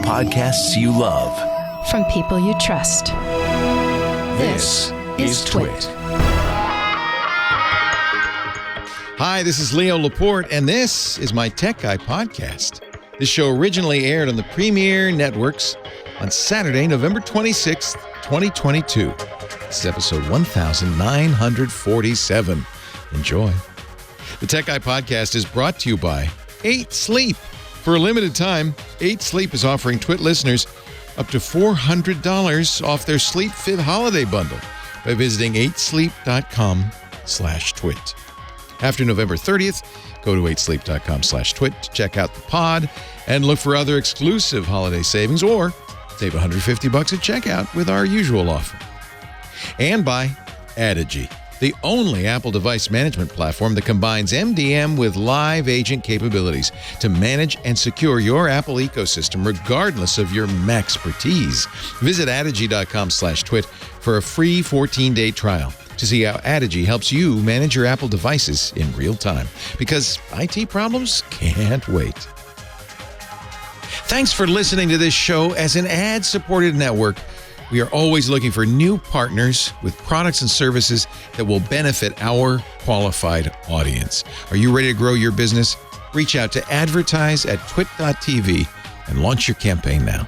Podcasts you love. From people you trust. This is TWiT. Hi, this is Leo Laporte, and this is my Tech Guy podcast. This show originally aired on the Premier Networks on Saturday, November 26th, 2022. This is episode 1947. Enjoy. The Tech Guy podcast is brought to you by 8 Sleep. For a limited time, 8 Sleep is offering TWiT listeners up to $400 off their Sleep Fit holiday bundle by visiting 8sleep.com/twit. After November 30th, go to 8sleep.com/twit to check out the pod and look for other exclusive holiday savings, or save $150 at checkout with our usual offer. And by Adigy, the only Apple device management platform that combines MDM with live agent capabilities to manage and secure your Apple ecosystem regardless of your Maxpertise. Visit Adigy.com/twit for a free 14-day trial to see how Adigy helps you manage your Apple devices in real time. Because IT problems can't wait. Thanks for listening to this show. As an ad-supported network, we are always looking for new partners with products and services that will benefit our qualified audience. Are you ready to grow your business? Reach out to advertise@twit.tv and launch your campaign now.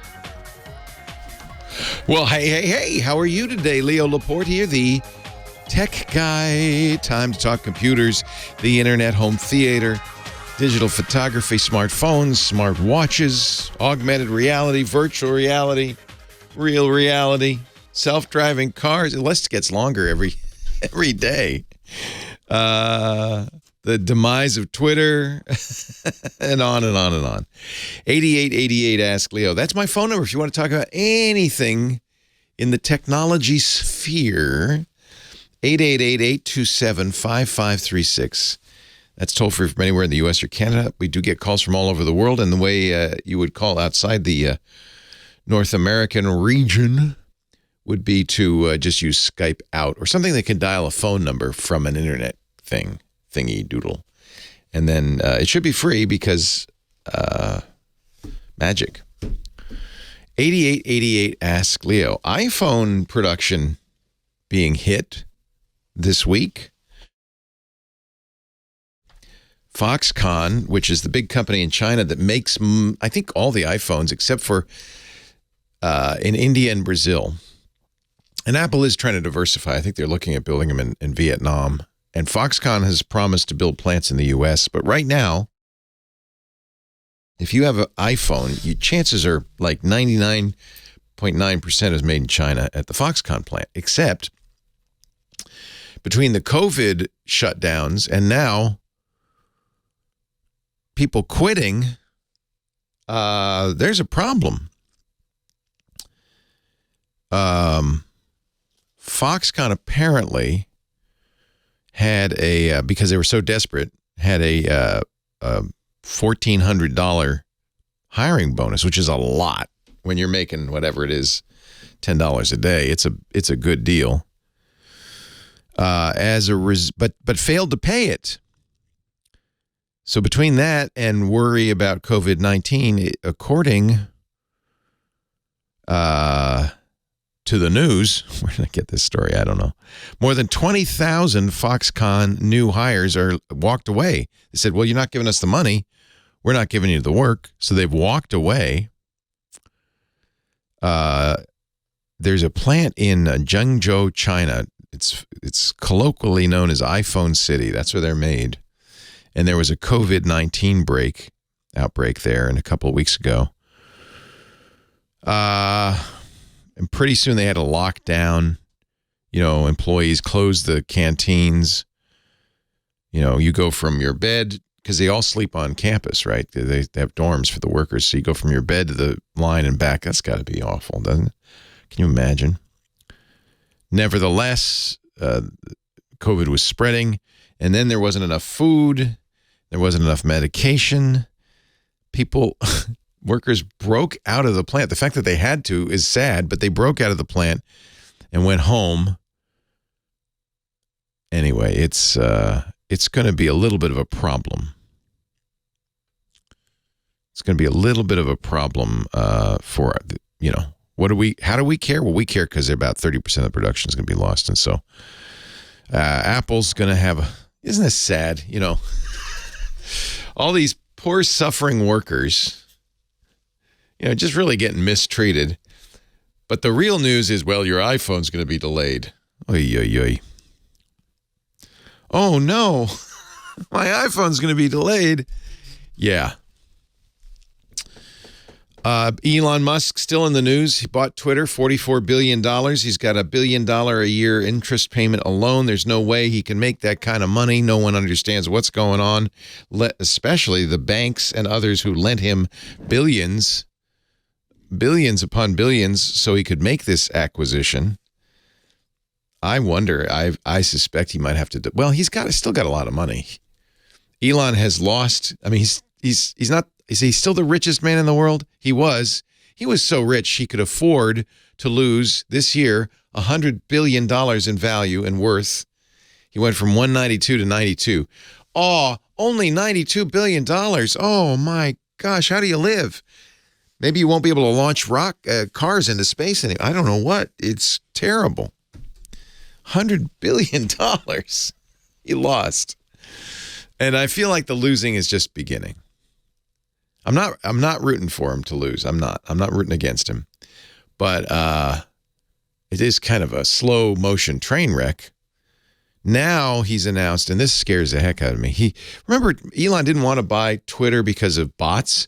Well, hey, how are you today? Leo Laporte here, the Tech Guy. Time to talk computers, the internet, home theater, digital photography, smartphones, smart watches, augmented reality, virtual reality, real reality, self-driving cars. The list gets longer every day. The demise of Twitter, and on and on and on. 8888 Ask Leo. That's my phone number if you want to talk about anything in the technology sphere. 888-827-5536. That's toll free from anywhere in the U.S. or Canada. We do get calls from all over the world, and the way you would call outside the North American region would be to just use Skype out or something that can dial a phone number from an internet thingy doodle. And then it should be free because magic. 8888 Ask Leo. iPhone production being hit this week. Foxconn, which is the big company in China that makes, I think, all the iPhones except for in India and Brazil. And Apple is trying to diversify. I think they're looking at building them in Vietnam. And Foxconn has promised to build plants in the U.S. But right now, if you have an iPhone, chances are like 99.9% is made in China at the Foxconn plant, except between the COVID shutdowns and now people quitting, there's a problem. Foxconn apparently had because they were so desperate, had a $1,400 hiring bonus, which is a lot when you're making whatever it is, $10 a day. It's a good deal. But failed to pay it. So between that and worry about COVID-19, according to the news, where did I get this story? I don't know. More than 20,000 Foxconn new hires are walked away. They said, well, you're not giving us the money. We're not giving you the work. So they've walked away. There's a plant in Zhengzhou, China. It's colloquially known as iPhone City. That's where they're made. And there was a COVID-19 outbreak there a couple of weeks ago. And pretty soon they had to lock down, employees closed the canteens. You go from your bed, because they all sleep on campus, right? They have dorms for the workers. So you go from your bed to the line and back. That's got to be awful, doesn't it? Can you imagine? Nevertheless, COVID was spreading, and then there wasn't enough food. There wasn't enough medication. Workers broke out of the plant. The fact that they had to is sad, but they broke out of the plant and went home. Anyway, it's going to be a little bit of a problem. it's going to be a little bit of a problem for, how do we care? Well, we care because about 30% of the production is going to be lost. And so Apple's going to have, isn't this sad? All these poor suffering workers, just really getting mistreated. But the real news is, well, your iPhone's going to be delayed. Oy, oy, oy. Oh, no. My iPhone's going to be delayed. Yeah. Elon Musk still in the news. He bought Twitter, $44 billion. He's got $1 billion a year interest payment alone. There's no way he can make that kind of money. No one understands what's going on, especially the banks and others who lent him billions upon billions so he could make this acquisition. I wonder, I suspect he might have to well, he's still got a lot of money. Elon has lost, he's not, is he still the richest man in the world? He was so rich he could afford to lose this year $100 billion in value and worth. He went from 192 to 92. Oh, only $92 billion. Oh my gosh, how do you live? Maybe you won't be able to launch cars into space anymore. I don't know what. It's terrible. $100 billion he lost. And I feel like the losing is just beginning. I'm not rooting for him to lose. I'm not rooting against him. But it is kind of a slow motion train wreck. Now he's announced, and this scares the heck out of me. Remember, Elon didn't want to buy Twitter because of bots.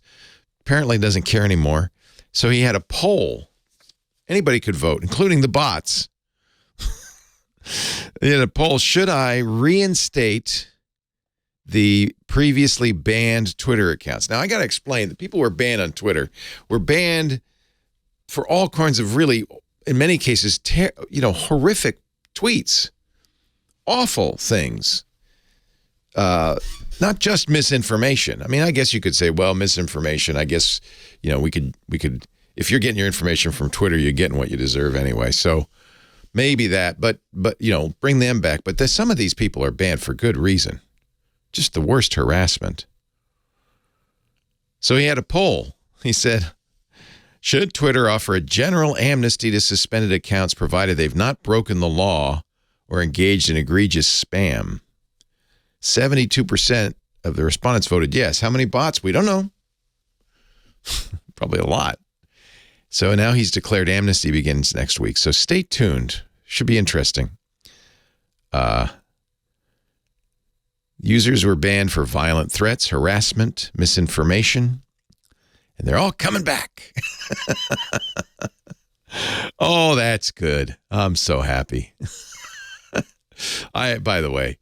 Apparently doesn't care anymore. So he had a poll. Anybody could vote, including the bots. He had a poll. Should I reinstate the previously banned Twitter accounts? Now, I got to explain. The people who were banned on Twitter were banned for all kinds of really, in many cases, horrific tweets. Awful things. Not just misinformation. I guess you could say, well, misinformation. I guess, we could, if you're getting your information from Twitter, you're getting what you deserve anyway. So maybe that, but bring them back. But some of these people are banned for good reason. Just the worst harassment. So he had a poll. He said, should Twitter offer a general amnesty to suspended accounts provided they've not broken the law or engaged in egregious spam? 72% of the respondents voted yes. How many bots? We don't know. Probably a lot. So now he's declared amnesty begins next week. So stay tuned. Should be interesting. Users were banned for violent threats, harassment, misinformation, and they're all coming back. Oh, that's good. I'm so happy. By the way,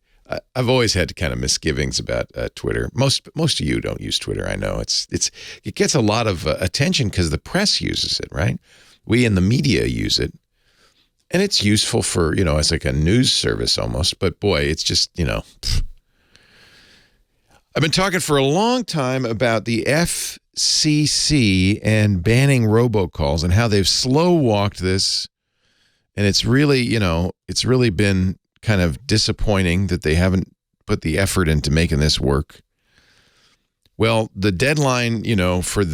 I've always had kind of misgivings about Twitter. Most of you don't use Twitter. I know it gets a lot of attention because the press uses it, right? We in the media use it, and it's useful for it's like a news service almost. But boy, it's just I've been talking for a long time about the FCC and banning robocalls and how they've slow walked this, and it's really been kind of disappointing that they haven't put the effort into making this work. Well, the deadline, for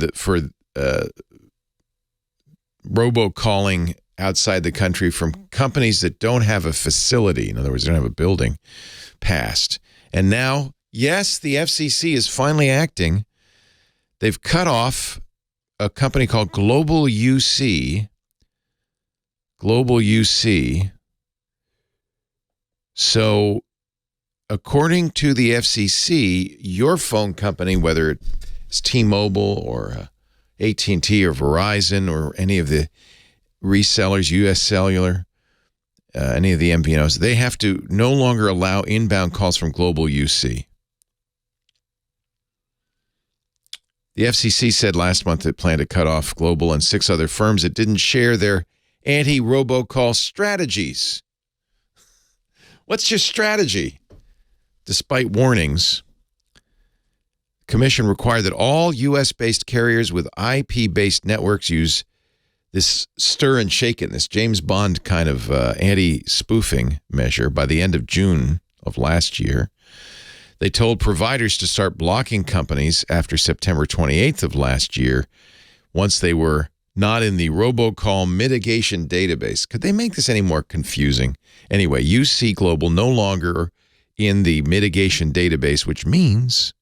robocalling outside the country from companies that don't have a facility, in other words, they don't have a building, passed. And now, yes, the FCC is finally acting. They've cut off a company called Global UC. So, according to the FCC, your phone company, whether it's T-Mobile or AT&T or Verizon or any of the resellers, US Cellular, any of the MVNOs, they have to no longer allow inbound calls from Global UC. The FCC said last month it planned to cut off Global and 6 other firms that didn't share their anti-robocall strategies. What's your strategy? Despite warnings, the commission required that all U.S.-based carriers with IP-based networks use this stir and shake it, this James Bond kind of anti-spoofing measure by the end of June of last year. They told providers to start blocking companies after September 28th of last year once they were not in the robocall mitigation database. Could they make this any more confusing? Anyway, UC Global no longer in the mitigation database, which means,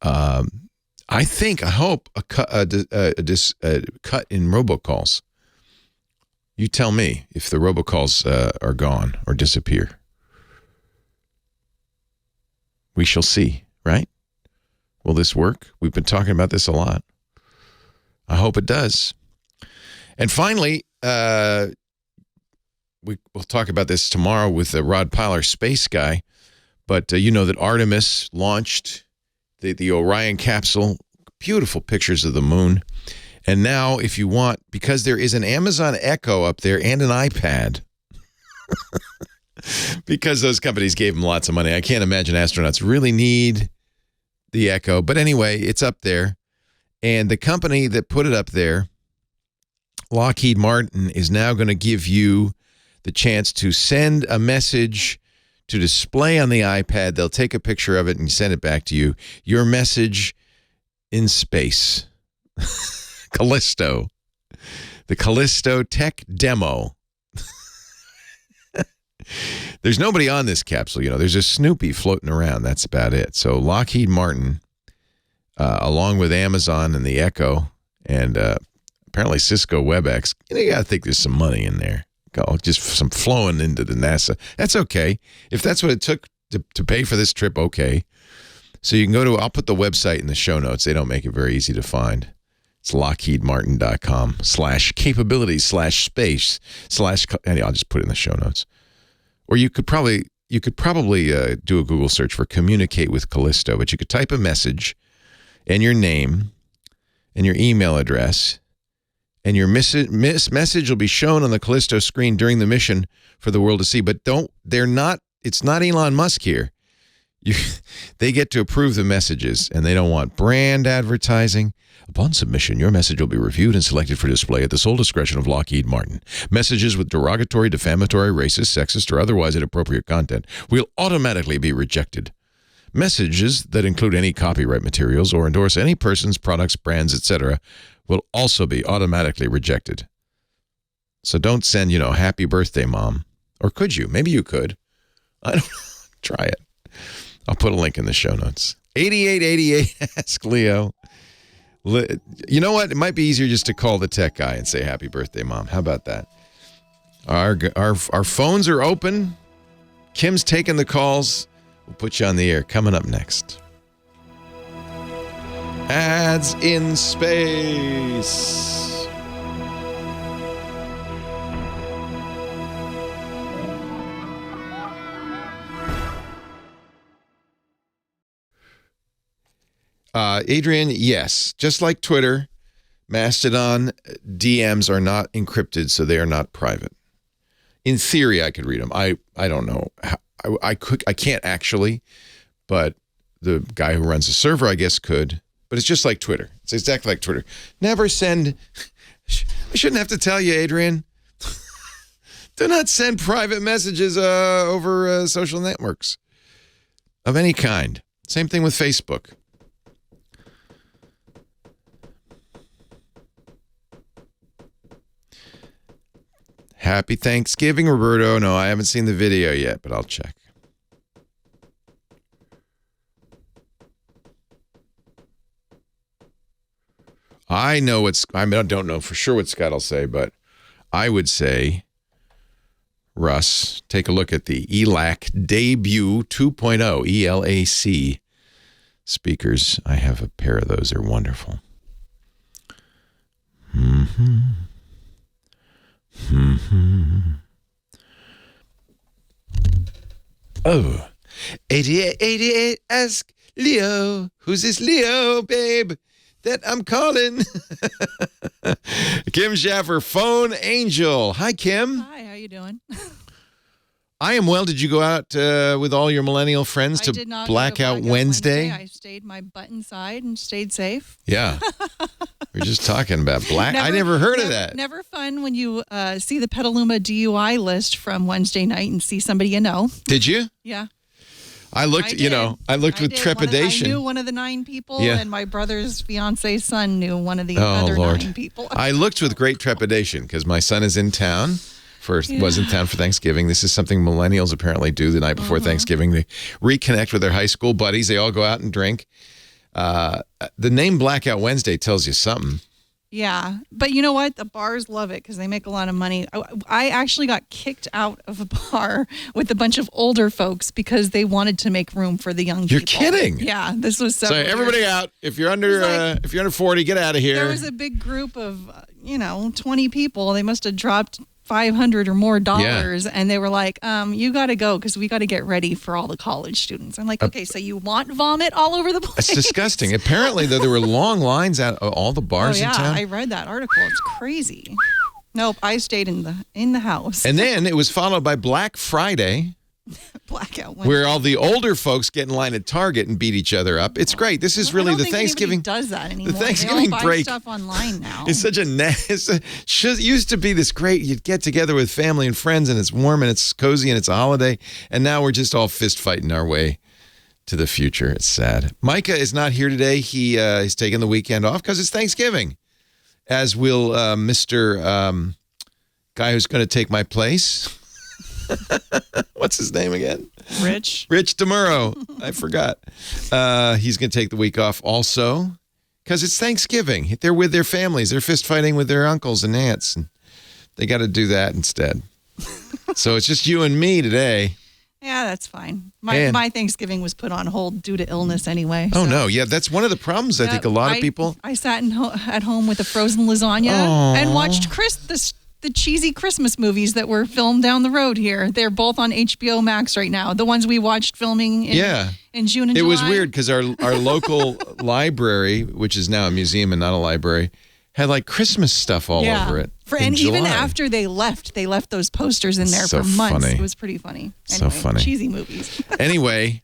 I hope a cut in robocalls. You tell me if the robocalls are gone or disappear. We shall see, right? Will this work? We've been talking about this a lot. I hope it does. And finally, we'll talk about this tomorrow with Rod Pyler, space guy. But you know that Artemis launched the Orion capsule, beautiful pictures of the moon. And now, if you want, because there is an Amazon Echo up there and an iPad, because those companies gave them lots of money, I can't imagine astronauts really need the Echo. But anyway, it's up there. And the company that put it up there, Lockheed Martin, is now going to give you the chance to send a message to display on the iPad. They'll take a picture of it and send it back to you. Your message in space. Callisto. The Callisto tech demo. There's nobody on this capsule. There's a Snoopy floating around. That's about it. So Lockheed Martin, along with Amazon and the Echo, and apparently Cisco WebEx, you got to think there's some money in there. Just some flowing into the NASA. That's okay. If that's what it took to pay for this trip, okay. So you can go to, I'll put the website in the show notes. They don't make it very easy to find. It's lockheedmartin.com/capabilities/space/ and I'll just put it in the show notes. Or you could probably do a Google search for communicate with Callisto, but you could type a message and your name and your email address, and your message will be shown on the Callisto screen during the mission for the world to see. But it's not Elon Musk here. They get to approve the messages, and they don't want brand advertising. Upon submission, your message will be reviewed and selected for display at the sole discretion of Lockheed Martin. Messages with derogatory, defamatory, racist, sexist, or otherwise inappropriate content will automatically be rejected. Messages that include any copyright materials or endorse any person's products, brands, etc. will also be automatically rejected. So don't send, happy birthday, Mom. Or could you? Maybe you could. I don't know. Try it. I'll put a link in the show notes. 8888, ask Leo. You know what? It might be easier just to call the tech guy and say happy birthday, Mom. How about that? Our phones are open. Kim's taking the calls. We'll put you on the air. Coming up next. Ads in space. Adrian, yes. Just like Twitter, Mastodon DMs are not encrypted, so they are not private. In theory, I could read them. I don't know. I can't actually, but the guy who runs the server, I guess, could. But it's just like Twitter. It's exactly like Twitter. Never send... I shouldn't have to tell you, Adrian. Do not send private messages over social networks of any kind. Same thing with Facebook. Happy Thanksgiving, Roberto. No, I haven't seen the video yet, but I'll check. I don't know for sure what Scott will say, but I would say, Russ, take a look at the ELAC Debut 2.0, ELAC speakers. I have a pair of those. They're wonderful. Oh, 8888, ask Leo. Who's this Leo, babe, that I'm calling? Kim Schaffer, phone angel. Hi, Kim. Hi, how you doing? I am well. Did you go out with all your millennial friends to Blackout Wednesday? I stayed my butt inside and stayed safe. Yeah. We're just talking about I never heard of that. Never fun when you see the Petaluma DUI list from Wednesday night and see somebody you know. Did you? Yeah. I looked, I looked with trepidation. I knew one of the 9 people, Yeah. and my brother's fiance's son knew one of the other Lord. 9 people. I looked with great trepidation because my son is in town. Was in town for Thanksgiving. This is something millennials apparently do the night before Thanksgiving. They reconnect with their high school buddies. They all go out and drink. The name Blackout Wednesday tells you something. Yeah, but you know what? The bars love it because they make a lot of money. I actually got kicked out of a bar with a bunch of older folks because they wanted to make room for the young people. You're kidding? Yeah, this was so. Everybody out. If you're under 40, get out of here. There was a big group of 20 people. They must have dropped $500 or more dollars, and they were like, you got to go because we got to get ready for all the college students. I'm like, okay, so you want vomit all over the place? It's disgusting. Apparently, though, there were long lines at all the bars in town. I read that article. It's crazy. Nope, I stayed in the house. And then it was followed by Black Friday. Blackout Wednesday. Where all the older folks get in line at Target and beat each other up. It's great. This is really the Thanksgiving. Does that anymore? The Thanksgiving they all buy break stuff online now. It's such it used to be this great. You'd get together with family and friends, and it's warm and it's cozy and it's a holiday. And now we're just all fist fighting our way to the future. It's sad. Micah is not here today. He's taking the weekend off because it's Thanksgiving. As will Mr. Guy who's going to take my place. What's his name again? Rich DeMuro. I forgot. He's going to take the week off also because it's Thanksgiving. They're with their families. They're fist fighting with their uncles and aunts, and they got to do that instead. So it's just you and me today. Yeah, that's fine. My Thanksgiving was put on hold due to illness anyway. Oh, no. Yeah, that's one of the problems. I think a lot of people. I sat at home with a frozen lasagna and watched the cheesy Christmas movies that were filmed down the road here. They're both on HBO Max right now. The ones we watched filming in June and July. It was weird because our local library, which is now a museum and not a library, had like Christmas stuff all over it. And even after they left those posters in there for months. Funny. It was pretty funny. Anyway, so funny. Cheesy movies. Anyway,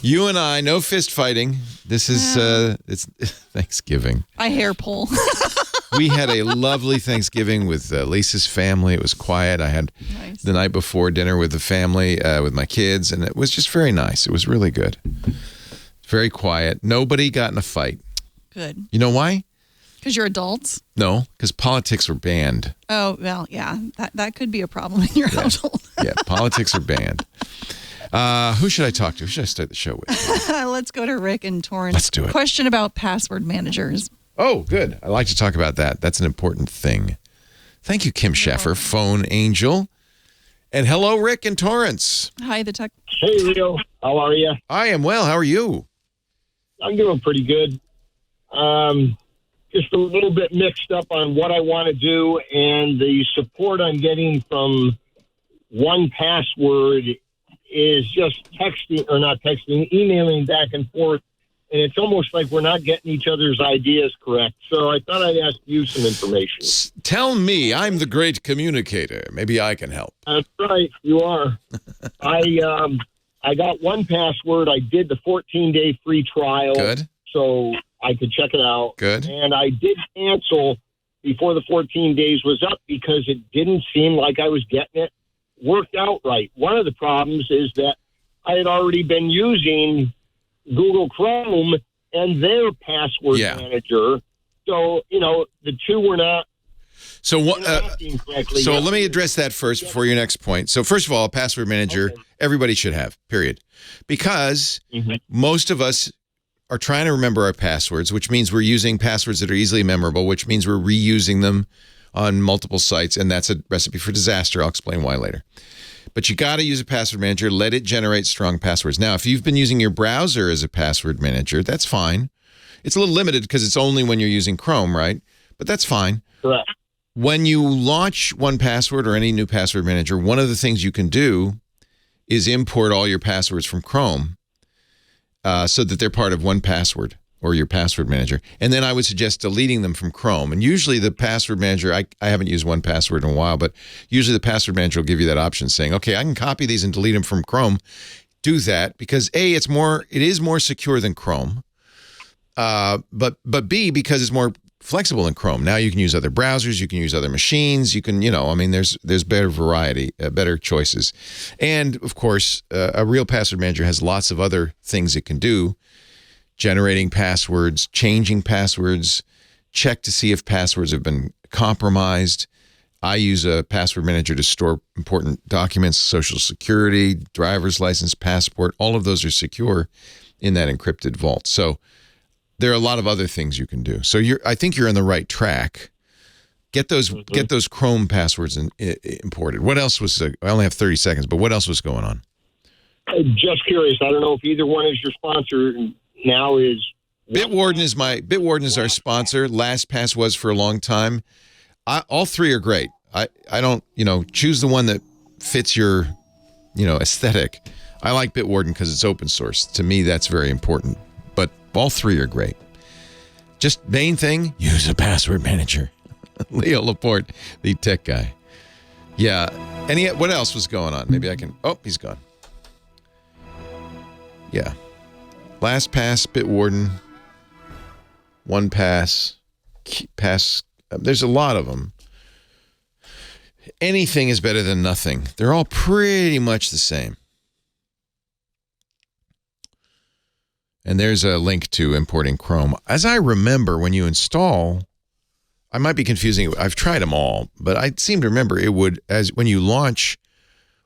you and I, no fist fighting. This is it's Thanksgiving. I hair pull. We had a lovely Thanksgiving with Lisa's family. It was quiet. I had the night before dinner with the family, with my kids, and it was just very nice. It was really good. Very quiet. Nobody got in a fight. Good. You know why? Because you're adults? No, because politics were banned. Oh, well, yeah. That could be a problem in your household. Yeah, politics are banned. Who should I talk to? Who should I start the show with? Let's go to Rick and Torrance. Let's do it. Question about password managers. Oh, good. I like to talk about that. That's an important thing. Thank you, Kim Sheffer, phone angel. And hello, Rick and Torrance. Hi, the tech. Hey, Leo. How are you? I am well. How are you? I'm doing pretty good. Just a little bit mixed up on what I want to do, and the support I'm getting from 1Password is just emailing back and forth. And it's almost like we're not getting each other's ideas correct. So I thought I'd ask you some information. Tell me, I'm the great communicator. Maybe I can help. That's right, you are. I got 1Password. I did the 14-day free trial. Good. So I could check it out. Good. And I did cancel before the 14 days was up because it didn't seem like I was getting it worked out right. One of the problems is that I had already been using Google Chrome and their password manager. So, the two were not. So let me address that first before your next point. So first of all, a password manager, everybody should have, period. Because most of us are trying to remember our passwords, which means we're using passwords that are easily memorable, which means we're reusing them on multiple sites, and that's a recipe for disaster. I'll explain why later. But you got to use a password manager. Let it generate strong passwords. Now, if you've been using your browser as a password manager, that's fine. It's a little limited because it's only when you're using Chrome, right? But that's fine. Correct. When you launch 1Password or any new password manager, one of the things you can do is import all your passwords from Chrome so that they're part of 1Password or your password manager. And then I would suggest deleting them from Chrome. And usually the password manager, I haven't used 1Password in a while, but usually the password manager will give you that option saying, okay, I can copy these and delete them from Chrome. Do that because A, it is more secure than Chrome. But B, because it's more flexible in Chrome. Now you can use other browsers, you can use other machines, you can, there's better variety, better choices. And of course, a real password manager has lots of other things it can do. Generating passwords, changing passwords, check to see if passwords have been compromised. I use a password manager to store important documents, Social Security, driver's license, passport. All of those are secure in that encrypted vault. So there are a lot of other things you can do. So I think you're on the right track. Get those Chrome passwords imported. What else was? I only have 30 seconds, but what else was going on? I'm just curious. I don't know if either one is your sponsor. Now is Bitwarden is our sponsor. LastPass was for a long time. All three are great. I don't, choose the one that fits your, aesthetic. I like Bitwarden because it's open source. To me, that's very important. But all three are great. Just main thing, use a password manager. Leo Laporte, the tech guy. Yeah. What else was going on? Maybe I can. Oh, he's gone. Yeah. LastPass, Bitwarden, OnePass, Pass. There's a lot of them. Anything is better than nothing. They're all pretty much the same. And there's a link to importing Chrome. As I remember, when you install, I might be confusing. I've tried them all, but I seem to remember it would, as when you launch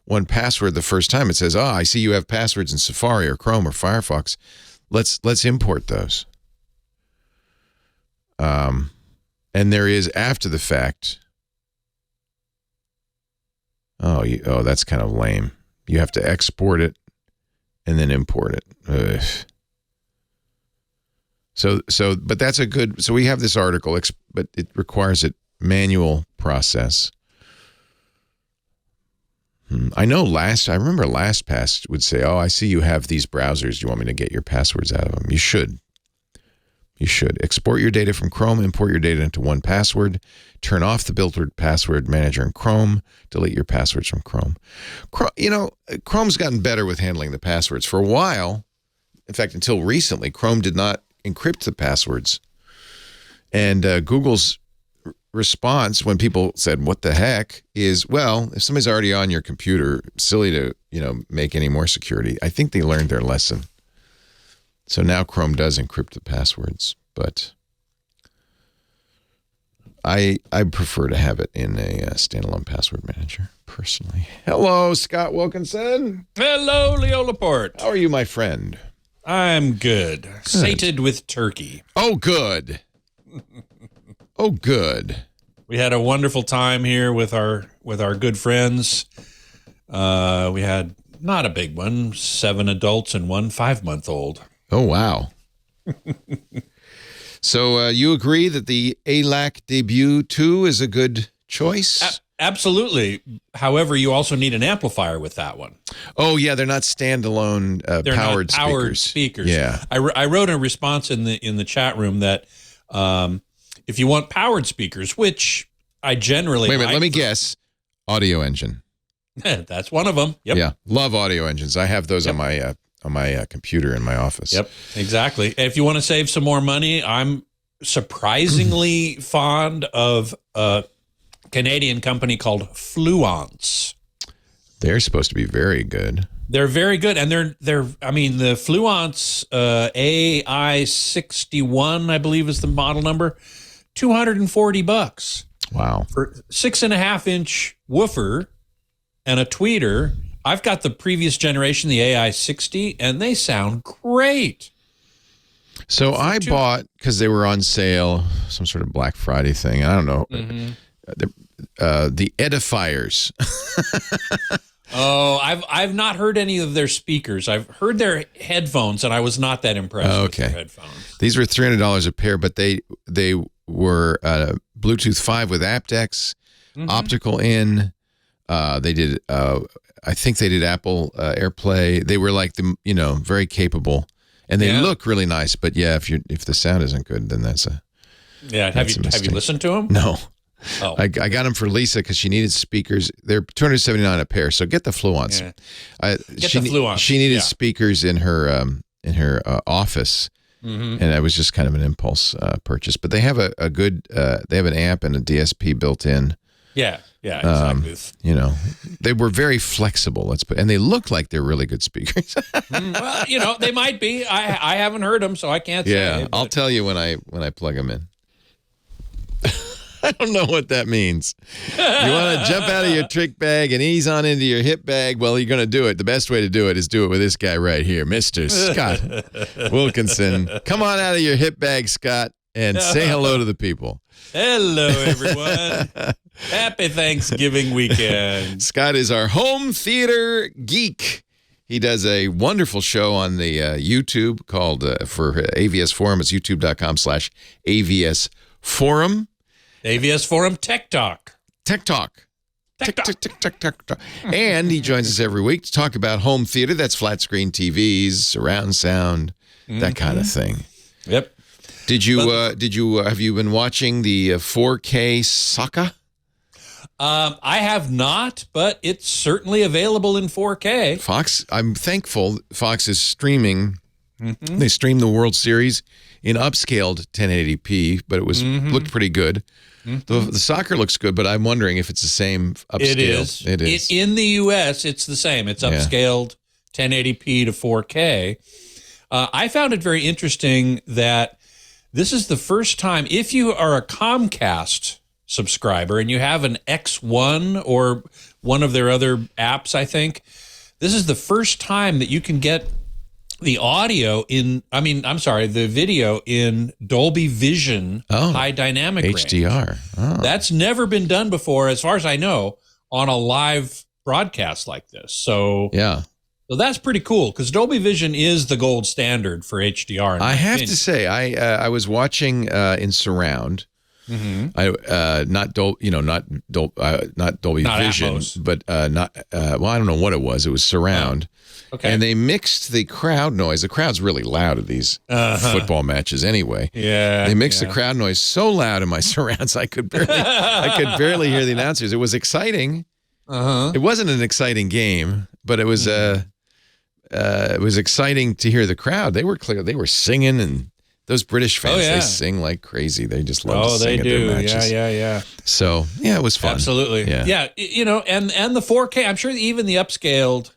1Password the first time, it says, I see you have passwords in Safari or Chrome or Firefox. Let's import those. And there is after the fact. Oh, that's kind of lame. You have to export it and then import it. Ugh. But that's a good. So we have this article, but it requires a manual process. I remember LastPass would say, I see you have these browsers. Do you want me to get your passwords out of them? You should. Export your data from Chrome, import your data into 1Password, turn off the built-in password manager in Chrome, delete your passwords from Chrome. Chrome's gotten better with handling the passwords. For a while, in fact, until recently, Chrome did not encrypt the passwords. And Google's response when people said, what the heck, is, well, if somebody's already on your computer, silly to, make any more security. I think they learned their lesson. So now Chrome does encrypt the passwords, but I prefer to have it in a standalone password manager, personally. Hello, Scott Wilkinson. Hello, Leo Laporte. How are you, my friend? I'm good. Sated with turkey. Oh, good. Oh, good. We had a wonderful time here with our good friends. We had not a big one, 7 adults and 1 5-month-old. Oh, wow. So you agree that the ELAC Debut 2 is a good choice? Absolutely. However, you also need an amplifier with that one. Oh, yeah. They're not standalone they're powered not powered speakers. Yeah. I wrote a response in the chat room that if you want powered speakers, which I generally Wait a minute. Let me guess. Audio engine. That's one of them. Yep. Yeah. Love audio engines. I have those on my computer in my office. Yep, exactly. If you want to save some more money, I'm surprisingly fond of a Canadian company called Fluence. They're supposed to be very good. They're very good, and the Fluence AI61, I believe, is the model number. $240. Wow. For 6.5-inch woofer and a tweeter. I've got the previous generation, the AI60, and they sound great. So I bought, because they were on sale, some sort of Black Friday thing. I don't know. The edifiers. Oh, I've not heard any of their speakers. I've heard their headphones, and I was not that impressed with their headphones. These were $300 a pair, but they were Bluetooth 5 with aptX, optical in. They did. I think they did Apple AirPlay. They were like very capable, and they look really nice. But yeah, if the sound isn't good, then that's a Have you listened to them? No. Oh. I got them for Lisa because she needed speakers. They're $279 a pair. So get the Fluence. Yeah. Get the Fluence. She needed speakers in her office, and that was just kind of an impulse purchase. But they have a good they have an amp and a DSP built in. Yeah, exactly. You know, they were very flexible. And they look like they're really good speakers. Well, you know, they might be. I haven't heard them, so I can't say. Yeah, I'll tell you when I plug them in. I don't know what that means. You want to jump out of your trick bag and ease on into your hip bag? Well, you're going to do it. The best way to do it is do it with this guy right here, Mr. Scott Wilkinson. Come on out of your hip bag, Scott, and say hello to the people. Hello, everyone. Happy Thanksgiving weekend. Scott is our home theater geek. He does a wonderful show on the YouTube called, for AVS Forum, it's youtube.com/AVS Forum. AVS Forum Tech Talk. Tech Talk. Tech Talk. And he joins us every week to talk about home theater. That's flat screen TVs, surround sound, that kind of thing. Yep. Have you been watching the 4K soccer? I have not, but it's certainly available in 4K. Fox, I'm thankful Fox is streaming. They streamed the World Series in upscaled 1080p, but it was looked pretty good. The soccer looks good, but I'm wondering if it's the same upscale. It is. In the U.S., it's the same. It's upscaled 1080p to 4K. I found it very interesting that this is the first time, if you are a Comcast subscriber and you have an X1 or one of their other apps, I think, this is the first time that you can get the the video in Dolby Vision high dynamic range. HDR. Oh. That's never been done before, as far as I know, on a live broadcast like this. So that's pretty cool because Dolby Vision is the gold standard for HDR. I have to say, I was watching in surround. Not Dolby Vision, Atmos. but I don't know what it was. It was surround. Okay. And they mixed the crowd noise. The crowd's really loud at these football matches anyway. Yeah. They mixed the crowd noise so loud in my surrounds I could barely hear the announcers. It was exciting. It wasn't an exciting game, but it was exciting to hear the crowd. They were singing, and those British fans, they sing like crazy. They just love to sing at their matches. Yeah. So, it was fun. Absolutely. Yeah, you know, and the 4K, I'm sure even the upscaled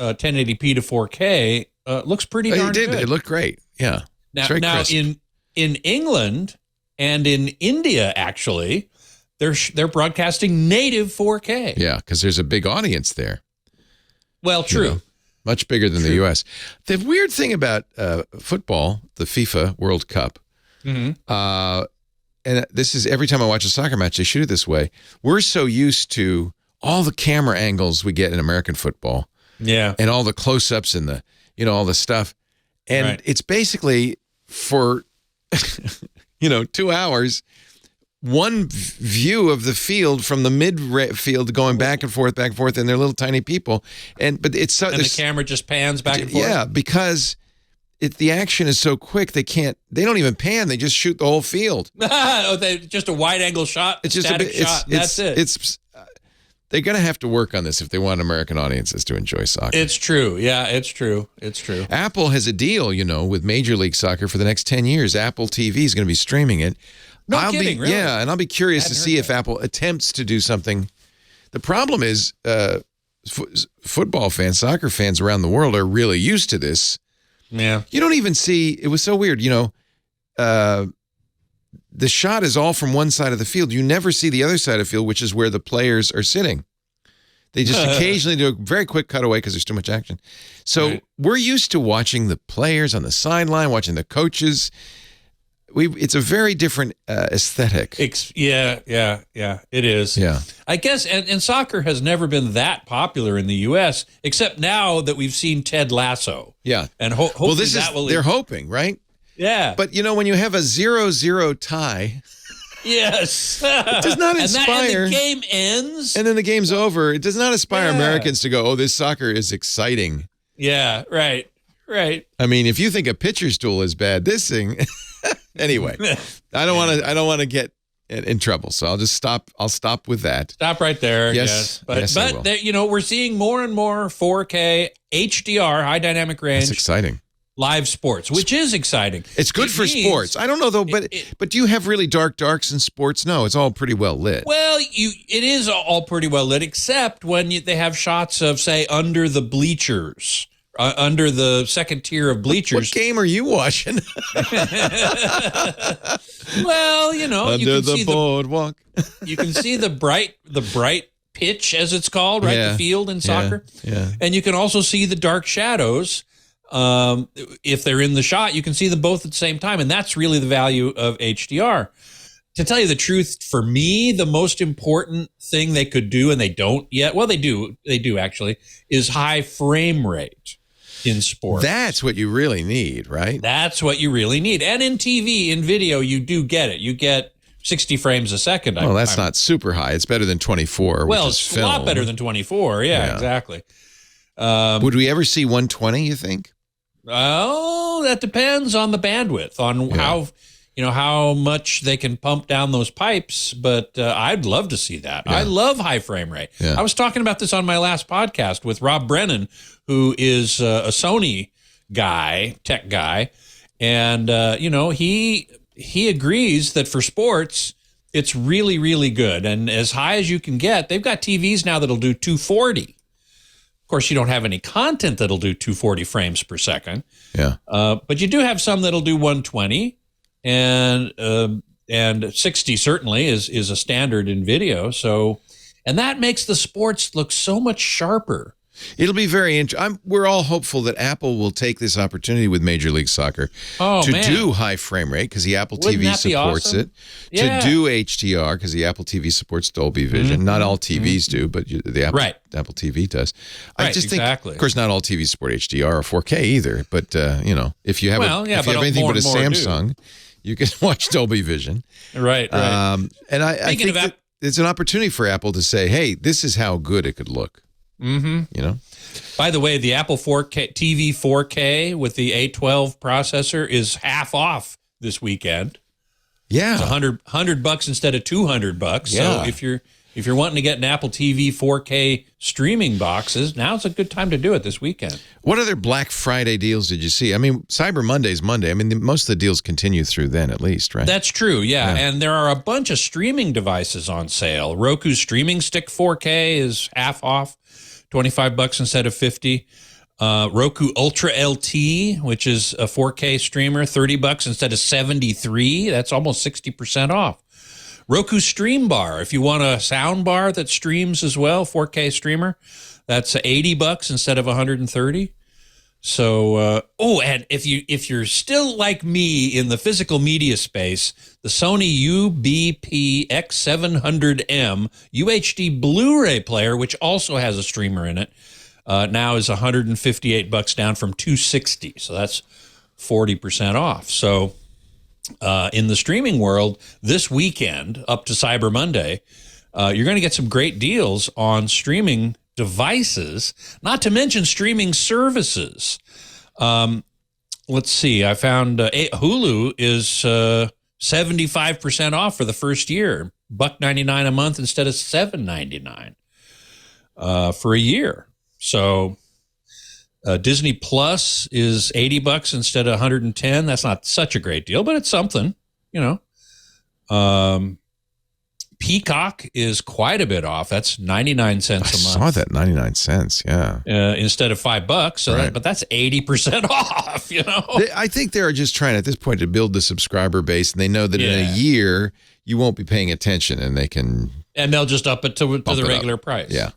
1080p to 4K looks pretty darn good. It looked great. Yeah. Now in England and in India, actually, they're broadcasting native 4K. Yeah, because there's a big audience there. Well, true. You know, much bigger than the U.S. The weird thing about football, the FIFA World Cup, and this is every time I watch a soccer match, they shoot it this way. We're so used to all the camera angles we get in American football. Yeah. And all the close-ups and all the stuff. And it's basically for, 2 hours, one view of the field from the midfield going back and forth, and they're little tiny people. But it's so, and the camera just pans back and forth. Yeah, because the action is so quick, they don't even pan, they just shoot the whole field. Just a wide angle shot, it's just static shot, that's it. They're going to have to work on this if they want American audiences to enjoy soccer. It's true. Yeah, it's true. It's true. Apple has a deal, with Major League Soccer for the next 10 years. Apple TV is going to be streaming it. No kidding, really? Yeah, and I'll be curious to see if Apple attempts to do something. The problem is football fans, soccer fans around the world are really used to this. Yeah. You don't even see, it was so weird, the shot is all from one side of the field. You never see the other side of the field, which is where the players are sitting. They just occasionally do a very quick cutaway because there's too much action. So we're used to watching the players on the sideline, watching the coaches. It's a very different aesthetic. Yeah, it is. Yeah. I guess, and soccer has never been that popular in the U.S., except now that we've seen Ted Lasso. Yeah. And hopefully they're hoping, right? Yeah. But, when you have a 0-0 tie. Yes. It does not inspire. And the game ends. And then the game's over. It does not inspire Americans to go, this soccer is exciting. Yeah, right. I mean, if you think a pitcher's duel is bad, this thing. Anyway, I don't want to get in trouble, so I'll just stop. I'll stop with that. Stop right there. Yes. But we're seeing more and more 4K HDR, high dynamic range. That's exciting. live sports, which is exciting. It's good for sports. I don't know though, but do you have really darks in sports? No, it's all pretty well lit. Well, it is all pretty well lit, except when they have shots of, say, under the bleachers, under the second tier of bleachers. What game are you watching? Well, you know, under the boardwalk. You can see the bright pitch, as it's called, right? Yeah. The field in soccer. Yeah. And you can also see the dark shadows. If they're in the shot, you can see them both at the same time. And that's really the value of HDR. To tell you the truth, for me, the most important thing they could do, and they don't yet, well, they do actually, is high frame rate in sports. That's what you really need, right? That's what you really need. And in TV, in video, you do get it. You get 60 frames a second. Well, that's not super high. It's better than 24. Well, which is it's film. a lot better than 24. Yeah, exactly. Would we ever see 120, you think? Oh, that depends on the bandwidth, on how much they can pump down those pipes. But I'd love to see that. I love high frame rate. Yeah. I was talking about this on my last podcast with Rob Brennan, who is a Sony guy, tech guy, and he agrees that for sports it's really, really good, and as high as you can get. They've got TVs now that'll do 240. Of course, you don't have any content that'll do 240 frames per second. Yeah. But you do have some that'll do 120, and 60 certainly is a standard in video. So, and that makes the sports look so much sharper. It'll be very interesting. We're all hopeful that Apple will take this opportunity with Major League Soccer to do high frame rate, because the Apple TV supports it. Yeah. To do HDR, because the Apple TV supports Dolby Vision. Mm-hmm. Not all TVs do, but the Apple TV does. I just think, of course, not all TVs support HDR or 4K either. But if you have if you have anything but a Samsung, you can watch Dolby Vision. Right. And I think that it's an opportunity for Apple to say, "Hey, this is how good it could look." Mm-hmm. By the way, the Apple 4K TV 4K with the A12 processor is half off this weekend. Yeah, it's $100 instead of $200. Yeah. So if you're wanting to get an Apple TV 4K streaming boxes, now's a good time to do it this weekend. What other Black Friday deals did you see? I mean, Cyber Monday's Monday. I mean, most of the deals continue through then, at least, right? That's true, yeah. And there are a bunch of streaming devices on sale. Roku Streaming Stick 4K is half off, $25 instead of $50. Roku Ultra LT, which is a 4K streamer, $30 instead of $73. That's almost 60% off. Roku Stream Bar, if you want a sound bar that streams as well, 4K streamer, that's $80 instead of $130. So, and if you're still like me in the physical media space, the Sony UBP X700M UHD Blu-ray player, which also has a streamer in it, now is $158 down from $260. So that's 40% off. So, in the streaming world this weekend up to Cyber Monday, you're going to get some great deals on streaming devices, not to mention streaming services. Let's see. I found Hulu is 75% off for the first year, $1.99 a month instead of $7.99 for a year. So Disney Plus is $80 instead of $110. That's not such a great deal, but it's something, Peacock is quite a bit off. That's 99 cents a month. I saw that, 99 cents, yeah. Instead of $5. So but that's 80% off, I think they're just trying at this point to build the subscriber base, and they know that in a year you won't be paying attention, and they'll just up it to the regular price. Yeah.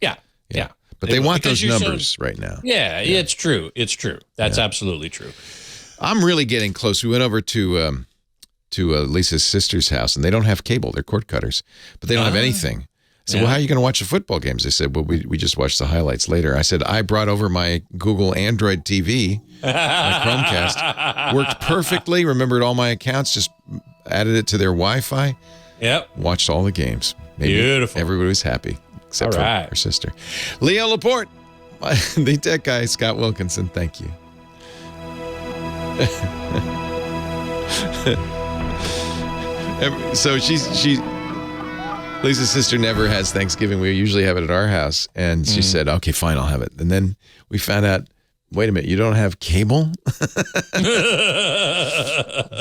But they want those numbers right now. Yeah, it's true. It's true. That's absolutely true. I'm really getting close. We went over to Lisa's sister's house, and they don't have cable. They're cord cutters, but they don't have anything. I said, well, how are you going to watch the football games? They said, well, we just watch the highlights later. I said, I brought over my Google Android TV, my Chromecast. Worked perfectly, remembered all my accounts, just added it to their Wi-Fi. Yep. Watched all the games. Beautiful. Everybody was happy, except for her sister. Leo Laporte, the tech guy, Scott Wilkinson, thank you. So Lisa's sister never has Thanksgiving. We usually have it at our house. And she said, okay, fine, I'll have it. And then we found out wait a minute, you don't have cable?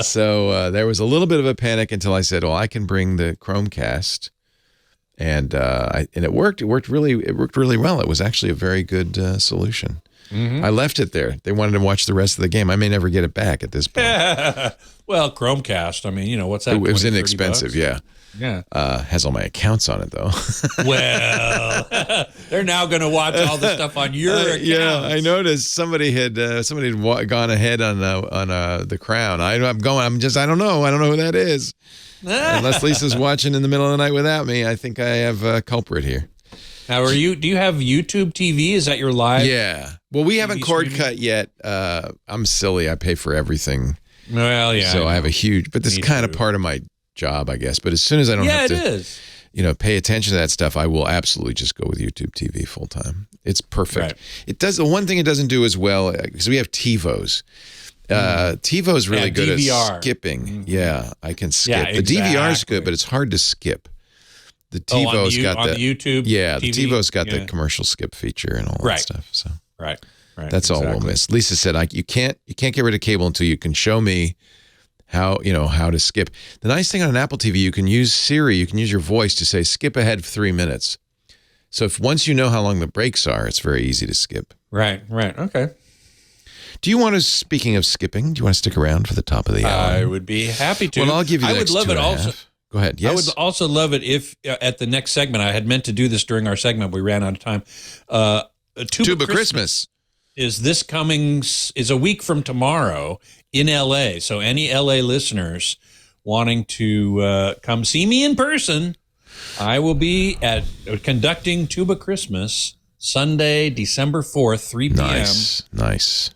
So there was a little bit of a panic until I said, well, I can bring the Chromecast. And it worked. It worked really well. It was actually a very good solution. Mm-hmm. I left it there. They wanted to watch the rest of the game. I may never get it back at this point. Well, Chromecast. I mean, what's that? It was inexpensive. $20, yeah. Has all my accounts on it though. Well, they're now going to watch all the stuff on your account. Yeah, I noticed somebody had gone ahead on the Crown. I don't know. I don't know who that is. Unless Lisa's watching in the middle of the night without me, I think I have a culprit here. Now, do you have YouTube TV? Is that your live? Yeah. Well, we haven't cord cut yet. I'm silly. I pay for everything. Well, yeah. So I have a huge, but this is kind of part of my job, I guess. But as soon as I don't have to, pay attention to that stuff, I will absolutely just go with YouTube TV full time. It's perfect. Right. It does. The one thing it doesn't do as well, because we have TiVos. TiVo's really good at skipping. Mm-hmm. Yeah, I can skip. Yeah, exactly. The DVR's good, but it's hard to skip. The TiVo's got the YouTube. Yeah, TV? The TiVo's got the commercial skip feature and all that stuff. So right. That's all we'll miss. Lisa said, you can't get rid of cable until you can show me how to skip. The nice thing on an Apple TV, you can use Siri. You can use your voice to say skip ahead 3 minutes. So once you know how long the breaks are, it's very easy to skip. Right. Okay. Do you want to, speaking of skipping, do you want to stick around for the top of the hour? I would be happy to. Well, I'll give you the next 2.5. Go ahead. Yes. I would also love it if at the next segment, I had meant to do this during our segment. We ran out of time. Tuba Christmas is a week from tomorrow in LA. So any LA listeners wanting to come see me in person, I will be conducting Tuba Christmas Sunday, December 4th, 3 p.m. Nice.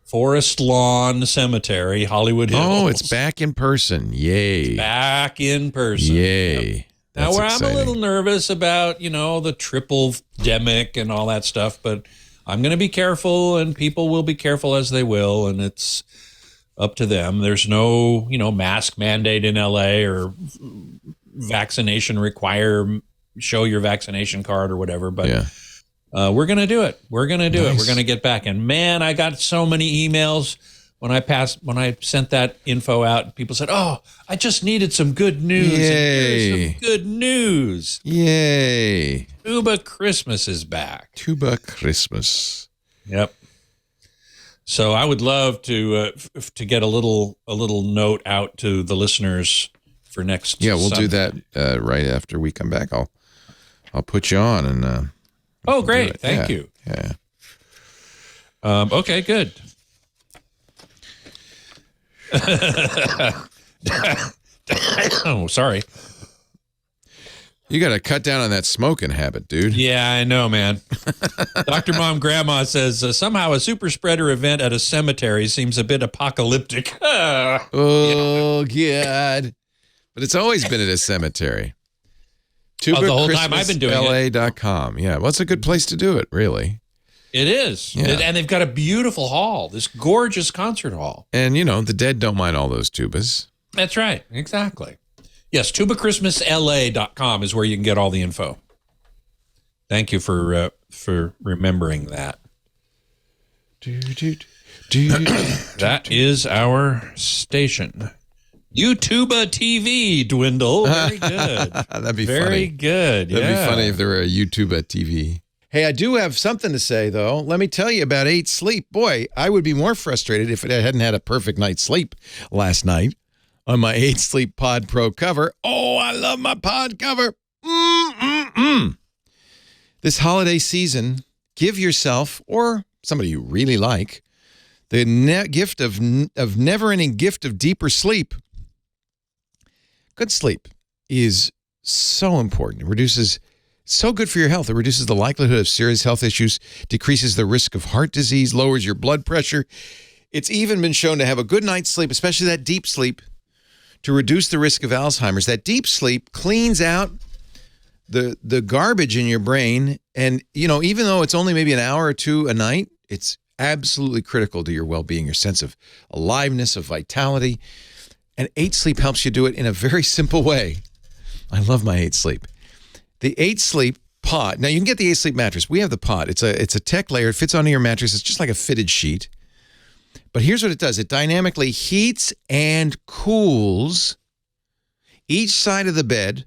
Forest Lawn Cemetery, Hollywood Hills. Oh, it's back in person. Yay. It's back in person. Yay. Yep. Now, where exciting. I'm a little nervous about, the triple demic and all that stuff, but I'm going to be careful, and people will be careful as they will, and it's up to them. There's no, mask mandate in LA or vaccination show your vaccination card or whatever, but we're going to do it. We're going to do it. We're going to get back. And man, I got so many emails when I sent that info out. People said, "Oh, I just needed some good news." Yay. And here's some good news. Yay. Tuba Christmas is back. Tuba Christmas. Yep. So I would love to get a little note out to the listeners for next. Yeah, we'll Sunday. do that right after we come back. I'll put you on and. Oh, great! Thank you. Yeah. Okay, good. Oh, sorry. You got to cut down on that smoking habit, dude. Yeah, I know, man. Dr. Mom Grandma says somehow a super spreader event at a cemetery seems a bit apocalyptic. Oh, God. But it's always been at a cemetery. The whole time I've been doing LA.com. Yeah, well, it's a good place to do it, really. It is. Yeah. And they've got a beautiful hall, this gorgeous concert hall. And, the dead don't mind all those tubas. That's right. Exactly. Yes, TubaChristmasLA.com is where you can get all the info. Thank you for remembering that. That is our station. YouTuba TV, Dwindle. Very good. That'd be funny. Very good. That'd be funny if there were a YouTuba TV. Hey, I do have something to say, though. Let me tell you about 8 Sleep. Boy, I would be more frustrated if I hadn't had a perfect night's sleep last night on my 8 Sleep Pod Pro cover. Oh, I love my pod cover. This holiday season, give yourself, or somebody you really like, the gift of never-ending gift of deeper sleep. Good sleep is so important. It reduces, so good for your health. It reduces the likelihood of serious health issues, decreases the risk of heart disease, lowers your blood pressure. It's even been shown to have a good night's sleep, especially that deep sleep, to reduce the risk of Alzheimer's. That deep sleep cleans out the garbage in your brain. And, even though it's only maybe an hour or two a night, it's absolutely critical to your well-being, your sense of aliveness, of vitality. And 8 Sleep helps you do it in a very simple way. I love my 8 Sleep. The 8 Sleep pod. Now, you can get the A-Sleep mattress. We have the pod. It's a tech layer. It fits onto your mattress. It's just like a fitted sheet. But here's what it does. It dynamically heats and cools each side of the bed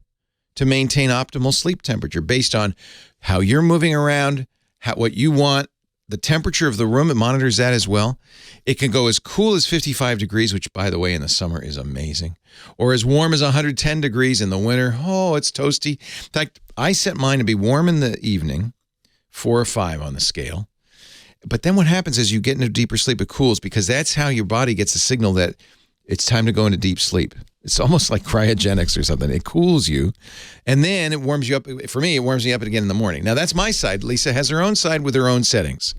to maintain optimal sleep temperature based on how you're moving around, what you want, the temperature of the room. It monitors that as well. It can go as cool as 55 degrees, which, by the way, in the summer is amazing, or as warm as 110 degrees in the winter. Oh, it's toasty. In fact, I set mine to be warm in the evening, 4 or 5 on the scale. But then what happens is you get into deeper sleep, it cools, because that's how your body gets a signal that it's time to go into deep sleep. It's almost like cryogenics or something. It cools you, and then it warms you up. For me, it warms me up again in the morning. Now, that's my side. Lisa has her own side with her own settings.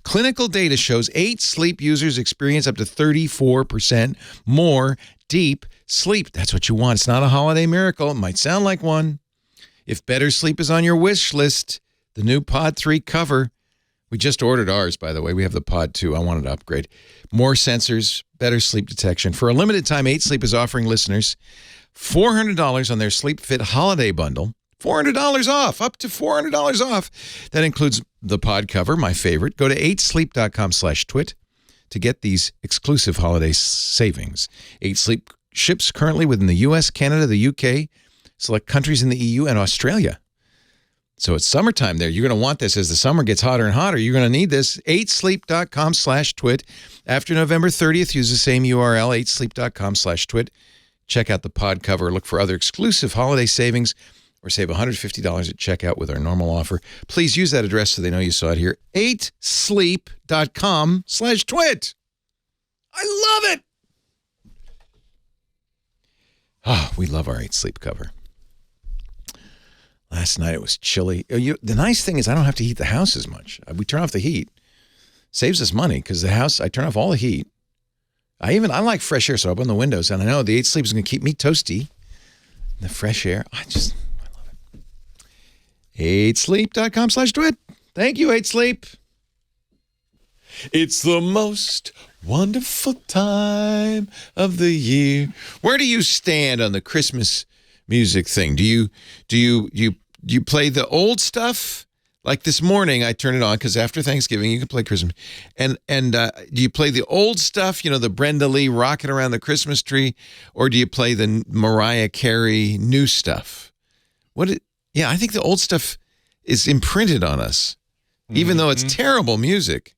Clinical data shows 8 sleep users experience up to 34% more deep sleep. That's what you want. It's not a holiday miracle. It might sound like one. If better sleep is on your wish list, the new Pod 3 cover. We just ordered ours, by the way. We have the Pod 2. I wanted to upgrade. More sensors, better sleep detection. For a limited time, 8 Sleep is offering listeners $400 on their Sleep Fit holiday bundle. $400 off, up to $400 off. That includes the pod cover, my favorite. Go to 8sleep.com/twit to get these exclusive holiday savings. 8 Sleep ships currently within the U.S., Canada, the U.K., select countries in the EU, and Australia. So it's summertime there. You're going to want this as the summer gets hotter and hotter. You're going to need this. 8sleep.com/twit. After November 30th, use the same URL, 8sleep.com/twit. Check out the pod cover. Look for other exclusive holiday savings or save $150 at checkout with our normal offer. Please use that address so they know you saw it here. 8sleep.com/twit. I love it. Oh, we love our 8 Sleep cover. Last night it was chilly. The nice thing is I don't have to heat the house as much. We turn off the heat. Saves us money because the house, I turn off all the heat. I like fresh air, so I open the windows, and I know the 8 Sleep is going to keep me toasty. The fresh air, I love it. 8sleep.com/twit. Thank you, 8 Sleep. It's the most wonderful time of the year. Where do you stand on the Christmas music thing? Do you play the old stuff? Like this morning, I turn it on because after Thanksgiving, you can play Christmas. And do you play the old stuff, the Brenda Lee rocking around the Christmas tree, or do you play the Mariah Carey new stuff? I think the old stuff is imprinted on us, even though it's terrible music.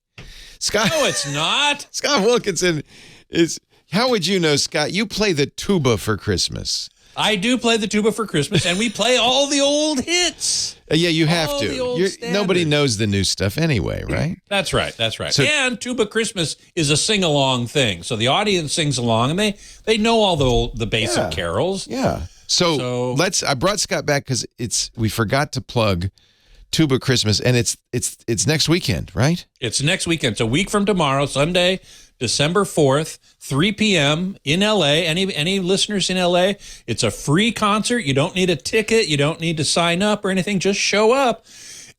Scott, no, it's not. Scott Wilkinson is. How would you know, Scott? You play the tuba for Christmas. I do play the tuba for Christmas, and we play all the old hits. Yeah, you have to. Nobody knows the new stuff anyway, right? That's right. So, and Tuba Christmas is a sing-along thing. So the audience sings along, and they know all the basic carols. Yeah. So I brought Scott back because we forgot to plug Tuba Christmas, and it's next weekend, right? It's next weekend. It's a week from tomorrow, Sunday, December 4th, 3 p.m. in L.A. Any listeners in L.A., it's a free concert. You don't need a ticket. You don't need to sign up or anything. Just show up.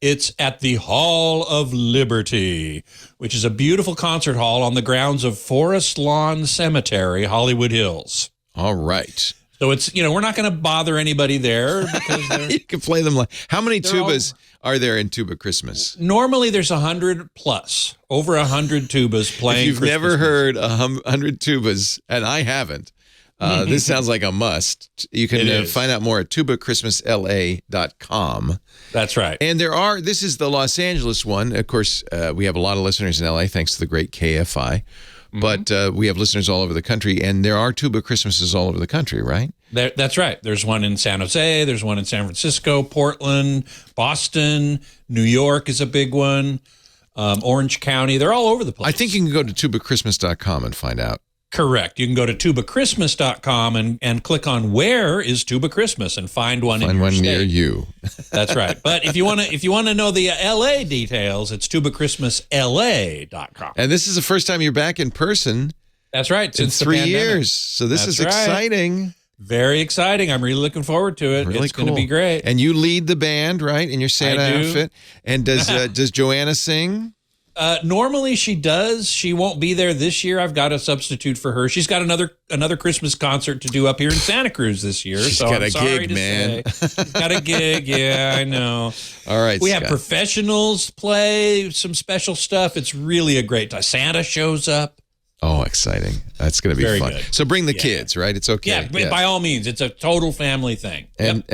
It's at the Hall of Liberty, which is a beautiful concert hall on the grounds of Forest Lawn Cemetery, Hollywood Hills. All right. So it's, we're not going to bother anybody there because you can play them how many tubas are there in Tuba Christmas? Normally there's 100 plus, over 100 tubas playing. If you've Christmas never heard 100 tubas, and I haven't, this sounds like a must. You can find out more at TubaChristmasLA.com. That's right. And this is the Los Angeles one. Of course, we have a lot of listeners in LA, thanks to the great KFI. But we have listeners all over the country, and there are Tuba Christmases all over the country, right? That's right. There's one in San Jose. There's one in San Francisco, Portland, Boston, New York is a big one, Orange County. They're all over the place. I think you can go to TubaChristmas.com and find out. Correct. You can go to TubaChristmas.com and click on where is Tuba Christmas and find one near you. That's right. But if you want to know the LA details, it's TubaChristmasLA.com. And this is the first time you're back in person. That's right. Since 3 years. So this is exciting. Very exciting. I'm really looking forward to it. Really it's going to be great. And you lead the band, right, in your Santa outfit. And does Joanna sing? Normally she does. She won't be there this year. I've got a substitute for her. She's got another Christmas concert to do up here in Santa Cruz this year. She's so got I'm a sorry gig, to man. say. She's got a gig. Yeah, I know. All right, We have Scott. professionals play some special stuff. It's really a great time. Santa shows up. Oh, exciting. That's going to be Very fun. good. So bring the kids, right? It's okay. Yeah, by all means. It's a total family thing. And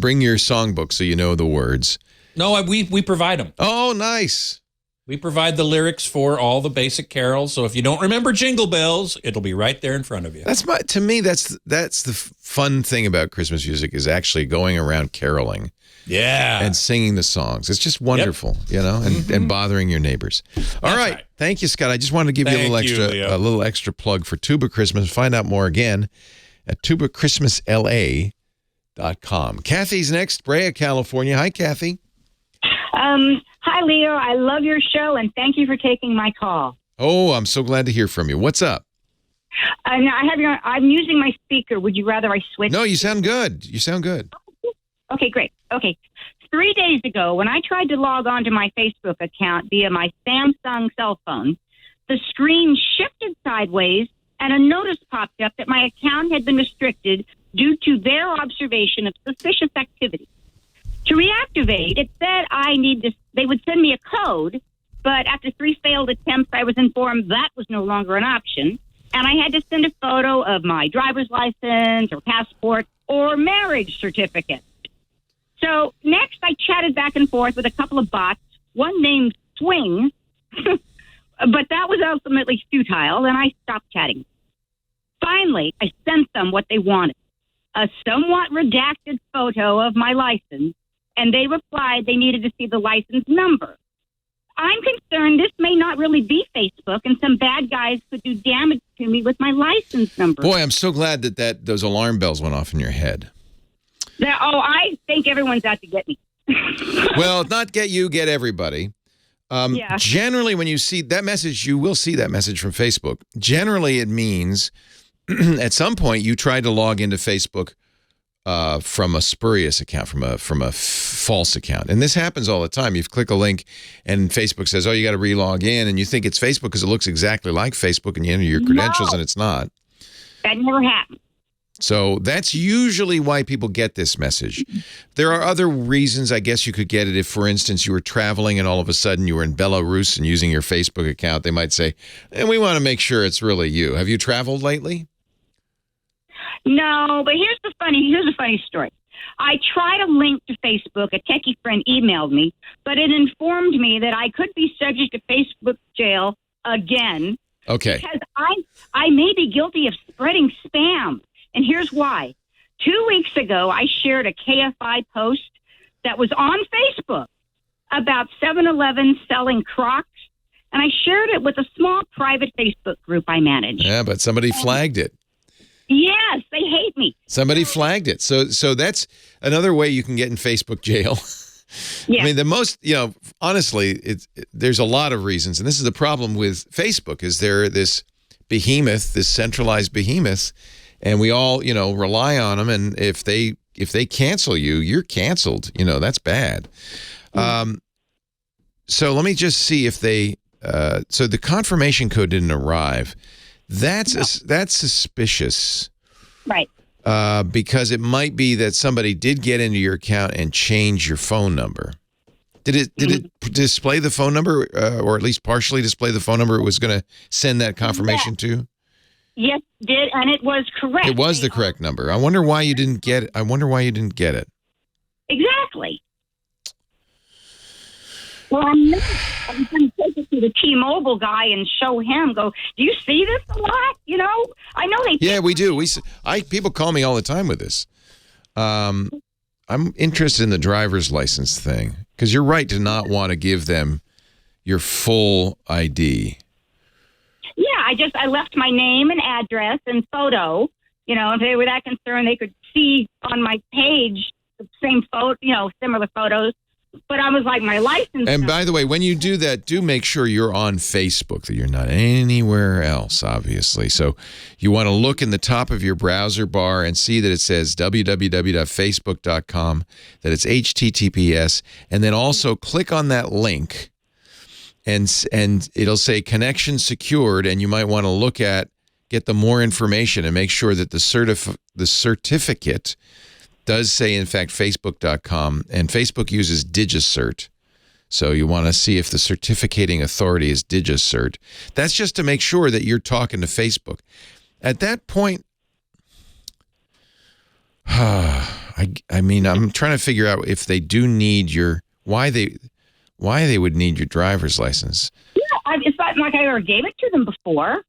bring your songbook so you know the words. No, we provide them. Oh, nice. We provide the lyrics for all the basic carols. So if you don't remember Jingle Bells, it'll be right there in front of you. To me, that's the fun thing about Christmas music is actually going around caroling. Yeah. And singing the songs. It's just wonderful, and bothering your neighbors. All right. Thank you, Scott. I just wanted to give you a little extra plug for Tuba Christmas. Find out more again at TubaChristmasLA.com. Kathy's next, Brea, California. Hi, Kathy. Hi, Leo. I love your show, and thank you for taking my call. Oh, I'm so glad to hear from you. What's up? Now I'm using my speaker. Would you rather I switch? No, you sound good. You sound good. Okay, great. Okay. 3 days ago, when I tried to log on to my Facebook account via my Samsung cell phone, the screen shifted sideways, and a notice popped up that my account had been restricted due to their observation of suspicious activity. To reactivate, it said they would send me a code, but after 3 failed attempts, I was informed that was no longer an option, and I had to send a photo of my driver's license or passport or marriage certificate. So next, I chatted back and forth with a couple of bots, one named Swing, but that was ultimately futile, and I stopped chatting. Finally, I sent them what they wanted, a somewhat redacted photo of my license, and they replied they needed to see the license number. I'm concerned this may not really be Facebook, and some bad guys could do damage to me with my license number. Boy, I'm so glad that those alarm bells went off in your head. I think everyone's out to get me. Well, not get you, get everybody. Generally, when you see that message, you will see that message from Facebook. Generally, it means at some point you tried to log into Facebook from a spurious account, from a false account. And this happens all the time. You click a link and Facebook says, oh, you got to re-log in. And you think it's Facebook because it looks exactly like Facebook and you enter your credentials and it's not. That never happened. So that's usually why people get this message. There are other reasons I guess you could get it if, for instance, you were traveling and all of a sudden you were in Belarus and using your Facebook account. They might say, and we want to make sure it's really you. Have you traveled lately? No, but here's a funny story. I tried a link to Facebook. A techie friend emailed me, but it informed me that I could be subject to Facebook jail again. Okay. Because I may be guilty of spreading spam. And here's why. 2 weeks ago, I shared a KFI post that was on Facebook about 7-Eleven selling Crocs, and I shared it with a small private Facebook group I manage. Yeah, but somebody flagged it. Yes, they hate me. Somebody flagged it. So that's another way you can get in Facebook jail. Yeah. I mean, the most, honestly, there's a lot of reasons. And this is the problem with Facebook is they're this behemoth, this centralized behemoth, and we all, rely on them. And if they cancel you, you're canceled. That's bad. So let me just see if they, so the confirmation code didn't arrive. That's suspicious. Right. Because it might be that somebody did get into your account and change your phone number. Did it display the phone number, or at least partially display the phone number it was going to send that confirmation to? Yes, it did, and it was correct. It was the correct number. I wonder why you didn't get it. Exactly. Well, I'm going to take it to the T-Mobile guy and show him. Go, do you see this a lot? I know they. Yeah, we do. People call me all the time with this. I'm interested in the driver's license thing because you're right to not want to give them your full ID. Yeah, I left my name and address and photo. If they were that concerned, they could see on my page the same photo, similar photos. But I was like, my license. And by the way, when you do that, do make sure you're on Facebook, that you're not anywhere else, obviously. So you want to look in the top of your browser bar and see that it says www.facebook.com, that it's HTTPS, and then also click on that link. and it'll say connection secured, and you might want to get the more information and make sure that the certificate does say, in fact, Facebook.com, and Facebook uses DigiCert. So you want to see if the certificating authority is DigiCert. That's just to make sure that you're talking to Facebook. At that point, I mean, I'm trying to figure out if they do need why they would need your driver's license. Yeah, it's not like I ever gave it to them before.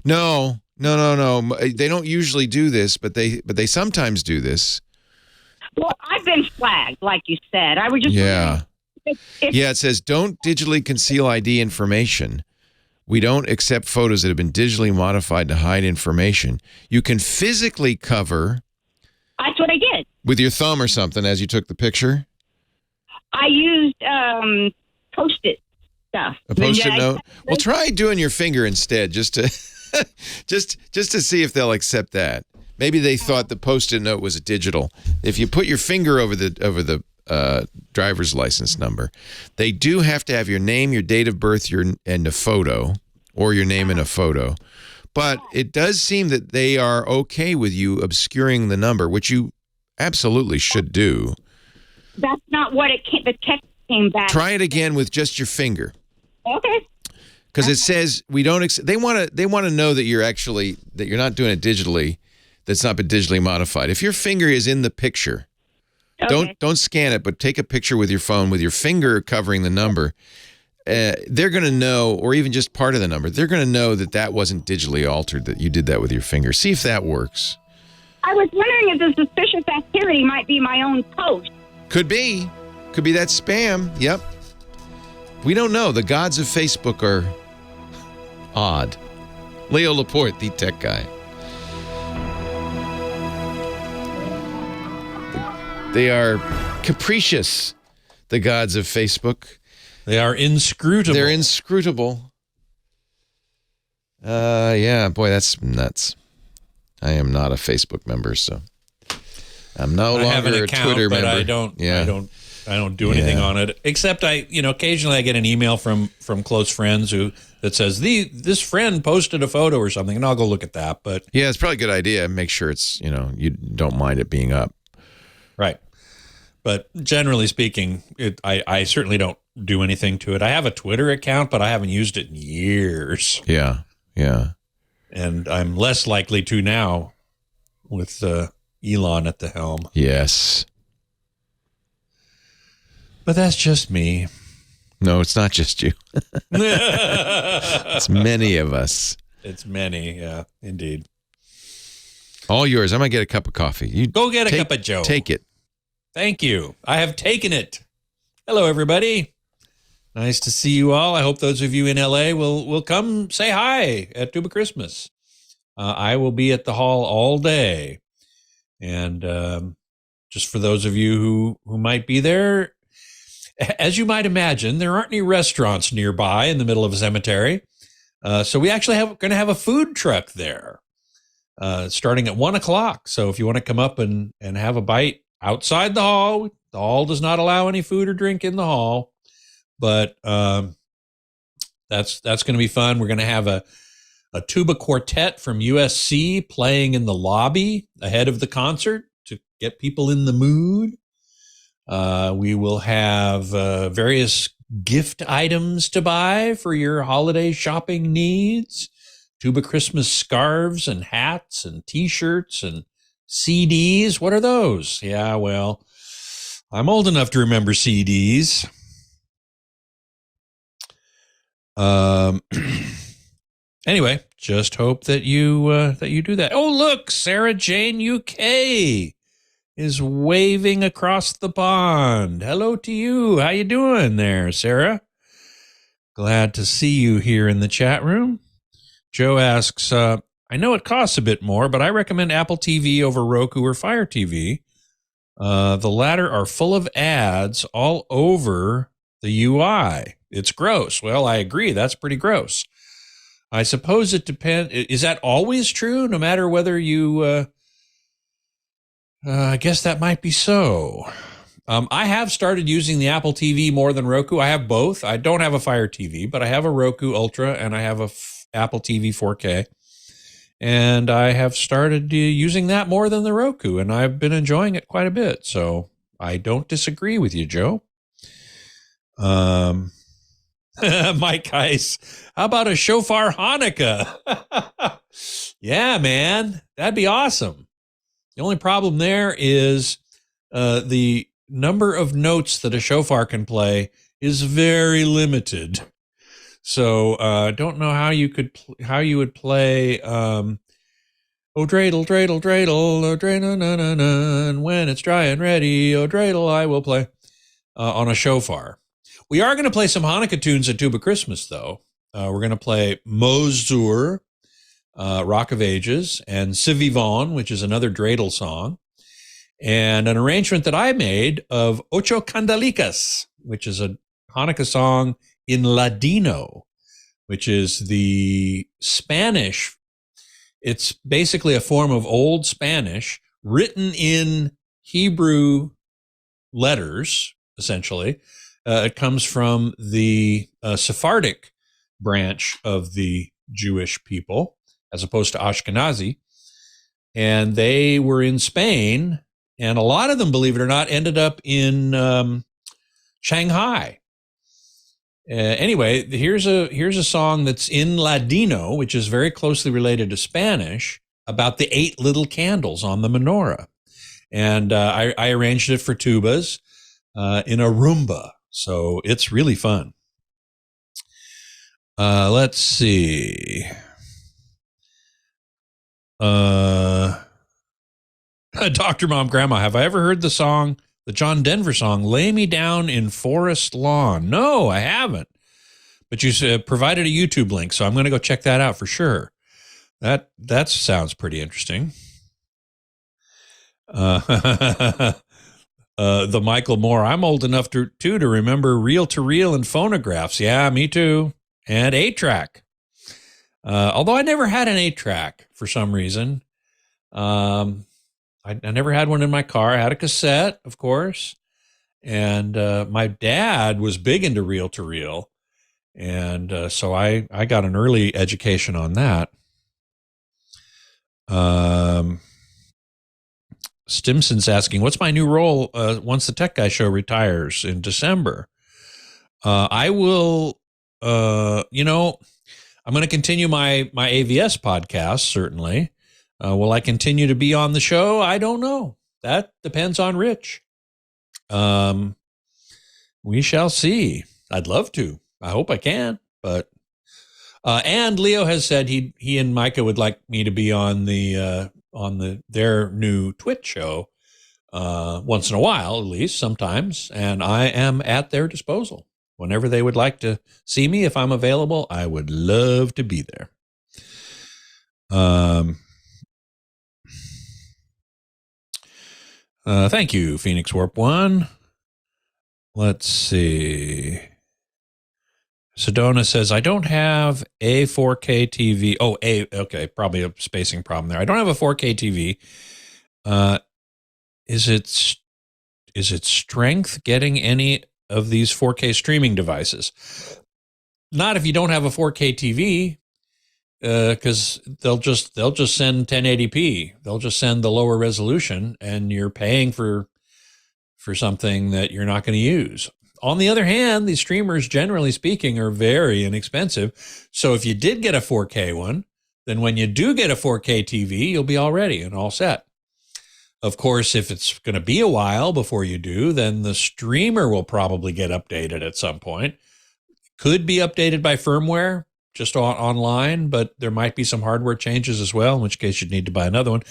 No. They don't usually do this, but they sometimes do this. Well, I've been flagged, like you said. I would just it says don't digitally conceal ID information. We don't accept photos that have been digitally modified to hide information. You can physically cover. That's what I did. With your thumb or something as you took the picture? I used Post-it stuff. A Post-it note? Well, try doing your finger instead just to just to see if they'll accept that. Maybe they thought the Post-it note was a digital. If you put your finger over the driver's license number, they do have to have your name, your date of birth, and a photo, or your name and a photo. But it does seem that they are okay with you obscuring the number, which you absolutely should do. That's not what the text came back. Try it again with just your finger. Okay. Because it says we don't. They want to know that you're not doing it digitally. That's not been digitally modified. If your finger is in the picture, don't scan it, but take a picture with your phone with your finger covering the number. They're going to know, or even just part of the number, they're going to know that wasn't digitally altered, that you did that with your finger. See if that works. I was wondering if the suspicious activity might be my own post. Could be. Could be that spam. Yep. We don't know. The gods of Facebook are odd. Leo Laporte, the tech guy. They are capricious, the gods of Facebook. They are inscrutable. They're inscrutable. Yeah, boy, that's nuts. I am not a Facebook member, so I'm no longer a Twitter member. I don't do anything on it, except occasionally I get an email from close friends that says this friend posted a photo or something, and I'll go look at that. But yeah, it's probably a good idea. Make sure it's you don't mind it being up. Right. But generally speaking, I certainly don't do anything to it. I have a Twitter account, but I haven't used it in years. Yeah. And I'm less likely to now with Elon at the helm. Yes. But that's just me. No, it's not just you. It's many of us. It's many, yeah, indeed. All yours. I might get a cup of coffee. You go get a cup of Joe. Take it. Thank you. I have taken it. Hello, everybody. Nice to see you all. I hope those of you in LA will come say hi at Tuba Christmas. I will be at the hall all day. And just for those of you who might be there, as you might imagine, there aren't any restaurants nearby in the middle of a cemetery. So we actually going to have a food truck there starting at 1:00. So if you want to come up and have a bite outside the hall does not allow any food or drink in the hall. But that's going to be fun. We're going to have a tuba quartet from USC playing in the lobby ahead of the concert to get people in the mood. We will have various gift items to buy for your holiday shopping needs. Tuba Christmas scarves and hats and T-shirts and CDs. What are those? Yeah, well, I'm old enough to remember CDs. Anyway, just hope that you do that. Oh, look, Sarah Jane UK is waving across the pond. Hello to you. How you doing there, Sarah? Glad to see you here in the chat room. Joe asks, I know it costs a bit more, but I recommend Apple TV over Roku or Fire TV. The latter are full of ads all over the UI. It's gross. Well, I agree. That's pretty gross. I suppose it depends. Is that always true, no matter whether you... I guess that might be so. I have started using the Apple TV more than Roku. I have both. I don't have a Fire TV, but I have a Roku Ultra and I have a Apple TV 4K. And I have started using that more than the Roku, and I've been enjoying it quite a bit. So I don't disagree with you, Joe. Mike Heiss, how about a shofar Hanukkah? Yeah, man, that'd be awesome. The only problem there is the number of notes that a shofar can play is very limited. So don't know how you would play oh dreidel, dreidel, dreidel, oh dreidel, na na na, and when it's dry and ready, oh dreidel, I will play on a shofar. We are going to play some Hanukkah tunes at Tuba Christmas, though. We're going to play Mozur, Rock of Ages, and Ce Vivant, which is another dreidel song, and an arrangement that I made of Ocho Candelicas, which is a Hanukkah song in Ladino, which is the Spanish. It's basically a form of Old Spanish written in Hebrew letters, essentially. It comes from the Sephardic branch of the Jewish people, as opposed to Ashkenazi. And they were in Spain, and a lot of them, believe it or not, ended up in Shanghai. Anyway, here's a song that's in Ladino, which is very closely related to Spanish, about the 8 little candles on the menorah. And I arranged it for tubas in a rumba. So it's really fun. Let's see. Dr. Mom Grandma, have I ever heard the John Denver song, Lay Me Down in Forest Lawn? No, I haven't. But you provided a YouTube link, so I'm going to go check that out for sure. That sounds pretty interesting. The Michael Moore, I'm old enough to remember reel-to-reel and phonographs. Yeah, me too. And 8-track. Although I never had an 8-track for some reason. I never had one in my car. I had a cassette, of course. And my dad was big into reel-to-reel. And so I got an early education on that. Stimson's asking, what's my new role once the Tech Guy Show retires in December? I will, I'm going to continue my AVS podcast, certainly. Will I continue to be on the show? I don't know. That depends on Rich. We shall see. I'd love to. I hope I can, but and Leo has said he and Micah would like me to be on their new TWiT show once in a while, at least sometimes, and I am at their disposal whenever they would like to see me. If I'm available, I would love to be there. Thank you, Phoenix Warp 1. Let's see. Sedona says, I don't have a 4K TV. Oh, okay, probably a spacing problem there. I don't have a 4K TV. Is it strength getting any of these 4K streaming devices? Not if you don't have a 4K TV, because they'll just send 1080p. They'll just send the lower resolution, and you're paying for something that you're not going to use. On the other hand, these streamers, generally speaking, are very inexpensive. So if you did get a 4K one, then when you do get a 4K TV, you'll be all ready and all set. Of course, if it's going to be a while before you do, then the streamer will probably get updated at some point. Could be updated by firmware, just online, but there might be some hardware changes as well, in which case you'd need to buy another one.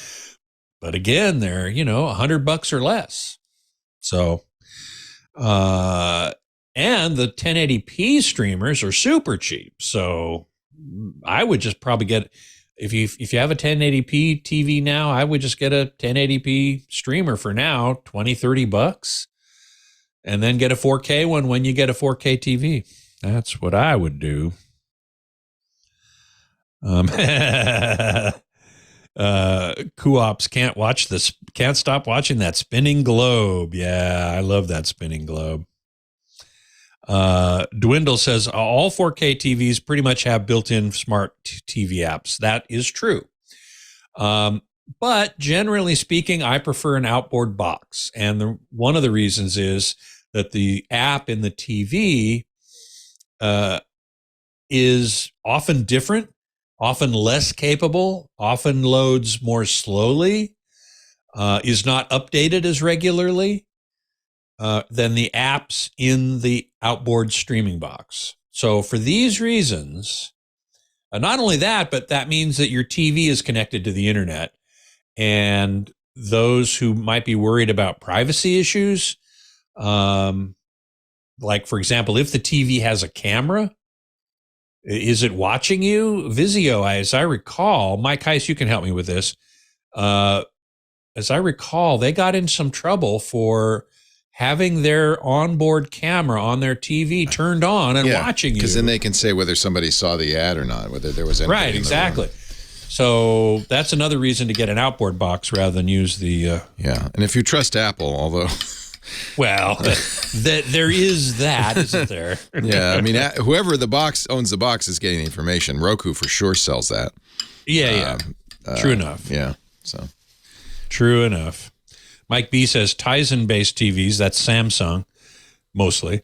But again, they're, $100 or less. So, and the 1080p streamers are super cheap. So I would just probably get, if you have a 1080p TV now, I would just get a 1080p streamer for now, $20-$30, and then get a 4K one when you get a 4K TV. That's what I would do. Coops can't stop watching that spinning globe. Yeah, I love that spinning globe. Dwindle says all 4K TVs pretty much have built-in smart TV apps. That is true. But generally speaking, I prefer an outboard box. And one of the reasons is that the app in the TV is often different, often less capable, often loads more slowly, is not updated as regularly than the apps in the outboard streaming box. So for these reasons, not only that, but that means that your TV is connected to the internet. And those who might be worried about privacy issues, like, for example, if the TV has a camera, is it watching you? Vizio, as I recall, Mike Heiss, you can help me with this. As I recall, they got in some trouble for having their onboard camera on their TV turned on and watching you. Because then they can say whether somebody saw the ad or not, whether there was anything. Right, exactly. So that's another reason to get an outboard box rather than use the... Yeah, and if you trust Apple, although... Well, there is that, isn't there? Yeah, I mean, whoever owns the box is getting the information. Roku for sure sells that. Yeah. True enough. Yeah, so... True enough. Mike B says Tizen-based TVs, that's Samsung, mostly,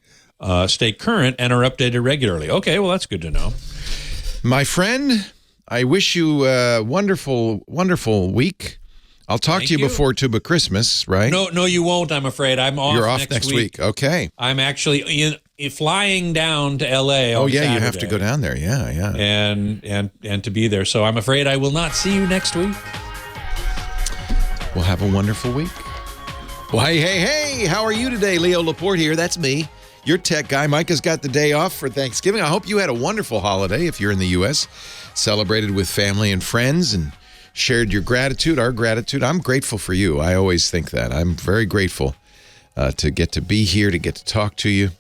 stay current and are updated regularly. Okay, well, that's good to know. My friend, I wish you a wonderful, wonderful week. I'll talk to you before Tuba Christmas, right? No, you won't, I'm afraid. I'm off You're off next week. Okay. I'm actually flying down to L.A. Oh, yeah, Saturday, you have to go down there. Yeah. And to be there. So I'm afraid I will not see you next week. Well, have a wonderful week. Well, hey, how are you today? Leo Laporte here. That's me, your tech guy. Micah's got the day off for Thanksgiving. I hope you had a wonderful holiday if you're in the U.S., celebrated with family and friends and shared your gratitude, our gratitude. I'm grateful for you. I always think that. I'm very grateful to get to be here, to get to talk to you,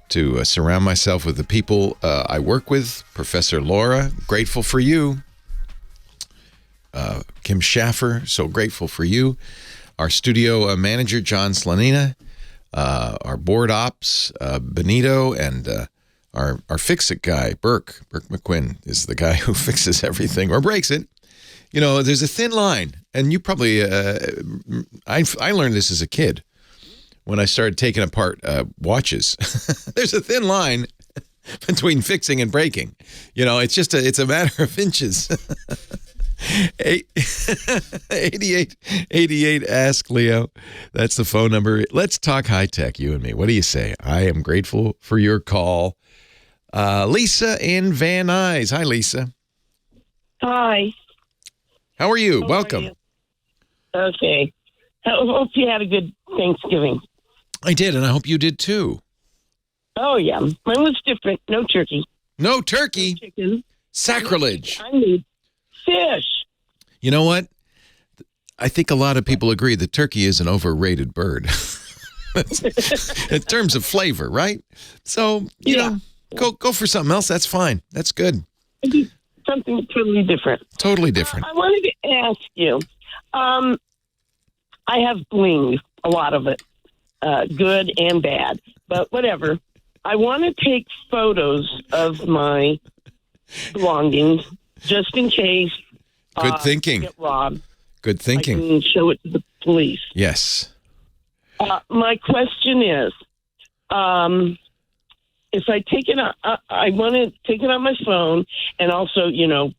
to surround myself with the people I work with. Professor Laura, grateful for you. Kim Schaffer, so grateful for you. Our studio manager, John Slanina, our board ops, Benito, and our fix-it guy, Burke McQuinn, is the guy who fixes everything or breaks it. You know, there's a thin line, and you probably, I learned this as a kid when I started taking apart watches. There's a thin line between fixing and breaking. You know, it's a matter of inches. 8888 Ask Leo. That's the phone number. Let's talk high tech, you and me. What do you say? I am grateful for your call. Lisa in Van Nuys. Hi, Lisa. Hi. How are you? How Welcome. are you? Okay. I hope you had a good Thanksgiving. I did, and I hope you did too. Oh, yeah. Mine was different. No turkey. No turkey? No chicken. Sacrilege. I need fish. You know what? I think a lot of people agree that turkey is an overrated bird in terms of flavor, right? So, you know, go for something else. That's fine. That's good. Something totally different. Totally different. I wanted to ask you, I have bling, a lot of it, good and bad, but whatever. I want to take photos of my belongings just in case. Good thinking. Get robbed. Good thinking. I can show it to the police. Yes. My question is, if I take it, I want to take it on my phone and also,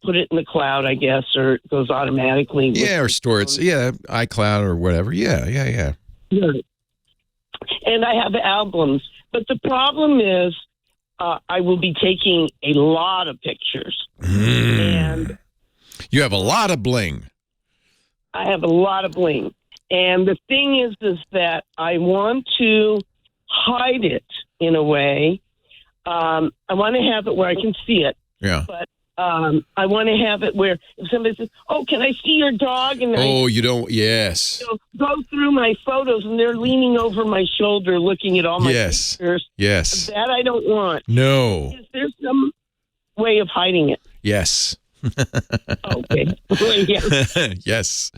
put it in the cloud, I guess, or it goes automatically. Yeah, or store it. Yeah, iCloud or whatever. Yeah. And I have albums, but the problem is, I will be taking a lot of pictures, and you have a lot of bling. I have a lot of bling, and the thing is that I want to hide it in a way. I want to have it where I can see it. Yeah. But I want to have it where if somebody says, "Oh, can I see your dog?" and you don't. Yes. Go through my photos, and they're leaning over my shoulder, looking at all my pictures. Yes. That I don't want. No. Is there some way of hiding it? Yes. Okay. Yeah. Yes.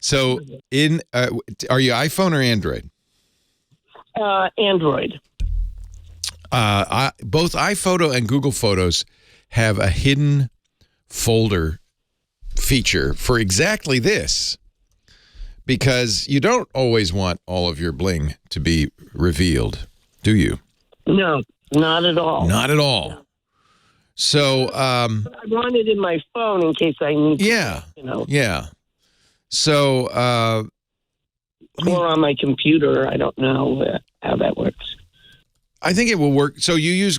So are you iPhone or Android? Android. Both iPhoto and Google Photos have a hidden folder feature for exactly this, because you don't always want all of your bling to be revealed, do you? No, not at all. Not at all. So I want it in my phone in case I need yeah, to, you know. Yeah. So or on my computer. I don't know how that works. I think it will work. So do you use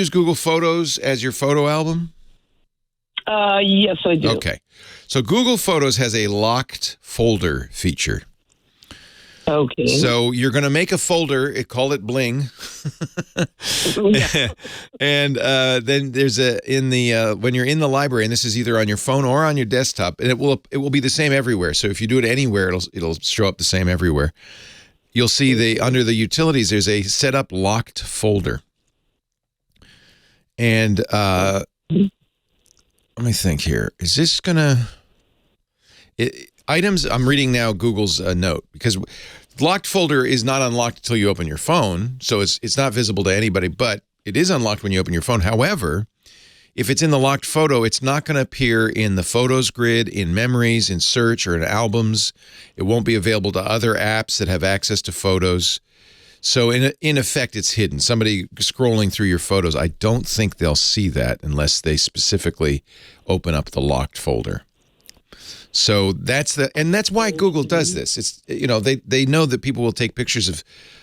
Google Photos as your photo album? Yes, I do. Okay. So Google Photos has a locked folder feature. Okay. So you're going to make a folder, call it bling. And then there's when you're in the library, and this is either on your phone or on your desktop, and it will be the same everywhere. So if you do it anywhere, it'll show up the same everywhere. You'll see under the utilities, there's a set up locked folder. And let me think here. Is this items? I'm reading now Google's note, because locked folder is not unlocked until you open your phone, so it's not visible to anybody, but it is unlocked when you open your phone. However, if it's in the locked photo, it's not going to appear in the photos grid, in memories, in search, or in albums. It won't be available to other apps that have access to photos. So in effect, it's hidden. Somebody scrolling through your photos, I don't think they'll see that unless they specifically open up the locked folder. So that's why Google does this. It's, they know that people will take pictures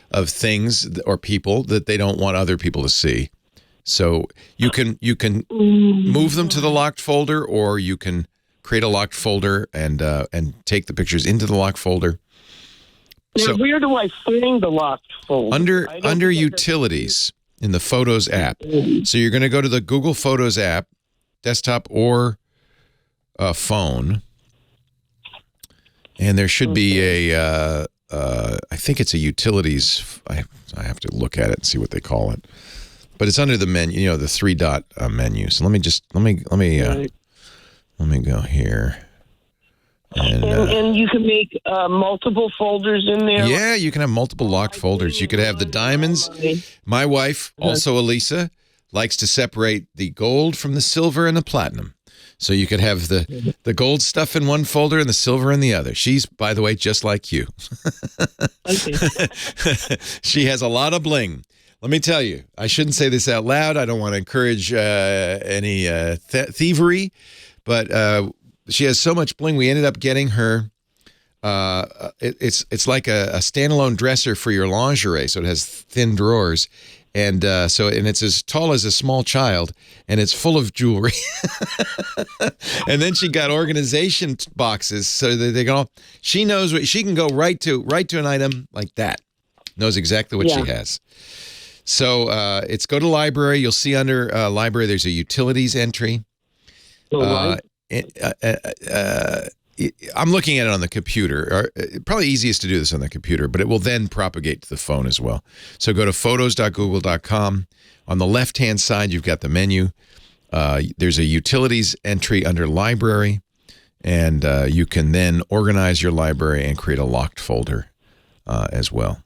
of things or people that they don't want other people to see. So you can move them to the locked folder, or you can create a locked folder and take the pictures into the locked folder. Now, So where do I find the locked folder? under utilities in the Photos app. So you're going to go to the Google Photos app, desktop or phone, and there should be I think it's a utilities. I have to look at it and see what they call it. But it's under the menu, the 3-dot menu. So let me go here. And you can make multiple folders in there? Yeah, you can have multiple locked folders. You could have the diamonds. My wife, also Elisa, likes to separate the gold from the silver and the platinum. So you could have the gold stuff in one folder and the silver in the other. She's, by the way, just like you. She has a lot of bling. Let me tell you, I shouldn't say this out loud. I don't want to encourage any thievery, but she has so much bling. We ended up getting her. It's like a standalone dresser for your lingerie, so it has thin drawers, and it's as tall as a small child, and it's full of jewelry. And then she got organization boxes so that they go. She knows what she can go right to an item like that. Knows exactly what she has. So it's go to library. You'll see under library there's a utilities entry. I'm looking at it on the computer. Probably easiest to do this on the computer, but it will then propagate to the phone as well. So go to photos.google.com. On the left-hand side, you've got the menu. There's a utilities entry under library, and you can then organize your library and create a locked folder as well.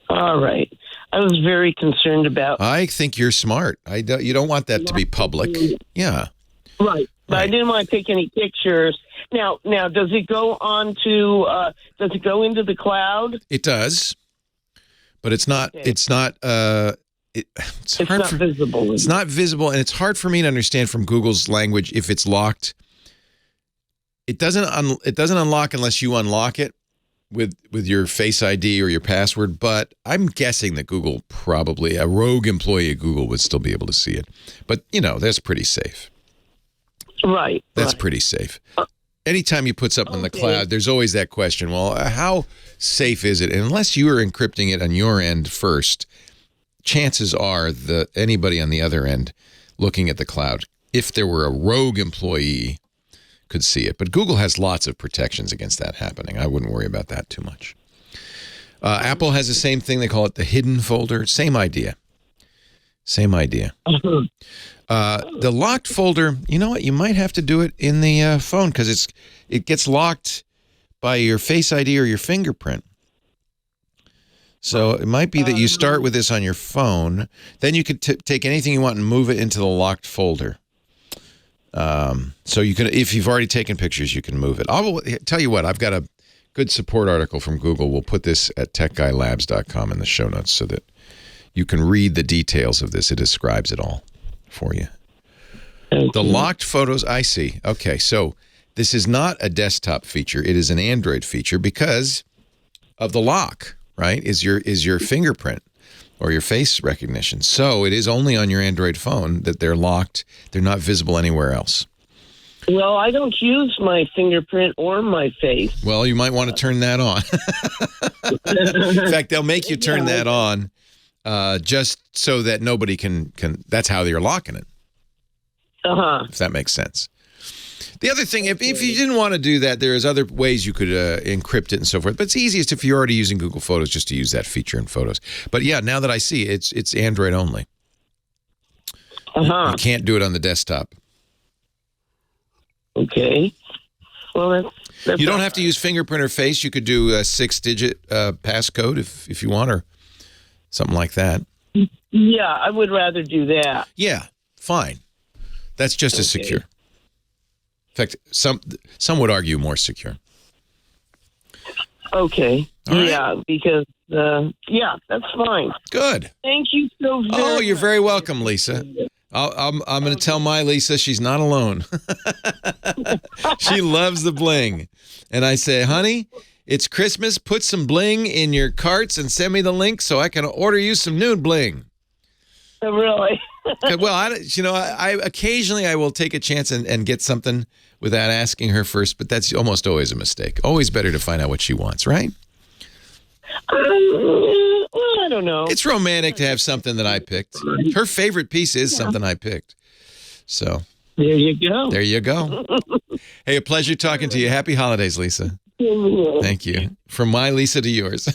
All right. I was very concerned about. I think you're smart. You don't want that to be public. Yeah. Right. But I didn't want to take any pictures. Now, does it go on to? Does it go into the cloud? It does, but it's not. Okay. It's not. It's hard. Not visible. It's not visible, and it's hard for me to understand from Google's language if it's locked. It doesn't unlock unless you unlock it with your Face ID or your password. But I'm guessing that Google probably a rogue employee at Google would still be able to see it. But that's pretty safe. Right. That's pretty safe. Anytime you put something in the cloud, there's always that question, well, how safe is it? And unless you are encrypting it on your end first, chances are that anybody on the other end looking at the cloud, if there were a rogue employee, could see it. But Google has lots of protections against that happening. I wouldn't worry about that too much. Apple has the same thing. They call it the hidden folder. Same idea. Same idea. The locked folder, you know what? You might have to do it in the phone because it gets locked by your Face ID or your fingerprint. So it might be that you start with this on your phone. Then you could take anything you want and move it into the locked folder. So you can, if you've already taken pictures, you can move it. I'll tell you what, I've got a good support article from Google. We'll put this at techguylabs.com in the show notes so that you can read the details of this. It describes it all for you. The locked photos, I see. Okay, so this is not a desktop feature. It is an Android feature because of the lock, right? Is your fingerprint or your face recognition. So it is only on your Android phone that they're locked. They're not visible anywhere else. Well, I don't use my fingerprint or my face. Well, you might want to turn that on. In fact, they'll make you turn that on just so that nobody can. That's how you're locking it. If that makes sense. The other thing, if you didn't want to do that, there's other ways you could encrypt it and so forth. But it's easiest if you're already using Google Photos just to use that feature in Photos. But yeah, now that I see it's Android only. You can't do it on the desktop. Okay. Well, that's you don't have to use fingerprint or face. You could do a 6-digit passcode if you want, or something like that. Yeah, I would rather do that. Yeah, fine. That's just as secure. In fact, some would argue more secure. Okay. Right. Yeah, because, that's fine. Good. Thank you so very much. Oh, you're very welcome, Lisa. I'm going to tell my Lisa she's not alone. She loves the bling. And I say, honey, it's Christmas. Put some bling in your carts and send me the link so I can order you some new bling. Really? Well, I occasionally I will take a chance and get something without asking her first, but that's almost always a mistake. Always better to find out what she wants, right? I don't know. It's romantic to have something that I picked. Her favorite piece is something I picked. So there you go. There you go. Hey, a pleasure talking to you. Happy holidays, Lisa. Thank you. From my Lisa to yours.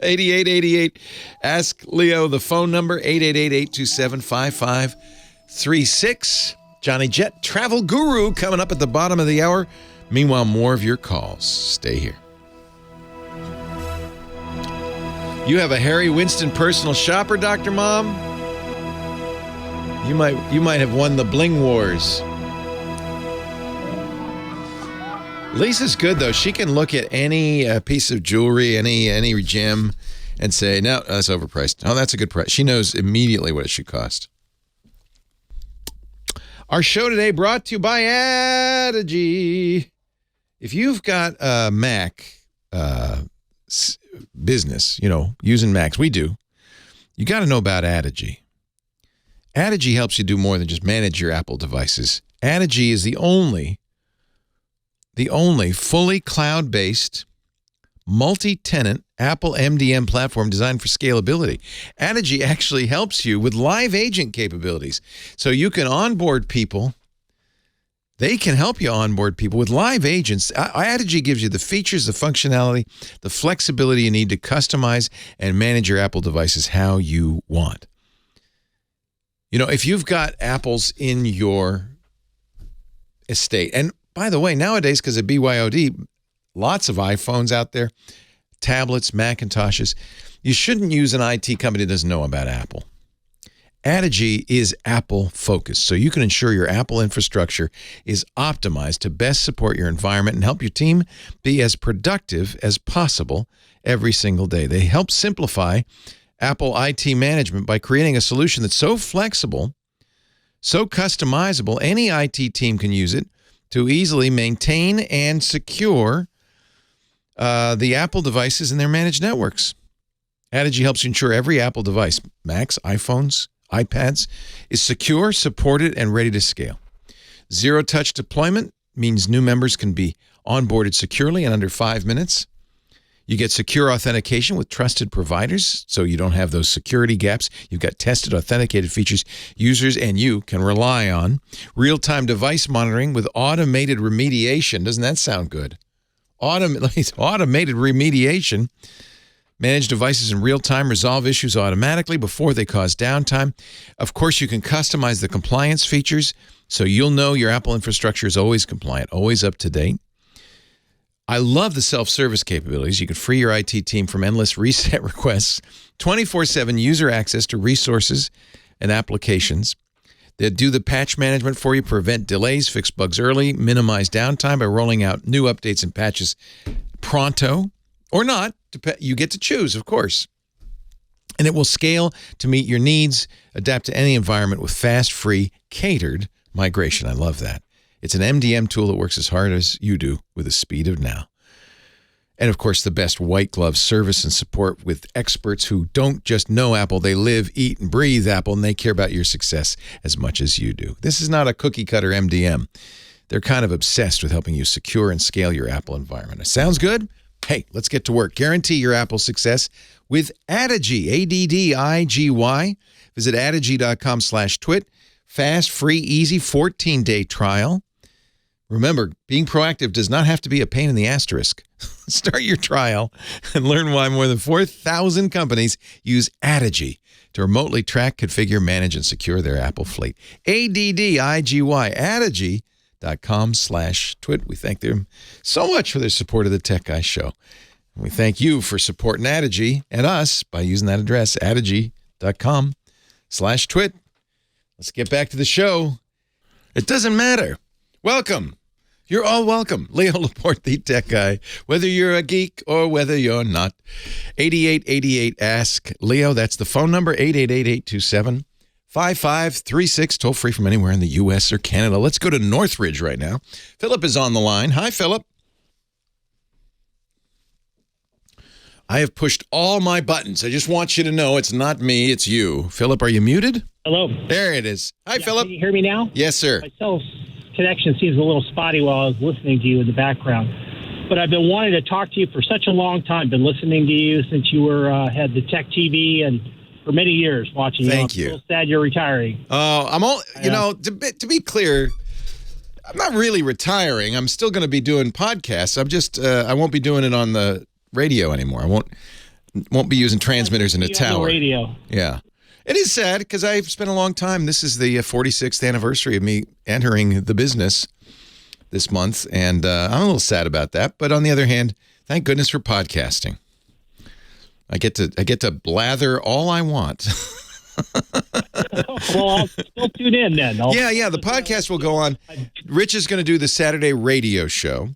8888. Ask Leo the phone number, 888-827-5536. Johnny Jet, travel guru, coming up at the bottom of the hour. Meanwhile, more of your calls. Stay here. You have a Harry Winston personal shopper, Dr. Mom? You might have won the Bling Wars. Lisa's good, though. She can look at any piece of jewelry, any gem, and say, no, that's overpriced. Oh, that's a good price. She knows immediately what it should cost. Our show today brought to you by Adigy. If you've got a Mac business, using Macs, we do, you got to know about Adigy. Adigy helps you do more than just manage your Apple devices. Adigy is the only fully cloud-based, multi-tenant Apple MDM platform designed for scalability. Adigy actually helps you with live agent capabilities. So you can onboard people. They can help you onboard people with live agents. Adigy gives you the features, the functionality, the flexibility you need to customize and manage your Apple devices how you want. If you've got Apples in your estate, and by the way, nowadays, because of BYOD, lots of iPhones out there, tablets, Macintoshes. You shouldn't use an IT company that doesn't know about Apple. Adigy is Apple focused, so you can ensure your Apple infrastructure is optimized to best support your environment and help your team be as productive as possible every single day. They help simplify Apple IT management by creating a solution that's so flexible, so customizable, any IT team can use it to easily maintain and secure the Apple devices in their managed networks. Adigy helps you ensure every Apple device, Macs, iPhones, iPads, is secure, supported, and ready to scale. Zero-touch deployment means new members can be onboarded securely in under 5 minutes. You get secure authentication with trusted providers, so you don't have those security gaps. You've got tested, authenticated features users and you can rely on. Real-time device monitoring with automated remediation. Doesn't that sound good? Automated remediation Manage devices in real time, resolve issues automatically before they cause downtime. Of course, you can customize the compliance features so you'll know your Apple infrastructure is always compliant, always up to date. I love the self-service capabilities. You can free your IT team from endless reset requests, 24/7 user access to resources and applications. They do the patch management for you, prevent delays, fix bugs early, minimize downtime by rolling out new updates and patches pronto or not. You get to choose, of course. And it will scale to meet your needs, adapt to any environment with fast, free, catered migration. I love that. It's an MDM tool that works as hard as you do with the speed of now. And, of course, the best white glove service and support with experts who don't just know Apple. They live, eat, and breathe Apple, and they care about your success as much as you do. This is not a cookie-cutter MDM. They're kind of obsessed with helping you secure and scale your Apple environment. It sounds good? Hey, let's get to work. Guarantee your Apple success with Adigy, ADDIGY. Visit Adigy.com/twit. Fast, free, easy, 14-day trial. Remember, being proactive does not have to be a pain in the asterisk. Start your trial and learn why more than 4,000 companies use Adigy to remotely track, configure, manage, and secure their Apple fleet. ADDIGY, Adigy.com/twit. We thank them so much for their support of the Tech Guy Show. And we thank you for supporting Adigy and us by using that address, Adigy.com/twit. Let's get back to the show. It doesn't matter. Welcome. You're all welcome. Leo Laporte, the Tech Guy. Whether you're a geek or whether you're not. 8888 Ask Leo. That's the phone number, 888-827-5536. Toll free from anywhere in the U.S. or Canada. Let's go to Northridge right now. Philip is on the line. Hi, Philip. I have pushed all my buttons. I just want you to know it's not me, it's you. Philip, are you muted? Hello. There it is. Hi, Philip. Can you hear me now? Yes, sir. My cell connection seems a little spotty while I was listening to you in the background. But I've been wanting to talk to you for such a long time. Been listening to you since you were had the Tech TV and for many years watching you. Thank you. I'm so sad you're retiring. Oh, I'm all, you know, to be clear, I'm not really retiring. I'm still going to be doing podcasts. I'm just, I won't be doing it on the radio anymore. I won't be using transmitters in a tower. Radio. Yeah. It is sad because I've spent a long time. This is the 46th anniversary of me entering the business this month, and I'm a little sad about that. But on the other hand, thank goodness for podcasting. I get to blather all I want. Well, I'll still tune in then. Yeah. The podcast will go on. Rich is going to do the Saturday radio show.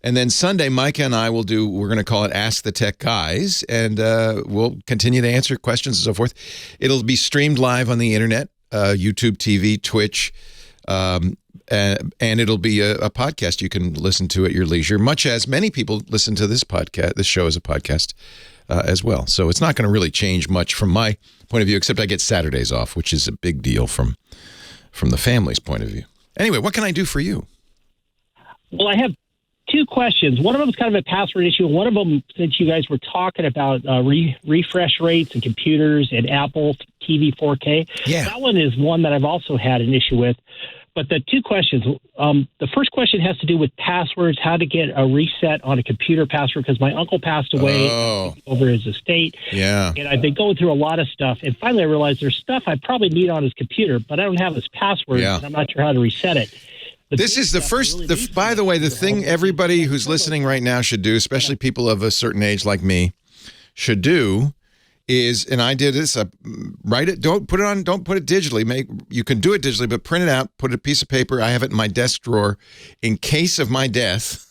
And then Sunday, Micah and I we're going to call it Ask the Tech Guys, and we'll continue to answer questions and so forth. It'll be streamed live on the internet, YouTube TV, Twitch, and it'll be a podcast you can listen to at your leisure, much as many people listen to this show as a podcast as well. So it's not going to really change much from my point of view, except I get Saturdays off, which is a big deal from the family's point of view. Anyway, what can I do for you? Well, I have two questions. One of them is kind of a password issue. One of them, since you guys were talking about refresh rates and computers and Apple TV 4K, that one is one that I've also had an issue with. But the two questions, the first question has to do with passwords, how to get a reset on a computer password, because my uncle passed away over his estate. Yeah. And I've been going through a lot of stuff. And finally I realized there's stuff I probably need on his computer, but I don't have his password, and I'm not sure how to reset it. This is the first, by the way, the thing everybody who's listening right now should do, especially people of a certain age like me, should do is, and I did this, write it, don't put it digitally. You can do it digitally, but print it out, put a piece of paper. I have it in my desk drawer in case of my death,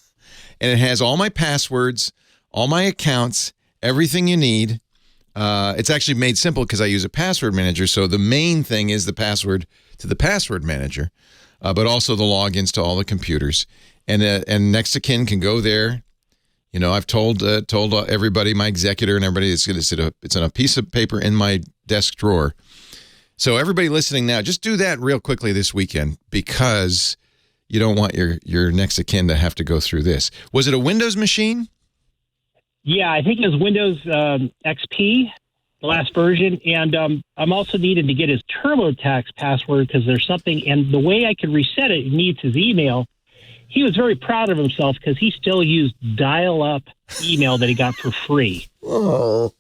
and it has all my passwords, all my accounts, everything you need. It's actually made simple because I use a password manager, so the main thing is the password to the password manager. But also the logins to all the computers, and next of kin can go there. You know, I've told everybody, my executor and everybody, it's on a piece of paper in my desk drawer. So everybody listening now, just do that real quickly this weekend, because you don't want your next of kin to have to go through this. Was it a Windows machine? Yeah, I think it was Windows XP. The last version, and I'm also needing to get his TurboTax password because there's something, and the way I can reset it needs his email. he was very proud of himself because he still used dial-up email that he got for free. Oh.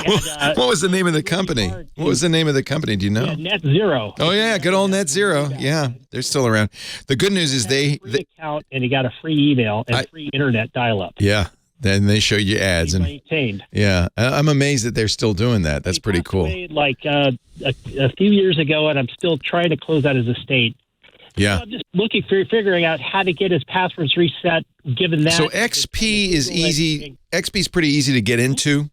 And, what was the name of the company? What was the name of the company? Do you know? Yeah, Net Zero. Oh, yeah, good old Net Zero. Yeah, they're still around. The good news is they account, and he got a free email and free internet dial-up. Yeah, then they show you ads. And maintained. Yeah, I'm amazed that they're still doing that. That's pretty cool. Like a few years ago, and I'm still trying to close out his estate. Yeah. So I'm just figuring out how to get his passwords reset, given that. So XP is easy. XP is pretty easy to get into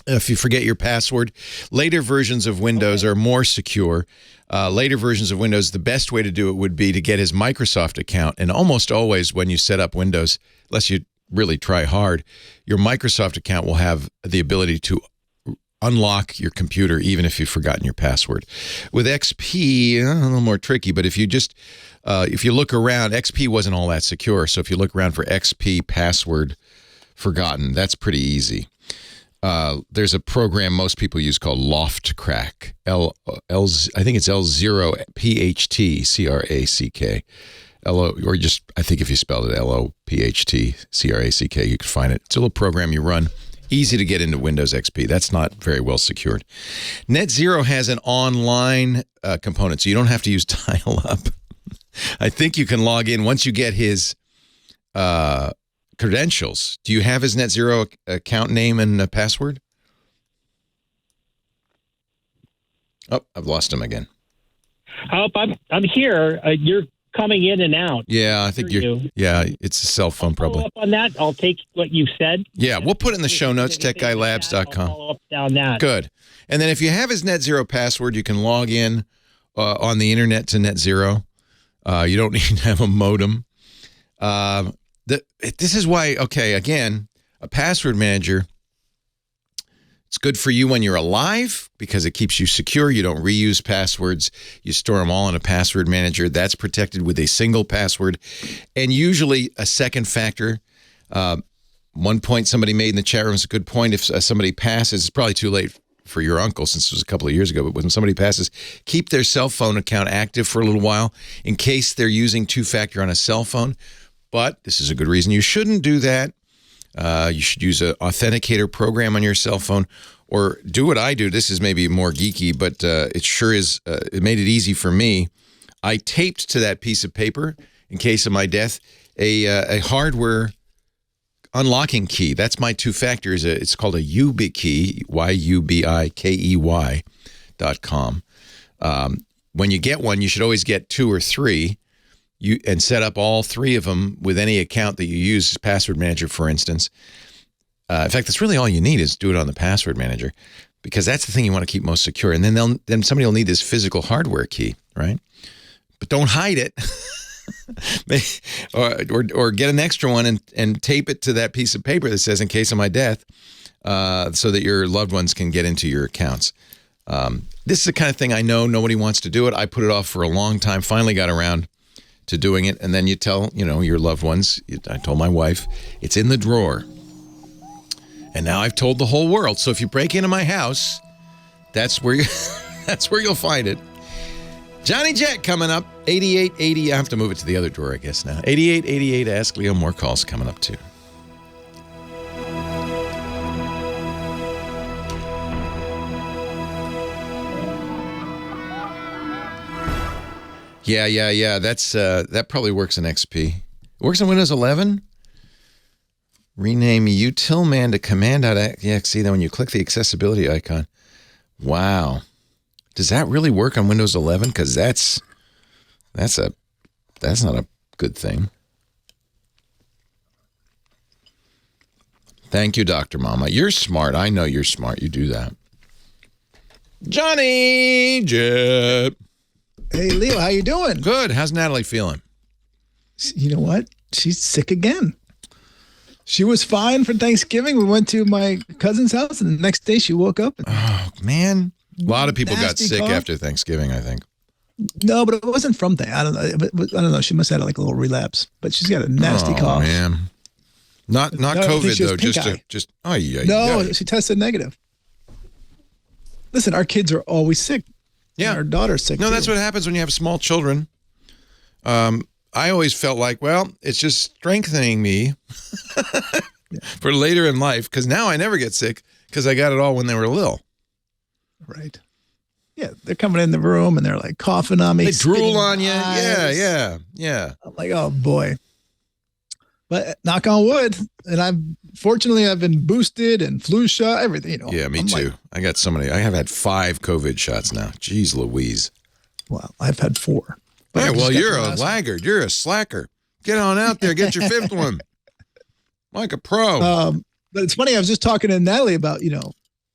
if you forget your password. Later versions of Windows are more secure. Later versions of Windows, the best way to do it would be to get his Microsoft account. And almost always when you set up Windows, unless you really try hard, your Microsoft account will have the ability to unlock your computer even if you've forgotten your password. With XP, a little more tricky, but if you just if you look around, XP wasn't all that secure. So if you look around for XP password forgotten, that's pretty easy. There's a program most people use called LoftCrack. I think it's L0PHTCrack. Or just, I think if you spelled it LOPHTCrack, you could find it. It's a little program you run. Easy to get into Windows XP. That's not very well secured. Net Zero has an online component, so you don't have to use dial-up. I think you can log in once you get his credentials. Do you have his Net Zero account name and password? Oh, I've lost him again. Oh, I'm here. You're coming in and out. Yeah, I think yeah, it's a cell phone probably. Follow up on that. I'll take what you said. Yeah, we'll put it in the show notes, techguylabs.com. Follow up down that. Good. And then if you have his Net Zero password, you can log in on the internet to Net Zero. You don't need to have a modem. This is why, okay, again, a password manager, it's good for you when you're alive because it keeps you secure. You don't reuse passwords. You store them all in a password manager. That's protected with a single password and usually a second factor. One point somebody made in the chat room is a good point. If somebody passes, it's probably too late for your uncle since it was a couple of years ago, but when somebody passes, keep their cell phone account active for a little while in case they're using two-factor on a cell phone. But this is a good reason you shouldn't do that. You should use an authenticator program on your cell phone or do what I do. This is maybe more geeky, but it sure is. It made it easy for me. I taped to that piece of paper, in case of my death, a hardware unlocking key. That's my two-factor. It's called a YubiKey, YubiKey.com. When you get one, you should always get 2 or 3. And set up all 3 of them with any account that you use as password manager, for instance. In fact, that's really all you need is do it on the password manager because that's the thing you want to keep most secure. And then somebody will need this physical hardware key, right? But don't hide it. or get an extra one and tape it to that piece of paper that says, in case of my death, so that your loved ones can get into your accounts. This is the kind of thing I know nobody wants to do it. I put it off for a long time, finally got around to doing it, and then you tell, your loved ones, I told my wife, it's in the drawer. And now I've told the whole world. So if you break into my house, that's where you'll find it. Johnny Jet coming up, 8880. I have to move it to the other drawer, I guess, now. 8888, Ask Leo. More calls coming up, too. Yeah. That's that probably works in XP. It works in Windows 11. Rename utilman to command.exe. Then when you click the accessibility icon, wow, does that really work on Windows 11? Because that's not a good thing. Thank you, Dr. Mama. You're smart. I know you're smart. You do that. Johnny Jet. Hey, Leo, how you doing? Good. How's Natalie feeling? You know what? She's sick again. She was fine for Thanksgiving. We went to my cousin's house, and the next day she woke up. Oh, man. A lot of people got sick cough. after Thanksgiving, I think. No, but it wasn't from that. I don't know. I don't know. She must have had like a little relapse, but she's got a nasty cough. Oh, man. Not COVID, though. No, she tested negative. Listen, our kids are always sick. Yeah. And our daughter's sick. No, too. that's what happens when you have small children. I always felt like, well, it's just strengthening me for later in life, because now I never get sick because I got it all when they were little. Right. Yeah, they're coming in the room and they're like coughing on me. They drool on you. eyes. Yeah. I'm like, oh boy. But knock on wood, and fortunately I've been boosted and flu shot, everything. Yeah, me I'm too. like, I got so many. I have had 5 COVID shots now. Jeez Louise. well, I've had 4. Hey, I well, just got you're the a last laggard. You're a slacker. Get on out there. Get your 5th one. Like a pro. But it's funny. I was just talking to Natalie about,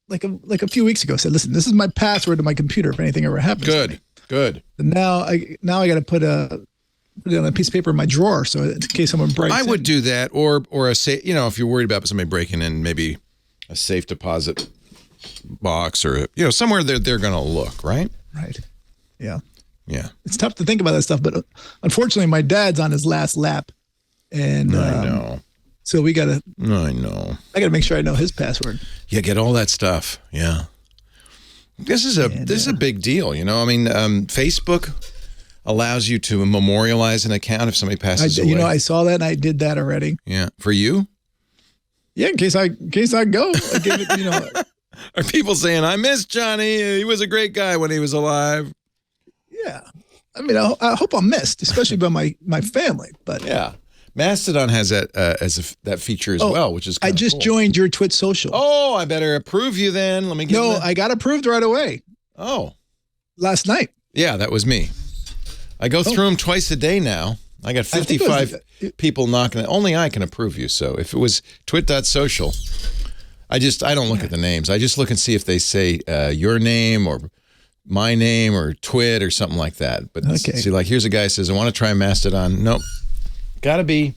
like a few weeks ago. I said, listen, this is my password to my computer if anything ever happens. Good. And now I got to put it on a piece of paper in my drawer, so in case someone breaks. I would do that, or a safe. If you're worried about somebody breaking in, maybe a safe deposit box, or somewhere they're going to look, right? Right. Yeah. Yeah. It's tough to think about that stuff, but unfortunately, my dad's on his last lap, and I know. So we got to. I know. I got to make sure I know his password. Yeah, get all that stuff. Yeah. This is a big deal. Facebook allows you to memorialize an account if somebody passes away. I saw that and I did that already. Yeah. For you? Yeah, in case I go. I gave it, Are people saying, I miss Johnny? He was a great guy when he was alive. Yeah. I mean, I hope I'm missed, especially by my family. But yeah. Mastodon has that that feature as well, which is I just cool. joined your TWiT social. Oh, I better approve you then. Let me get I got approved right away. Oh. Last night. Yeah, that was me. I go through them twice a day now. I got 55 people knocking it. Only I can approve you. So if it was twit.social, I don't look at the names. I just look and see if they say your name or my name or twit or something like that. But see, like here's a guy who says, I want to try Mastodon. Nope. Gotta be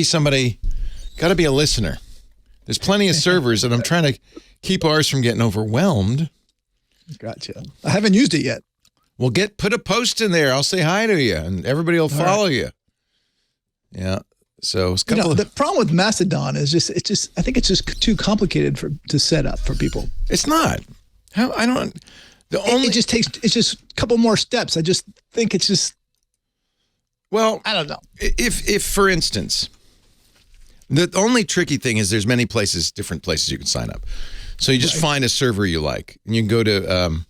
somebody, gotta be a listener. There's plenty of servers, and I'm trying to keep ours from getting overwhelmed. Gotcha. I haven't used it yet. Well, put a post in there. I'll say hi to you, and everybody will follow you. Yeah. So it's the problem with Mastodon is I think it's just too complicated to set up for people. It's not. It just takes. It's just a couple more steps. I just think it's just. Well, I don't know. If for instance, the only tricky thing is there's different places you can sign up. So you just find a server you like, and you can go to.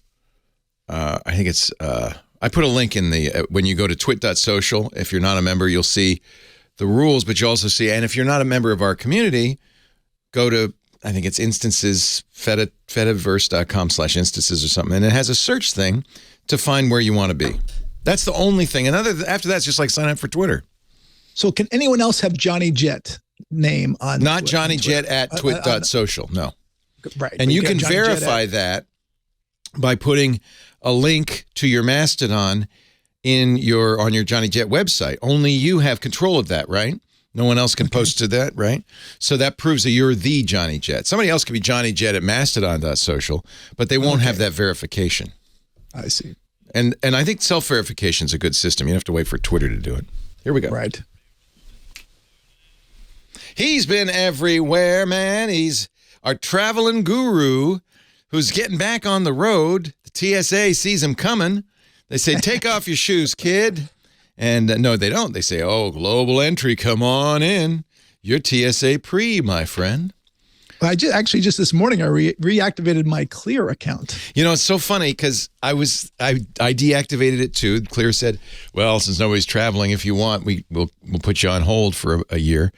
I think it's. I put a link in the when you go to twit.social. If you're not a member, you'll see the rules, but you also see. And if you're not a member of our community, go to. I think it's instances fediverse.com/instances or something, and it has a search thing to find where you want to be. That's the only thing. And after that, it's just like sign up for Twitter. So can anyone else have Johnny Jet name on? Not Johnny Jet at twit.social. No. Right. And you can verify that by putting a link to your Mastodon on your Johnny Jet website. Only you have control of that, right? No one else can post to that, right? So that proves that you're the Johnny Jet. Somebody else could be Johnny Jet at mastodon.social, but they won't have that verification. I see. And I think self-verification is a good system. You don't have to wait for Twitter to do it. Here we go. Right. He's been everywhere, man. He's our traveling guru who's getting back on the road. The TSA sees him coming. They say, take off your shoes, kid. And no, they don't. They say, oh, global entry, come on in. You're TSA pre, my friend. I just this morning, I reactivated my Clear account. It's so funny because I deactivated it too. Clear said, well, since nobody's traveling, if you want, we'll put you on hold for a year.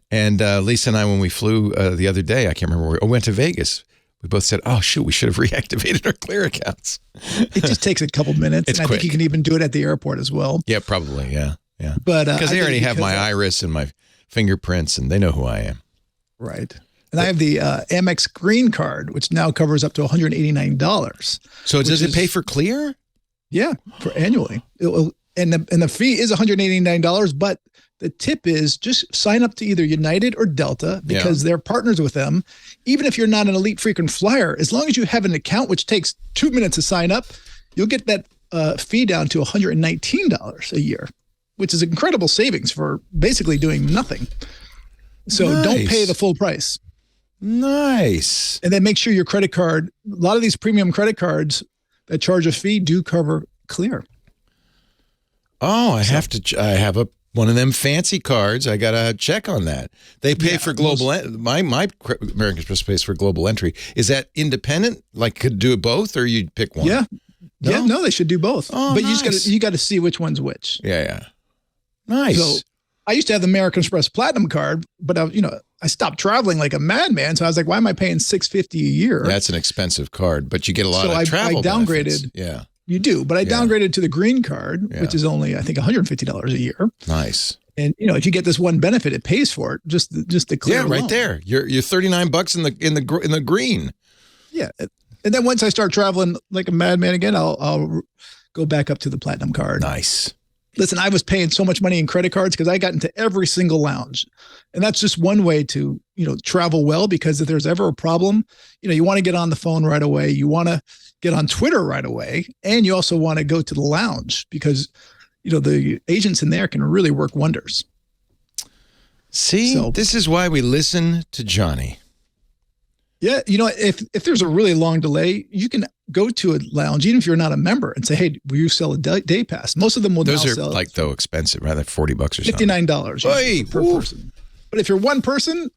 And Lisa and I, when we flew the other day, I can't remember where we went to Vegas. We both said, oh, shoot, we should have reactivated our Clear accounts. It just takes a couple minutes. It's and quick. I think you can even do it at the airport as as Yeah, probably. Yeah. But because they already have my iris and my fingerprints, and they know who I am. Right. And I have the Amex Green Card, which now covers up to $189. So does it pay for Clear? Yeah, for annually. And the fee is $189, but the tip is just sign up to either United or Delta because they're partners with them. Even if you're not an elite frequent flyer, as long as you have an account, which takes 2 minutes to sign up, you'll get that fee down to $119 a year, which is incredible savings for basically doing nothing. So don't pay the full price. Nice. And then make sure your credit card, a lot of these premium credit cards that charge a fee do cover Clear. Oh, I have to. I have one of them fancy cards. I got to check on that. They pay for global. My American Express pays for global entry. Is that independent? Like, could do both, or you pick one? Yeah. No, they should do both. Oh, but nice. you got to see which one's which. Yeah. Nice. So I used to have the American Express Platinum card, but I stopped traveling like a madman. So I was like, why am I paying $650 a year? That's an expensive card, but you get a lot of travel. I downgraded. Benefits. Yeah. You do, but I downgraded to the green card, which is only, I think, $150 a year. Nice. And if you get this one benefit, it pays for it. Just to clear. Yeah, right there. You're $39 in the green. Yeah, and then once I start traveling like a madman again, I'll go back up to the platinum card. Nice. Listen, I was paying so much money in credit cards because I got into every single lounge, and that's just one way to travel well. Because if there's ever a problem, you want to get on the phone right away. You want to get on Twitter right away, and you also want to go to the lounge because the agents in there can really work wonders. See, this is why we listen to Johnny. Yeah, if there's a really long delay, you can go to a lounge, even if you're not a member, and say, "Hey, will you sell a day pass?" Most of them will. Those now are sell though expensive, right? Like $40 or something. $59 per person. But if you're one person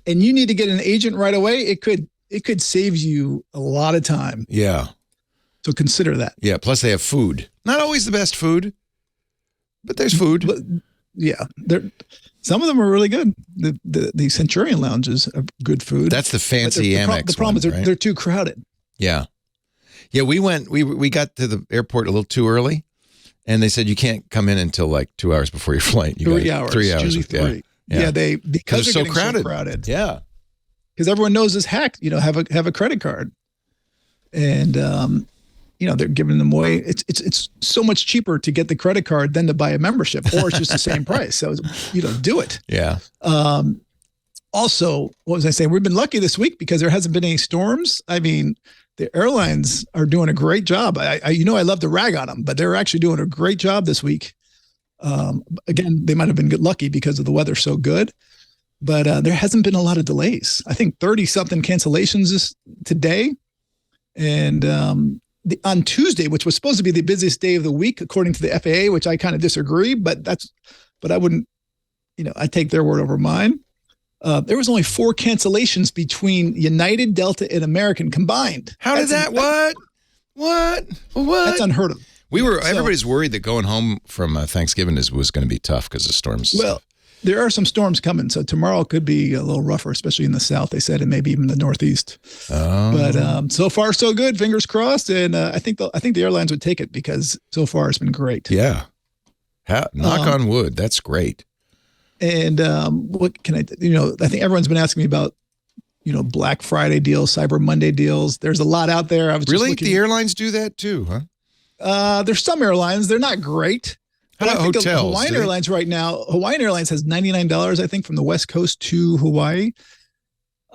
and you need to get an agent right away, it could save you a lot of time. Yeah. So consider that. Yeah. Plus, they have food. Not always the best food, but there's food. But, yeah, some of them are really good. The Centurion lounges are good food. That's the fancy Amex. The problem is they're too crowded. Yeah. Yeah, we got to the airport a little too early, and they said you can't come in until like 2 hours before your flight. You 3 hours. 3 hours. Usually 3. Yeah, because it's they're so getting crowded. So Yeah. Because everyone knows this hack, have a credit card. And they're giving them away. It's so much cheaper to get the credit card than to buy a membership, or it's just the same price. So do it. Yeah. Also, what was I saying? We've been lucky this week because there hasn't been any storms. I mean, the airlines are doing a great job. I love to rag on them, but they're actually doing a great job this week. Again, they might have been lucky because of the weather so good, but there hasn't been a lot of delays. I think 30-something cancellations today. And on Tuesday, which was supposed to be the busiest day of the week, according to the FAA, which I kind of disagree, but I wouldn't, I take their word over mine. There was only 4 cancellations between United, Delta, and American combined. How did that? What? That's unheard of. Everybody's worried that going home from Thanksgiving was going to be tough because of storms. Well, there are some storms coming, so tomorrow could be a little rougher, especially in the south. They said, and maybe even the northeast. Oh. But so far, so good. Fingers crossed, and I think the airlines would take it because so far it's been great. Yeah. Knock on wood. That's great. And what can I think everyone's been asking me about, Black Friday deals, Cyber Monday deals. There's a lot out there. Really? The airlines do that too, huh? There's some airlines. They're not great. How about hotels? Hawaiian Airlines right now. Hawaiian Airlines has $99, I think, from the West Coast to Hawaii.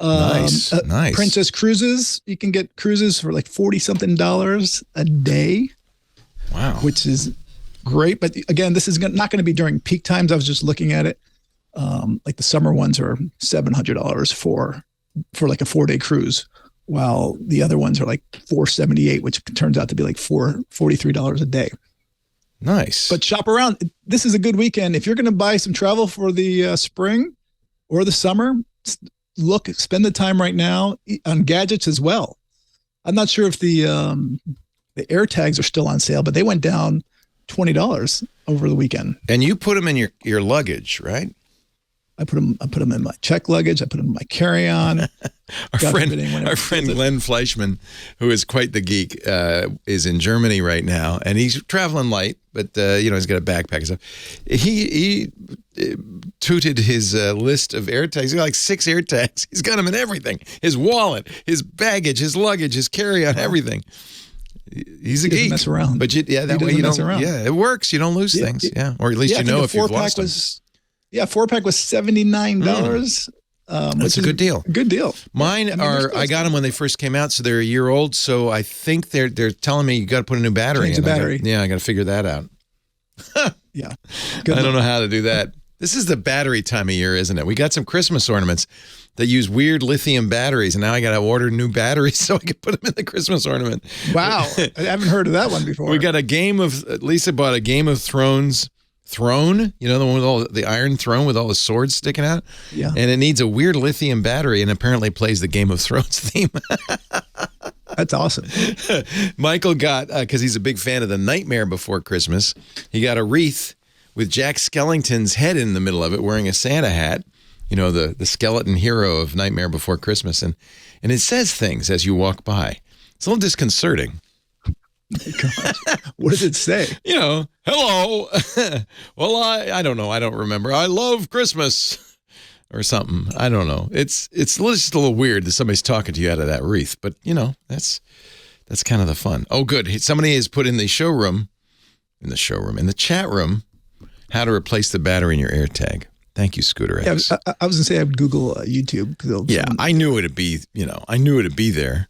Nice. Princess Cruises. You can get cruises for like $40-something a day. Wow. Which is great. But again, this is not going to be during peak times. I was just looking at it. Like the summer ones are $700 for like a 4-day cruise, while the other ones are like $478, which turns out to be like $43 a day. Nice. But shop around. This is a good weekend. If you're going to buy some travel for the spring or the summer, spend the time right now on gadgets as well. I'm not sure if the AirTags are still on sale, but they went down $20 over the weekend. And you put them in your luggage, right? I put them in my check luggage. I put them in my carry-on. Our friend Glenn Fleischman, who is quite the geek, is in Germany right now, and he's traveling light, but he's got a backpack and stuff. He tooted his list of AirTags. He's got like 6 AirTags. He's got them in everything: his wallet, his baggage, his luggage, his carry-on, everything. He's a geek. Mess around, but that way you don't. Yeah, it works. You don't lose things. Yeah, or at least if you've lost them. Yeah, 4-pack was $79. That's a good deal. Good deal. Mine I got them when they first came out, so they're a year old. So I think they're telling me you got to put a new battery in. Change the battery. I got to figure that out. Yeah. I don't know how to do that. This is the battery time of year, isn't it? We got some Christmas ornaments that use weird lithium batteries, and now I got to order new batteries so I can put them in the Christmas ornament. Wow. I haven't heard of that one before. We got Lisa bought a Game of Thrones throne, the one with all the iron throne with all the swords sticking out. Yeah. And it needs a weird lithium battery and apparently plays the Game of Thrones theme. That's awesome. Michael got, because he's a big fan of The Nightmare Before Christmas, he got a wreath with Jack Skellington's head in the middle of it wearing a Santa hat, the skeleton hero of Nightmare Before Christmas. And it says things as you walk by. It's a little disconcerting. God. What does it say? Hello. Well, I don't know. I don't remember. I love Christmas or something. I don't know. It's just a little weird that somebody's talking to you out of that wreath, but that's kind of the fun. Oh, good. Somebody has put in the chat room, how to replace the battery in your AirTag. Thank you, Scooter X. Yeah, I was going to say I would Google YouTube. Yeah, I knew it'd be, there.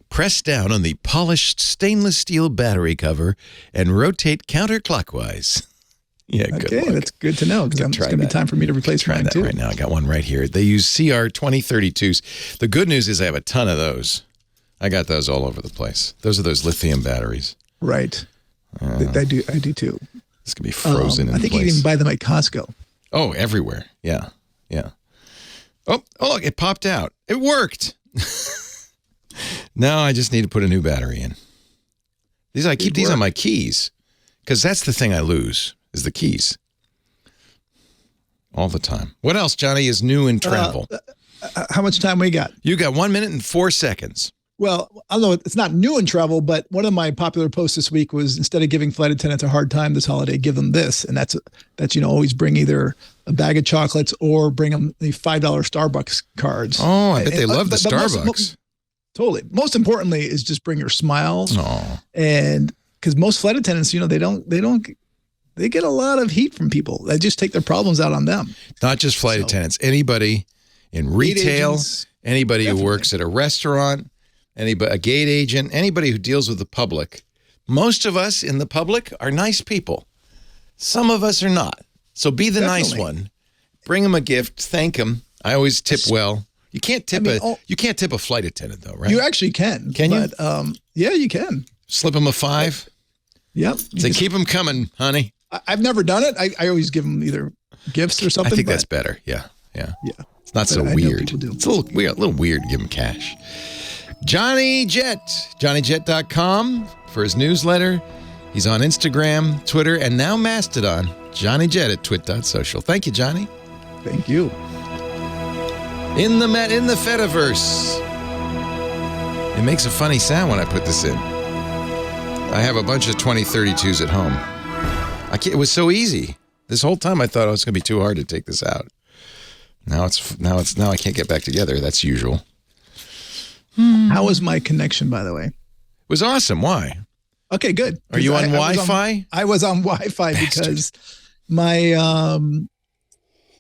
Press down on the polished stainless steel battery cover and rotate counterclockwise. Yeah, good Okay, luck. that's good to know because it's going to be time for me to replace mine too. Right now. I got one right here. They use CR2032s. The good news is I have a ton of those. I got those all over the place. Those are those lithium batteries. Right. I do too. This can be frozen in I think place. you can even buy them at Costco. Oh, everywhere. Yeah. Oh, look, it popped out. It worked. Now I just need to put a new battery in. I keep these on my keys because that's the thing I lose is the keys all the time. What else, Johnny, is new in travel? How much time we got? You got 1 minute and 4 seconds. Well, I don't know. It's not new in travel, but one of my popular posts this week was instead of giving flight attendants a hard time this holiday, give them this. And that's always bring either a bag of chocolates or bring them the $5 Starbucks cards. Oh, I bet they love the Starbucks. Totally. Most importantly is just bring your smiles. Oh. And because most flight attendants, they get a lot of heat from people. They just take their problems out on them. Not just flight attendants. Anybody in retail, anybody Definitely. who works at a restaurant, a gate agent, anybody who deals with the public. Most of us in the public are nice people. Some of us are not. So be the nice one. Bring them a gift. Thank them. I always tip well. You can't tip a flight attendant though, right? You actually can. Can you? Yeah, you can. Slip them a $5. Yep. Say keep them coming, honey. I've never done it. I always give them either gifts or something. I think that's better. Yeah. It's not so I know weird. people do. It's a little weird to give them cash. Johnny Jet, JohnnyJet.com for his newsletter. He's on Instagram, Twitter, and now Mastodon. Johnny Jet at twit.social. Thank you, Johnny. Thank you. In the Fediverse. It makes a funny sound when I put this in. I have a bunch of 2032s at home. It was so easy. This whole time I thought it was going to be too hard to take this out. Now I can't get back together. That's usual. How was my connection, by the way? It was awesome. Why? Okay, good. Are you on Wi-Fi? I was on Wi-Fi because my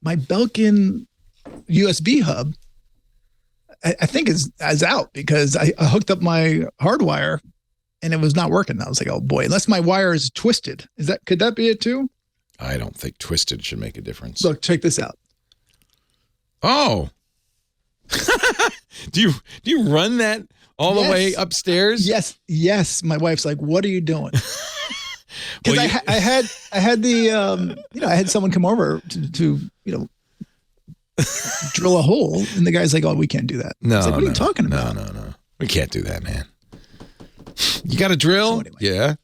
my Belkin USB hub, I think is out because I hooked up my hardwire and it was not working. I was like, oh boy, unless my wire is twisted. Could that be it too? I don't think twisted should make a difference. Look, check this out. Oh. Do you run that all the way upstairs? Yes. My wife's like, what are you doing? Because I had the I had someone come over to drill a hole, and the guy's like, oh, we can't do that. No, like, what are you talking about? No. We can't do that, man. You got to drill? So anyway. Yeah.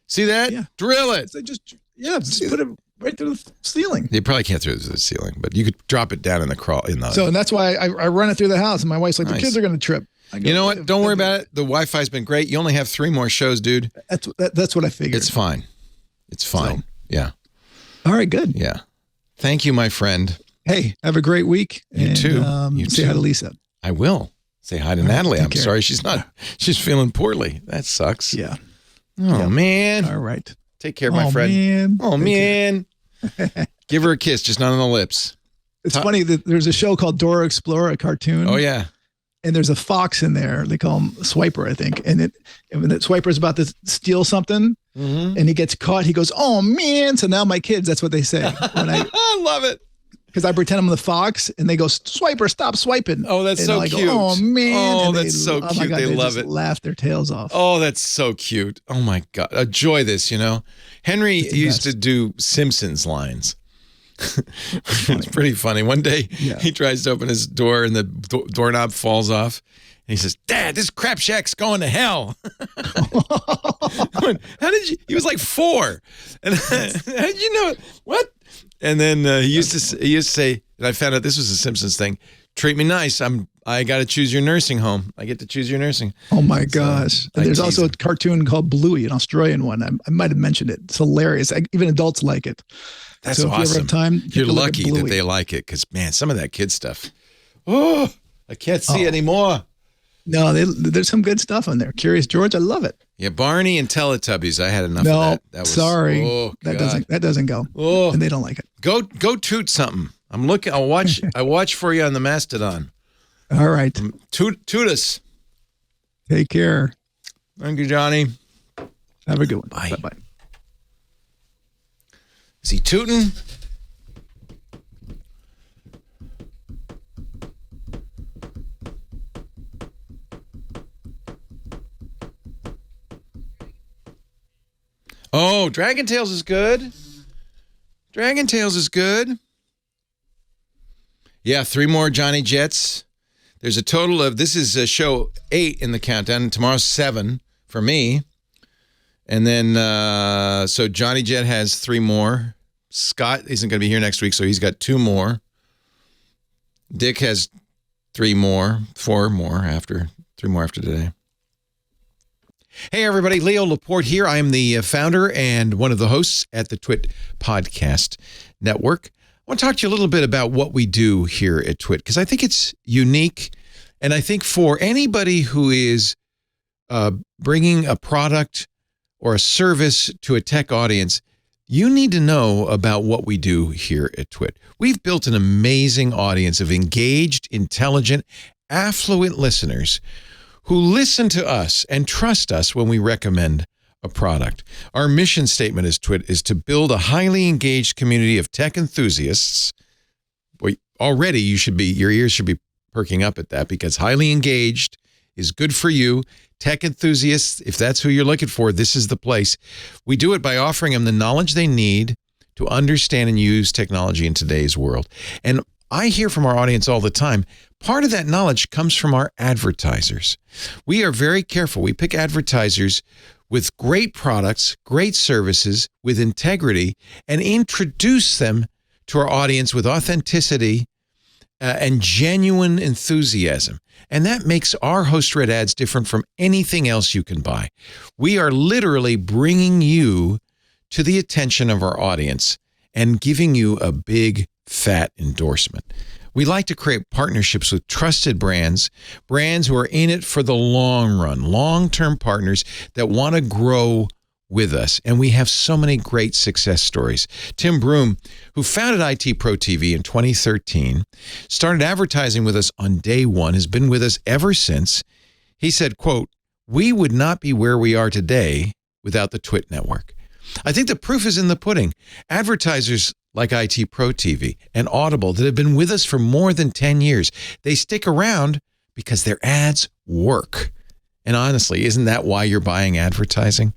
See that? Yeah. Drill it. So just put it right through the ceiling. You probably can't through the ceiling, but you could drop it down in the crawl. So and that's why I run it through the house, and my wife's like, the kids are going to trip. You know what? Don't worry about it. The Wi-Fi's been great. You only have 3 more shows, dude. That's what I figured. It's fine. It's fine. So. Yeah. All right, good. Yeah. Thank you, my friend. Hey, have a great week. You too. Say hi to Lisa. I will. Say hi to Natalie. I'm sorry she's feeling poorly. That sucks. Yeah. Oh, man. All right. Take care, my friend. Man. Oh, man. Give her a kiss, just not on the lips. It's funny that there's a show called Dora Explorer, a cartoon. Oh, yeah. And there's a fox in there. They call him Swiper, I think. And when that Swiper's about to steal something and he gets caught, he goes, oh, man. So now my kids, that's what they say. When I love it. because I pretend I'm the fox, and they go, "Swiper, stop swiping." Oh, that's and so I go, cute. "Oh man!" Oh, And that's so my cute. God, They love just it. Laugh their tails off. Oh, that's so cute. Oh my God. Enjoy this, Henry used to do Simpsons lines. It's pretty funny. One day he tries to open his door and the doorknob falls off. And he says, "Dad, this crap shack's going to hell." How did you? He was like 4. And how did you know it? What? And then he used to say, and I found out this was a Simpsons thing, "Treat me nice. I got to choose your nursing home. I get to choose your nursing." Oh my gosh. And there's also a cartoon called Bluey, an Australian one. I might have mentioned it. It's hilarious. Even adults like it. That's so awesome. If you ever have time, you're lucky that they like it, because man, some of that kid stuff. Oh, I can't see anymore. No, there's some good stuff on there. Curious George, I love it. Yeah, Barney and Teletubbies. I had enough of that. No, sorry. Oh, that doesn't go. Oh, and they don't like it. Go toot something. I'm looking. I'll watch. I watch for you on the Mastodon. All right. Toot us. Take care. Thank you, Johnny. Have a good one. Bye. Bye. Is he tooting? Oh, Dragon Tales is good. Dragon Tales is good. Yeah, 3 more Johnny Jets. There's a total of, this is show 8 in the countdown. Tomorrow's 7 for me. And then, so Johnny Jet has 3 more. Scott isn't going to be here next week, so he's got 2 more. Dick has 4 more after today. Hey, everybody. Leo Laporte here. I am the founder and one of the hosts at the TWiT Podcast Network. I want to talk to you a little bit about what we do here at TWiT, because I think it's unique. And I think for anybody who is bringing a product or a service to a tech audience, you need to know about what we do here at TWiT. We've built an amazing audience of engaged, intelligent, affluent listeners who listen to us and trust us when we recommend a product. Our mission statement as TWiT is to build a highly engaged community of tech enthusiasts. Boy, already your ears should be perking up at that, because highly engaged is good for you. Tech enthusiasts, if that's who you're looking for, this is the place. We do it by offering them the knowledge they need to understand and use technology in today's world. And I hear from our audience all the time, part of that knowledge comes from our advertisers. We are very careful. We pick advertisers with great products, great services, with integrity, and introduce them to our audience with authenticity and genuine enthusiasm. And that makes our host-read ads different from anything else you can buy. We are literally bringing you to the attention of our audience and giving you a big, fat endorsement. We like to create partnerships with trusted brands who are in it for the long run, long-term partners that want to grow with us. And we have so many great success stories. Tim Broom, who founded IT Pro TV in 2013, started advertising with us on day 1, has been with us ever since. He said, quote, "We would not be where we are today without the TWiT network." I think the proof is in the pudding. Advertisers like IT Pro TV and Audible that have been with us for more than 10 years, they stick around because their ads work. And honestly, isn't that why you're buying advertising?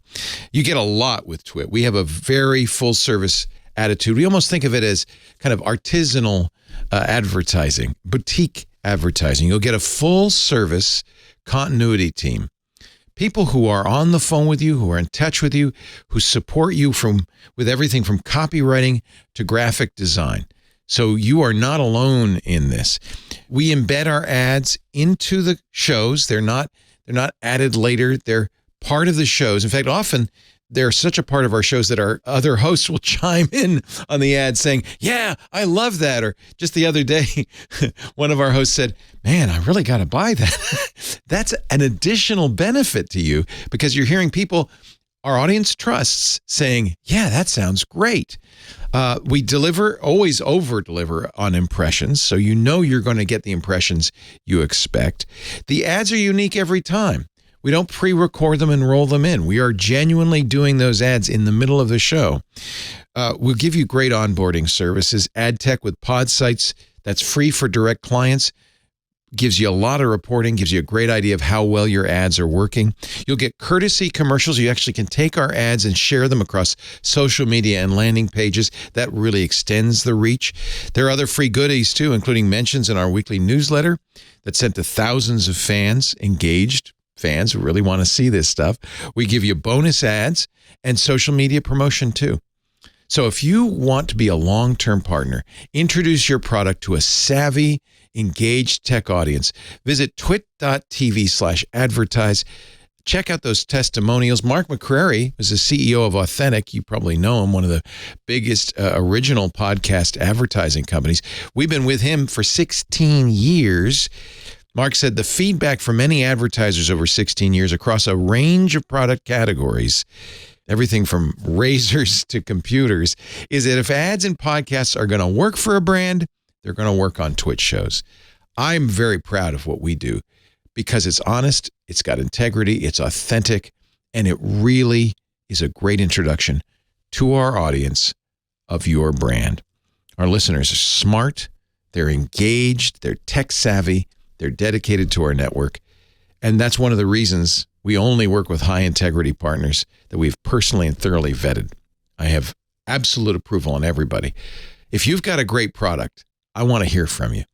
You get a lot with TWiT. We have a very full service attitude. We almost think of it as kind of artisanal advertising, boutique advertising. You'll get a full service continuity team. People who are on the phone with you, who are in touch with you, who support you with everything from copywriting to graphic design. So you are not alone in this. We embed our ads into the shows. They're not added later. They're part of the shows. In fact, often they're such a part of our shows that our other hosts will chime in on the ad saying, "Yeah, I love that." Or just the other day, one of our hosts said, "Man, I really got to buy that." That's an additional benefit to you because you're hearing people our audience trusts saying, "Yeah, that sounds great." We always over-deliver on impressions, so you know you're going to get the impressions you expect. The ads are unique every time. We don't pre-record them and roll them in. We are genuinely doing those ads in the middle of the show. We'll give you great onboarding services. Ad tech with pod sites that's free for direct clients. Gives you a lot of reporting, gives you a great idea of how well your ads are working. You'll get courtesy commercials. You actually can take our ads and share them across social media and landing pages. That really extends the reach. There are other free goodies too, including mentions in our weekly newsletter that's sent to thousands of fans, engaged fans who really want to see this stuff. We give you bonus ads and social media promotion too. So if you want to be a long-term partner, introduce your product to a savvy, engaged tech audience. Visit twit.tv/advertise. Check out those testimonials. Mark McCrary is the CEO of Authentic. You probably know him, one of the biggest original podcast advertising companies. We've been with him for 16 years. Mark said the feedback from many advertisers over 16 years across a range of product categories, everything from razors to computers, is that if ads and podcasts are going to work for a brand, they're going to work on Twitch shows. I'm very proud of what we do because it's honest, it's got integrity, it's authentic, and it really is a great introduction to our audience of your brand. Our listeners are smart, they're engaged, they're tech savvy, they're dedicated to our network, and that's one of the reasons we only work with high integrity partners that we've personally and thoroughly vetted. I have absolute approval on everybody. If you've got a great product, I want to hear from you.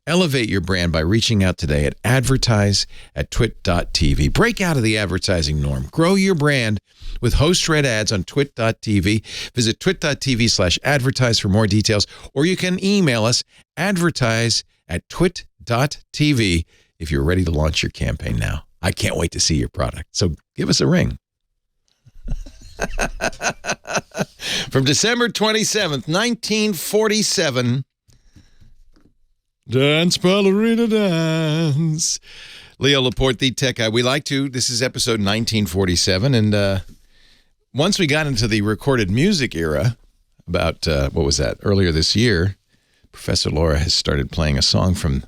Elevate your brand by reaching out today at advertise@twit.tv. Break out of the advertising norm. Grow your brand with host-read ads on twit.tv. Visit twit.tv/advertise for more details, or you can email us advertise@twit.tv if you're ready to launch your campaign now. I can't wait to see your product. So give us a ring. From December 27th, 1947, Dance, ballerina, dance. Leo Laporte, the tech guy. This is episode 1947, and once we got into the recorded music era, about, earlier this year, Professor Laura has started playing a song from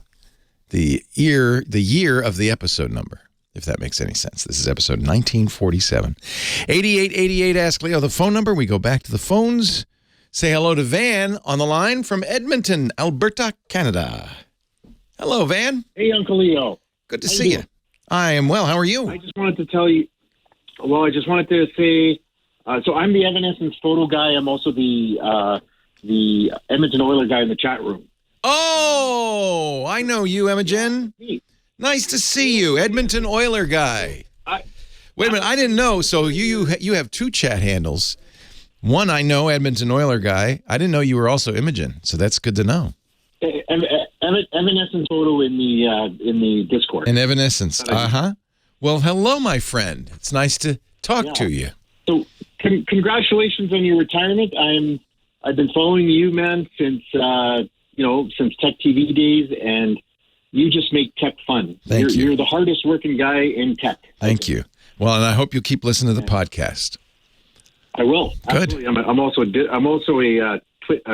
the year of the episode number, if that makes any sense. This is episode 1947. 8888 Ask Leo, the phone number. We go back to the phones. Say hello to Van on the line from Edmonton, Alberta, Canada. Hello, Van. Hey, Uncle Leo. Good to see you. I am well. How are you? I just wanted to tell you, say, so I'm the Evanescence photo guy. I'm also the Edmonton Oiler guy in the chat room. Oh, I know you, Imogen. Nice to see you, Edmonton Oiler guy. Wait a minute, I didn't know. So you have two chat handles. One, I know, Edmonton Oiler guy. I didn't know you were also Imogen, so that's good to know. Evanescence photo in the Discord. And Evanescence, Well, hello, my friend. It's nice to talk to you. So, congratulations on your retirement. I've been following you, man, since since Tech TV days, and you just make tech fun. Thank you. You're the hardest working guy in tech. Thank you. Well, and I hope you'll keep listening to the podcast. I will. Good. Absolutely. I'm also a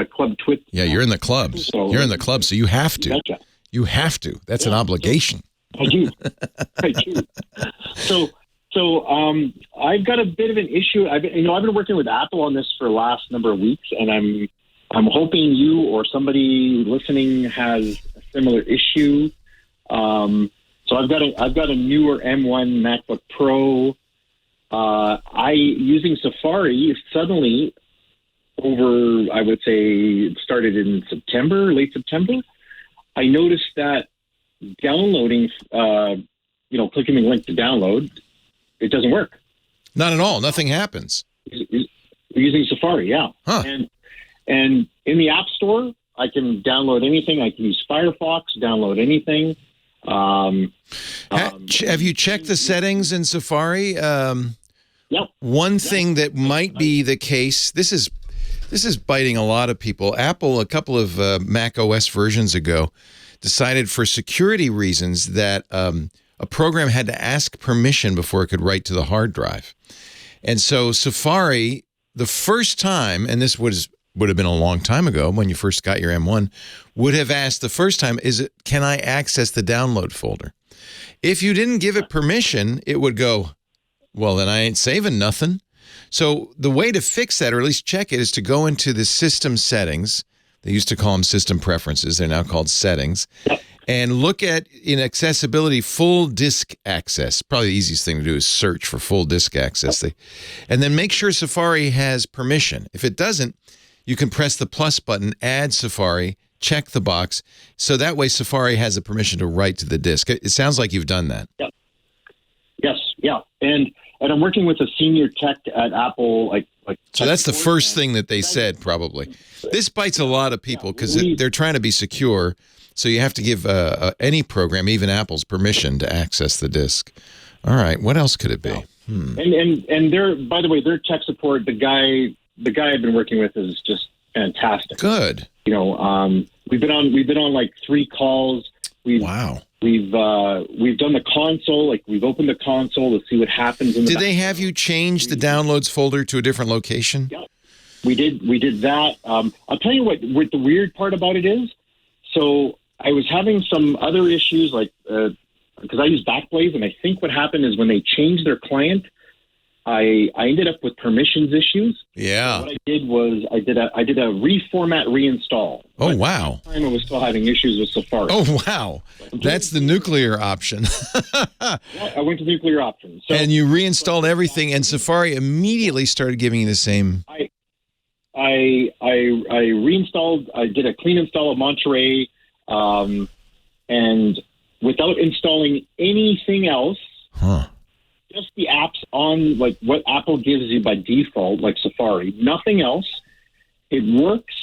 club Twit. Yeah, you're in the clubs. You're in the club, so you have to. Gotcha. You have to. That's an obligation. I do. So I've got a bit of an issue. I've been working with Apple on this for the last number of weeks, and I'm hoping you or somebody listening has a similar issue. So I've got a newer M1 MacBook Pro. Using Safari suddenly over, I would say, started in late September. I noticed that downloading, clicking the link to download, it doesn't work. Not at all. Nothing happens. Using Safari, yeah. Huh. And in the App Store, I can download anything. I can use Firefox, download anything. Have you checked the settings in Safari? Yep. One thing that might be the case, this is biting a lot of people. Apple, a couple of Mac OS versions ago, decided for security reasons that a program had to ask permission before it could write to the hard drive. And so Safari, the first time, and this would have been a long time ago when you first got your M1, would have asked the first time, can I access the download folder? If you didn't give it permission, it would go, well, then I ain't saving nothing. So the way to fix that, or at least check it, is to go into the system settings. They used to call them system preferences. They're now called settings. And look at, in accessibility, full disk access. Probably the easiest thing to do is search for full disk access. And then make sure Safari has permission. If it doesn't, you can press the plus button, add Safari, check the box. So that way Safari has the permission to write to the disk. It sounds like you've done that. Yep. Yes, yeah. And I'm working with a senior tech at Apple. So that's the first thing that they said, probably. This bites a lot of people because they're trying to be secure. So you have to give any program, even Apple's, permission to access the disk. All right, what else could it be? And they're, by the way, their tech support, the guy I've been working with is just fantastic. Good. You know, we've been on like 3 calls. Wow. We've done the console, like we've opened the console to see what happens. Did they have you change the downloads folder to a different location? Yeah, we did that. I'll tell you what the weird part about it is. So I was having some other issues, like because I use Backblaze, and I think what happened is when they changed their client, I ended up with permissions issues. Yeah. So what I did was I did a reformat reinstall. Oh, wow. At the time I was still having issues with Safari. Oh, wow. That's the nuclear option. Yeah, I went to nuclear option. So, and you reinstalled everything, and Safari immediately started giving you the same. I reinstalled. I did a clean install of Monterey, and without installing anything else. Huh. Just the apps on like what Apple gives you by default, like Safari, nothing else. It works.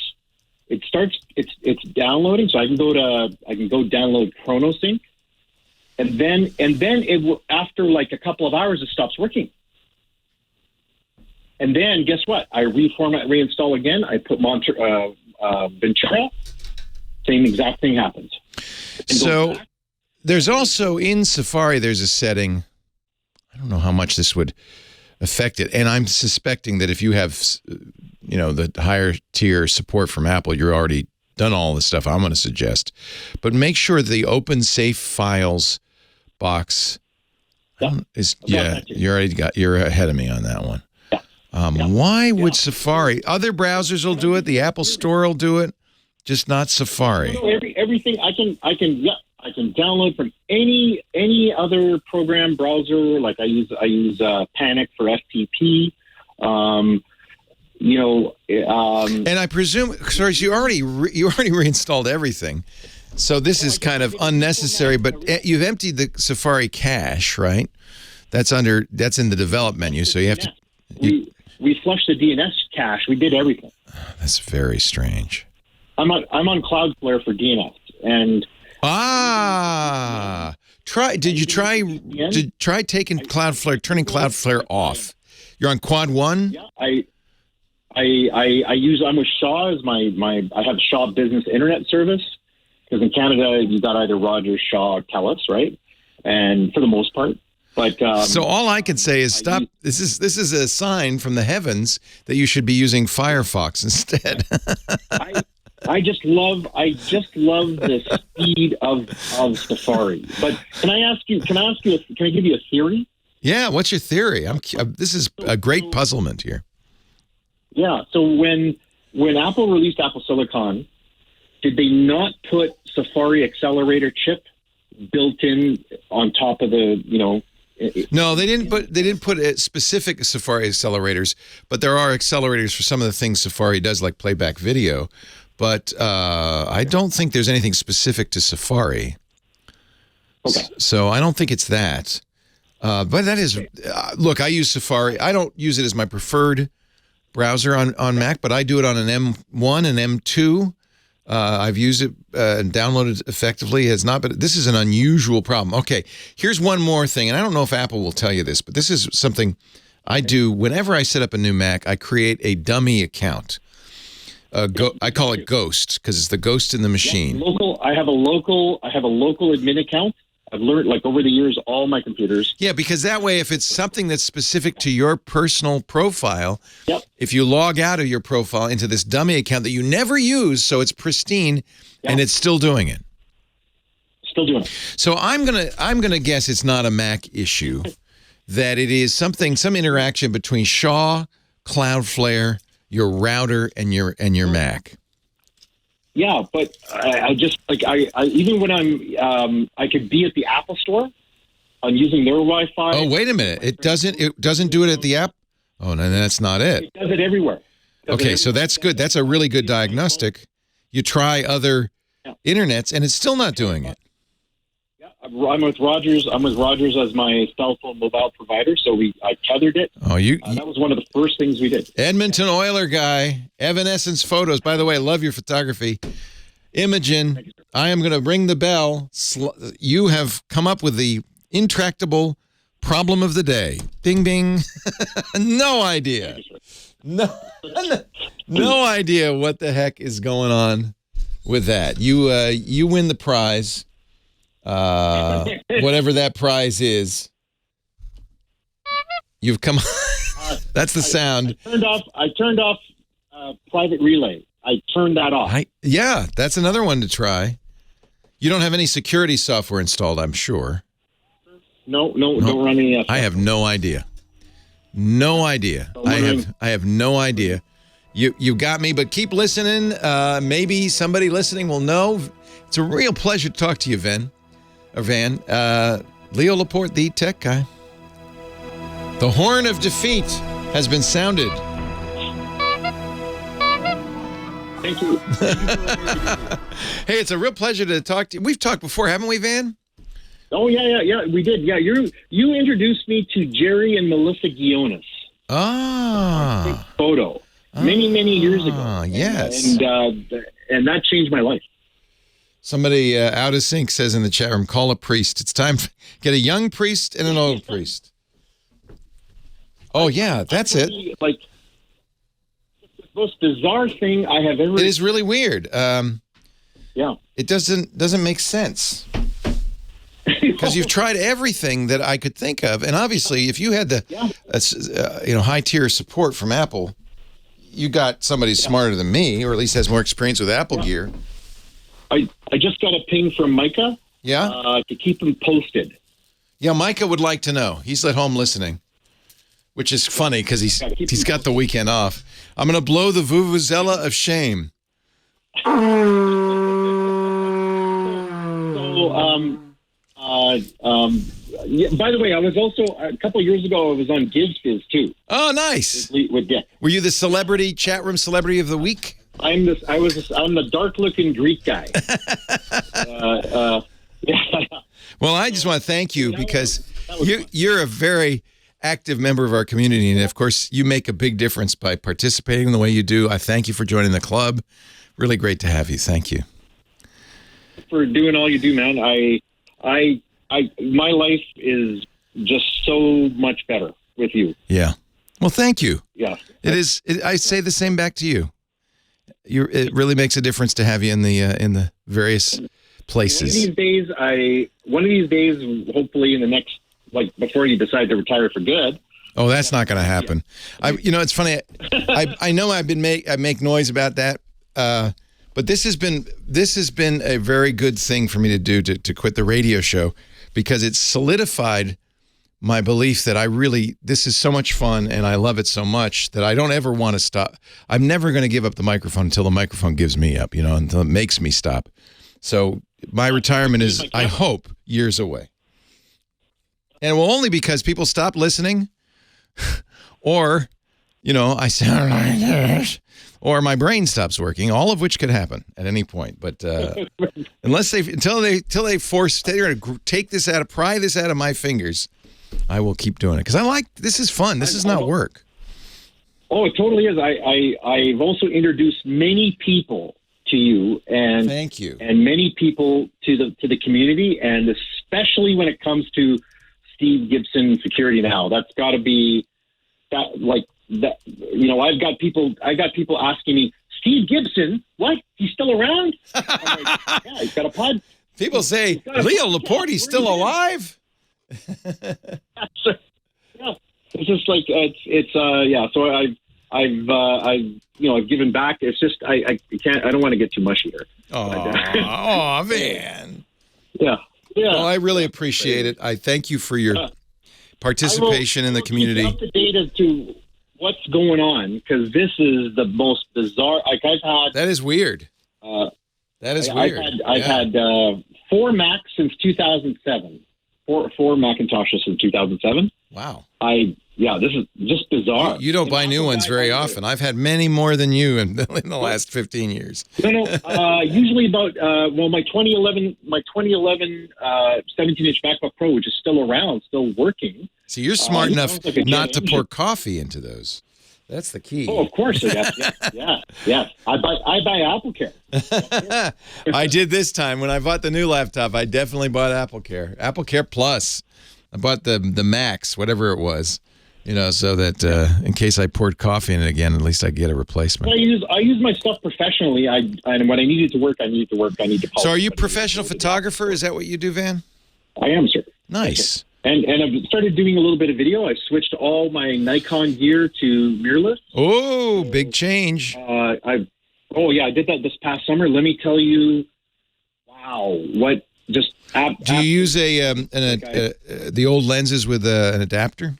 It starts. It's downloading, so I can go download ChronoSync, and then it will, after like a couple of hours, it stops working. And then guess what? I reformat, reinstall again. I put Ventura. Same exact thing happens. So there's also in Safari, there's a setting. I don't know how much this would affect it. And I'm suspecting that if you have, the higher tier support from Apple, you're already done all the stuff I'm going to suggest. But make sure the open safe files box you're ahead of me on that one. Why would Safari? Other browsers will do it. The Apple Store will do it. Just not Safari. Everything I can download from any other program browser. Like I use Panic for FTP. And I presume, sorry, you already reinstalled everything, so this is kind of unnecessary. But you've emptied the Safari cache, right? That's in the develop menu, so you have to. We flushed the DNS cache. We did everything. That's very strange. I'm on Cloudflare for DNS and. Did you try taking Cloudflare, turning Cloudflare off? You're on Quad 1? Yeah, I'm with Shaw as I have Shaw Business Internet Service, because in Canada you got either Rogers, Shaw, or TELUS, right? And for the most part. But so all I can say is stop. This is a sign from the heavens that you should be using Firefox instead. I just love the speed of Safari. But can I give you a theory? Yeah, what's your theory? This is a great puzzlement here. Yeah, so when Apple released Apple Silicon, did they not put Safari accelerator chip built in on top of the, No, they didn't put specific Safari accelerators, but there are accelerators for some of the things Safari does, like playback video. But I don't think there's anything specific to Safari. Okay. So I don't think it's that. But that is, look, I use Safari. I don't use it as my preferred browser on Mac, but I do it on an M1 and M2. I've used it and downloaded it effectively. It's not, but this is an unusual problem. Okay, here's one more thing, and I don't know if Apple will tell you this, but this is something I do whenever I set up a new Mac. I create a dummy account. I call it Ghost because it's the ghost in the machine. Yeah, I have a local admin account. I've learned, like, over the years, all my computers. Yeah, because that way, if it's something that's specific to your personal profile, yep. If you log out of your profile into this dummy account that you never use, so it's pristine, and it's still doing it. Still doing it. So I'm gonna guess it's not a Mac issue, that it is some interaction between Shaw, Cloudflare, your router, and your Mac. Yeah, but I just I even when I could be at the Apple Store, I'm using their Wi-Fi. Oh, wait a minute! It doesn't do it at the app. Oh, no, that's not it. It does it everywhere. Okay, so that's good. That's a really good diagnostic. You try other internets, and it's still not doing it. Yeah, I'm with Rogers. I'm with Rogers as my cell phone mobile provider. So I tethered it. Oh, that was one of the first things we did. Edmonton Oiler guy, Evanescence Photos. By the way, I love your photography. Imogen, I am going to ring the bell. You have come up with the intractable problem of the day. Bing, bing. No idea. No idea what the heck is going on with that. You win the prize, whatever that prize is. You've come. That's the sound. I turned off private relay. I turned that off. Yeah, that's another one to try. You don't have any security software installed, I'm sure. No, don't run any. I have no idea. No idea. I have no idea. You got me, but keep listening. Maybe somebody listening will know. It's a real pleasure to talk to you, Van. Leo Laporte, the tech guy. The horn of defeat has been sounded. Thank you. Hey, it's a real pleasure to talk to you. We've talked before, haven't we, Van? Oh, yeah, we did. Yeah, you introduced me to Jerry and Melissa Guionis. Ah. Photo. Many years ago. Ah, yes. And that changed my life. Somebody out of sync says in the chat room, call a priest. It's time to get a young priest and an old priest. Oh, yeah, that's it. Like, the most bizarre thing I have ever... It is really weird. Yeah. It doesn't make sense. Because you've tried everything that I could think of. And obviously, if you had the high-tier support from Apple, you got somebody smarter than me, or at least has more experience with Apple gear. I just got a ping from Micah. Yeah? To keep him posted. Yeah, Micah would like to know. He's at home listening, which is funny because he's got the weekend off. I'm going to blow the vuvuzela of shame. By the way, I was also a couple of years ago. I was on Giz Wiz too. Oh, nice! With Dick. Were you the chat room celebrity of the week? I'm the dark-looking Greek guy. Well, I just want to thank you because you're a very active member of our community, and of course, you make a big difference by participating the way you do. I thank you for joining the club. Really great to have you. Thank you for doing all you do, man. My life is just so much better with you. Yeah. Well, thank you. Yeah. It is. I say the same back to you. It really makes a difference to have you in the various places. One of these days, hopefully in the next, before you decide to retire for good. Oh, that's not going to happen. It's funny. I know I make noise about that. But this has been a very good thing for me to do to quit the radio show, because it's solidified my belief that this is so much fun and I love it so much that I don't ever want to stop. I'm never going to give up the microphone until the microphone gives me up, until it makes me stop. So my retirement is, I hope, years away. And well, only because people stop listening or, I sound like this, or my brain stops working, all of which could happen at any point. But until they force, they're going to pry this out of my fingers, I will keep doing it because this is fun. This is not work. Oh, it totally is. I've also introduced many people to you, and thank you, and many people to the community, and especially when it comes to Steve Gibson Security Now. That's got to be that. I've got people asking me, Steve Gibson, what? He's still around? I'm like, yeah, he's got a pod. People say, Leo Laporte, he's still alive? Yeah, it's just like So I've given back. It's just I don't want to get too mushy here. Oh man. Yeah. Well, I really appreciate it. I thank you for your participation in the community. Up to date as to what's going on, because this is the most bizarre. Like I've had. That is weird. That is weird. I've had 4 Macs since 2007. Four Macintoshes since 2007. Wow. This is just bizarre. You don't buy new ones very often. I've had many more than you in the last 15 years. No. Usually about my 2011 17-inch MacBook Pro, which is still around, still working. So you're smart enough not to pour coffee into those. That's the key. Oh, of course. Yeah. I buy AppleCare. I did this time. When I bought the new laptop, I definitely bought AppleCare. AppleCare Plus. I bought the Max, whatever it was, so that in case I poured coffee in it again, at least I get a replacement. I use my stuff professionally. And when I need it to work, I need to work. I need to polish. So are you a professional photographer? Is that what you do, Van? I am, sir. Nice. And I've started doing a little bit of video. I've switched all my Nikon gear to mirrorless. Oh, big change. I did that this past summer. Let me tell you, wow, what just... Do you use the old lenses with an adapter?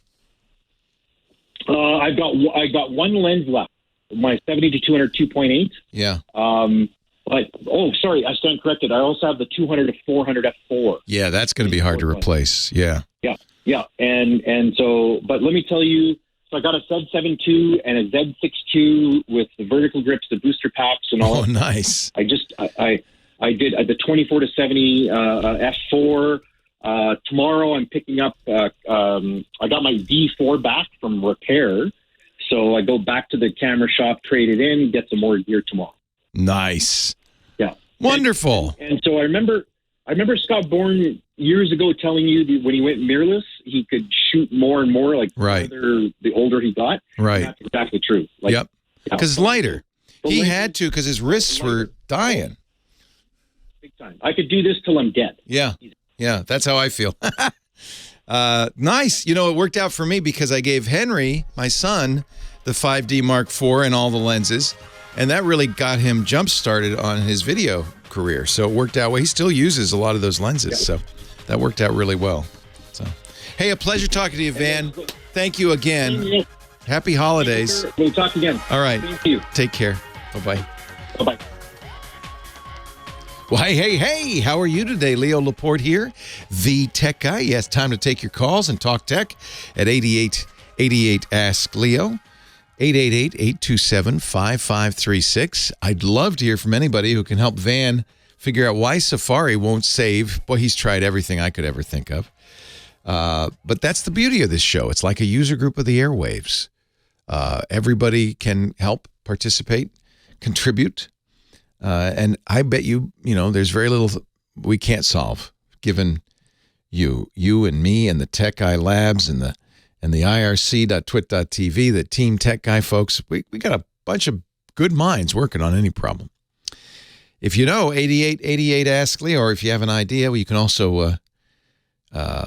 I got one lens left. My 70-200 2.8. Yeah. Sorry, I stand corrected. I also have the 200-400 f4. Yeah, that's going to be hard to replace. Yeah. Yeah. And so, but let me tell you, so I got a Z7 II and a Z6 II with the vertical grips, the booster packs, and all. Oh, nice. I did the 24-70 f4. Tomorrow I'm picking up. I got my D4 back from repair, so I go back to the camera shop, trade it in, get some more gear tomorrow. Nice. Yeah. Wonderful. And so I remember Scott Bourne years ago telling you that when he went mirrorless, he could shoot more and more, the older he got. Right. And that's exactly true. Yep. Because it's lighter. He had to because his wrists were dying. Big time. I could do this till I'm dead. Yeah. Yeah, that's how I feel. Nice. It worked out for me because I gave Henry, my son, the 5D Mark IV and all the lenses. And that really got him jump-started on his video career. So it worked out well. He still uses a lot of those lenses. So that worked out really well. So, hey, a pleasure talking to you, Van. Thank you again. Happy holidays. We'll talk again. All right. Thank you. Take care. Bye-bye. Bye-bye. Well, hey, how are you today? Leo Laporte here, the tech guy. Yes, time to take your calls and talk tech at 8888 Ask Leo. 888-827-5536. I'd love to hear from anybody who can help Van figure out why Safari won't save. Boy, he's tried everything I could ever think of. But that's the beauty of this show. It's like a user group of the airwaves. Everybody can help, participate, contribute. And I bet there's very little we can't solve, given you and me and the Tech Guy Labs and the IRC.twit.tv, the Team Tech Guy folks. We got a bunch of good minds working on any problem. If you know 8888 Ask Leo, or if you have an idea, you can also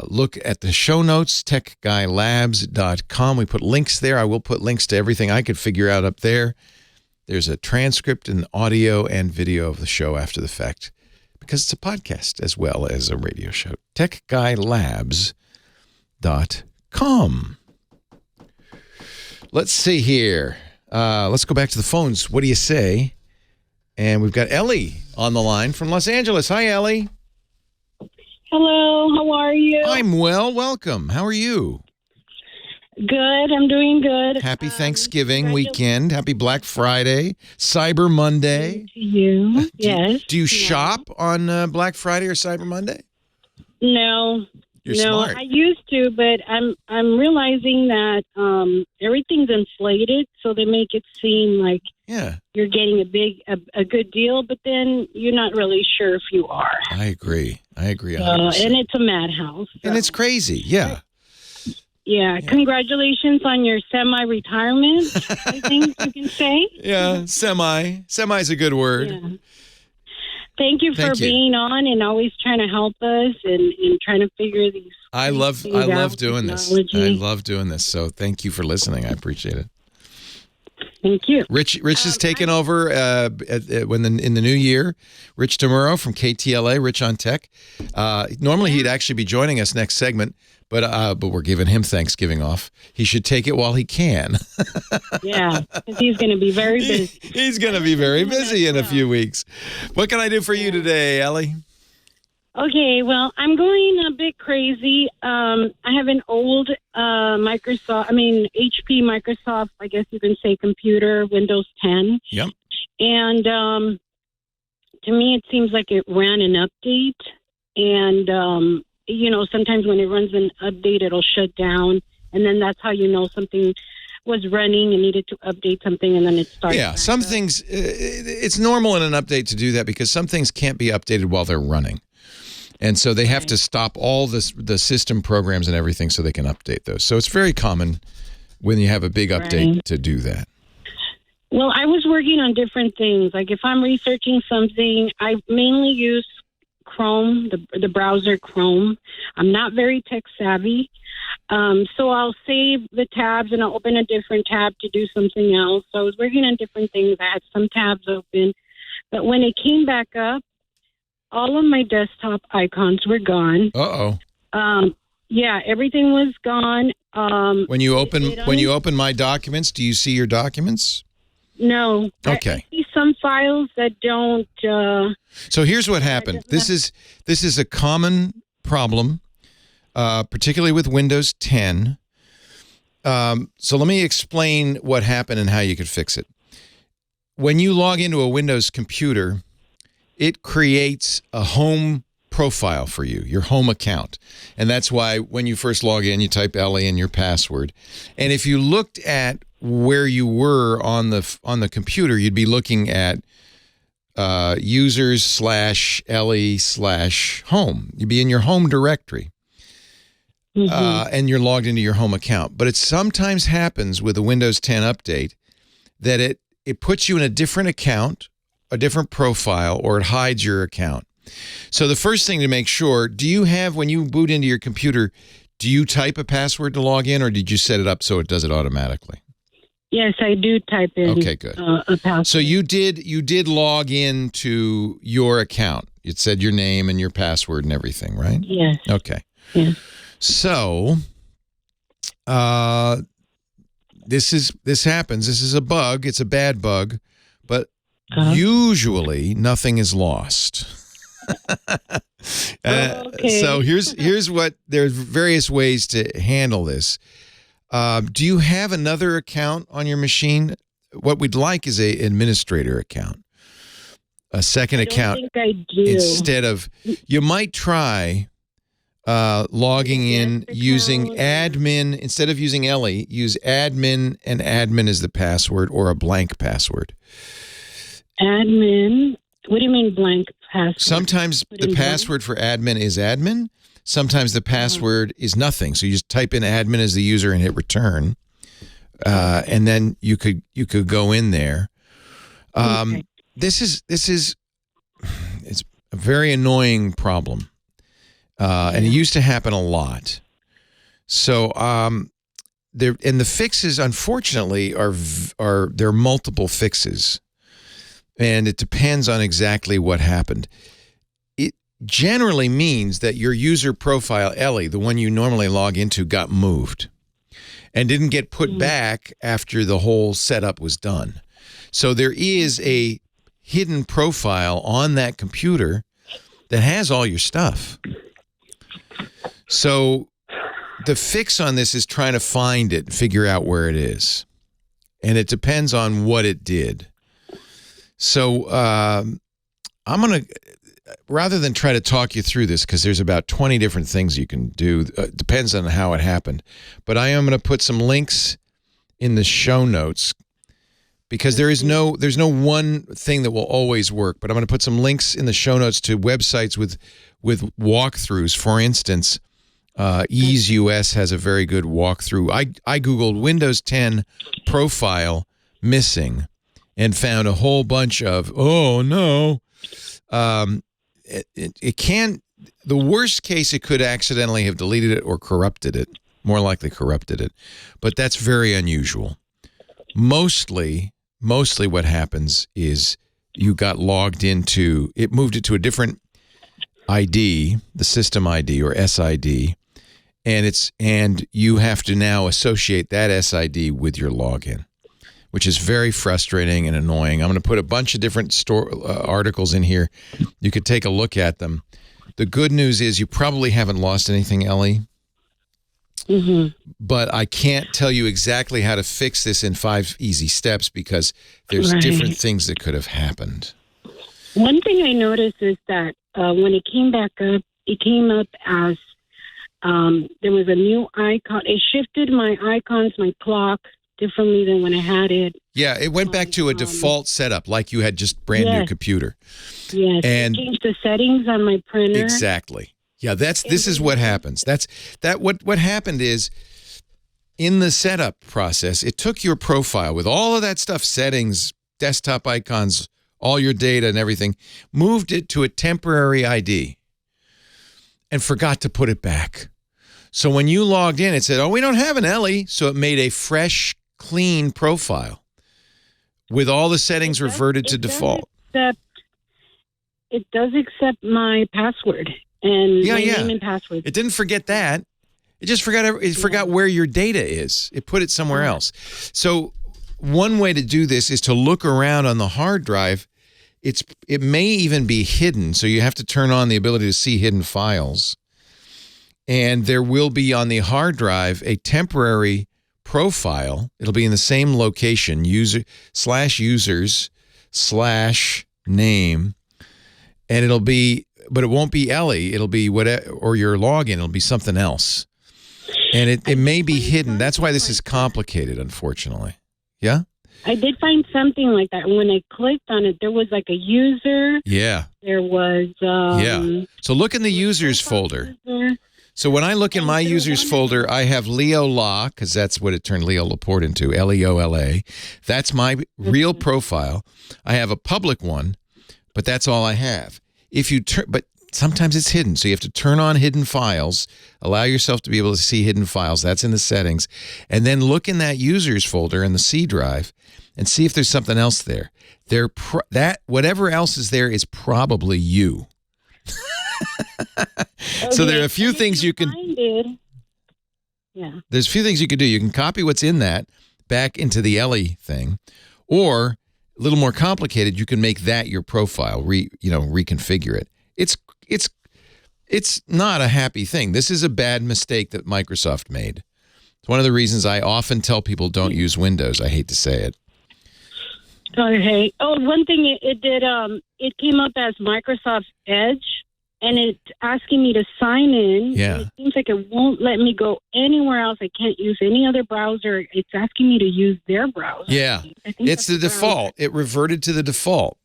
look at the show notes, techguylabs.com. We put links there. I will put links to everything I could figure out up there. There's a transcript and audio and video of the show after the fact, because it's a podcast as well as a radio show. techguylabs.com. Let's see here. Let's go back to the phones. What do you say? And we've got Ellie on the line from Los Angeles. Hi, Ellie. Hello, how are you? I'm well. Welcome. How are you? Good. I'm doing good. Happy Thanksgiving weekend. Happy Black Friday. Cyber Monday. To you. Yes. Do you shop on Black Friday or Cyber Monday? No. You're smart. I used to, but I'm realizing that everything's inflated, so they make it seem like you're getting a good deal, but then you're not really sure if you are. I agree. 100%. And it's a madhouse. So. And it's crazy. Yeah. Yeah. Congratulations on your semi-retirement, I think you can say. Yeah, semi. Semi's a good word. Yeah. Thank you for being on and always trying to help us and trying to figure these I love doing this. I love doing this. So thank you for listening. I appreciate it. Thank you. Rich is taking over in the new year. Rich Tamuro from KTLA, Rich on Tech. Normally he'd actually be joining us next segment, but we're giving him Thanksgiving off. He should take it while he can. Yeah, because he's going to be very busy. He's going to be very busy in a few weeks. What can I do for you today, Ellie? Okay, well, I'm going a bit crazy. I have an old HP Microsoft, I guess you can say computer, Windows 10. Yep. And to me, it seems like it ran an update. And, sometimes when it runs an update, it'll shut down. And then that's how you know something was running and needed to update something, and then it starts. Yeah, some things, it's normal in an update to do that because some things can't be updated while they're running. And so they have to stop all the system programs and everything so they can update those. So it's very common when you have a big update to do that. Well, I was working on different things. Like if I'm researching something, I mainly use Chrome, the browser Chrome. I'm not very tech savvy. So I'll save the tabs and I'll open a different tab to do something else. So I was working on different things. I had some tabs open. But when it came back up, all of my desktop icons were gone. Uh-oh. Yeah, everything was gone. When you open My Documents, do you see your documents? No. Okay. I see some files that don't. So here's what happened. This is a common problem, particularly with Windows 10. So let me explain what happened and how you could fix it. When you log into a Windows computer, it creates a home profile for you, your home account. And that's why when you first log in, you type Ellie and your password. And if you looked at where you were on the computer, you'd be looking at users/Ellie/home. You'd be in your home directory. And you're logged into your home account. But it sometimes happens with a Windows 10 update that it puts you in a different account, a different profile, or it hides your account. So the first thing to make sure, when you boot into your computer, do you type a password to log in, or did you set it up so it does it automatically? Yes, I do type in. Okay, good. A password. So you did log into your account. It said your name and your password and everything, right? Yes. Okay. Yeah. So this happens. This is a bug. It's a bad bug, but usually nothing is lost. Okay. So here's what, there's various ways to handle this. Do you have another account on your machine? What we'd like is a administrator account, a second account. I think I do. Instead of, you might try logging in using admin. Instead of using Ellie, use admin, and admin is the password, or a blank password. Admin? What do you mean blank password? Sometimes the password for admin is admin. Sometimes the password is nothing. So you just type in admin as the user and hit return. And then you could go in there. This is it's a very annoying problem. And it used to happen a lot. So the fixes, unfortunately, there are multiple fixes. And it depends on exactly what happened. It generally means that your user profile, Ellie, the one you normally log into, got moved and didn't get put back after the whole setup was done. So there is a hidden profile on that computer that has all your stuff. So the fix on this is trying to find it and figure out where it is. And it depends on what it did. So I'm going to, rather than try to talk you through this, because there's about 20 different things you can do, depends on how it happened. But I am going to put some links in the show notes, because there's no one thing that will always work. But I'm going to put some links in the show notes to websites with walkthroughs. For instance, Ease US has a very good walkthrough. I Googled Windows 10 profile missing and found a whole bunch of, oh no. It can, the worst case, it could accidentally have deleted it or corrupted it, more likely corrupted it. But that's very unusual. Mostly what happens is you got logged into, it moved it to a different ID, the system ID or SID, and you have to now associate that SID with your login, which is very frustrating and annoying. I'm going to put a bunch of different articles in here. You could take a look at them. The good news is you probably haven't lost anything, Ellie. But I can't tell you exactly how to fix this in 5 easy steps because there's different things that could have happened. One thing I noticed is that when it came back up, it came up as there was a new icon. It shifted my icons, my clock, differently than when I had it. Yeah, it went back to a default setup like you had just brand new computer. Yes, and it changed the settings on my printer. Exactly. Yeah, this is what happens. What happened is in the setup process, it took your profile with all of that stuff, settings, desktop icons, all your data and everything, moved it to a temporary ID and forgot to put it back. So when you logged in, it said, oh, we don't have an Ellie. So it made a fresh, clean profile with all the settings reverted to default. It does accept my password and my name and password. It didn't forget that. It just forgot where your data is. It put it somewhere else. So one way to do this is to look around on the hard drive. It may even be hidden, so you have to turn on the ability to see hidden files. And there will be on the hard drive a temporary profile. It'll be in the same location, users/name, and it'll be, but it won't be Ellie. It'll be whatever, or your login. It'll be something else, and it may be hidden. That's why this is complicated, unfortunately. Yeah. I did find something like that. When I clicked on it, there was like a user. Yeah. There was. So look in the users folder. So when I look in my users folder, I have Leo La, because that's what it turned Leo Laporte into, Leola. That's my real profile. I have a public one, but that's all I have. But sometimes it's hidden, so you have to turn on hidden files, allow yourself to be able to see hidden files. That's in the settings. And then look in that users folder in the C drive and see if there's something else there. Whatever else is there is probably you. So there are a few things you can. There's a few things you can do. You can copy what's in that back into the Ellie thing, or a little more complicated, you can make that your profile. Reconfigure it. It's not a happy thing. This is a bad mistake that Microsoft made. It's one of the reasons I often tell people don't use Windows. I hate to say it. Okay. Oh, one thing it did. It came up as Microsoft Edge. And it's asking me to sign in. Yeah. And it seems like it won't let me go anywhere else. I can't use any other browser. It's asking me to use their browser. Yeah. It's the default. It reverted to the default,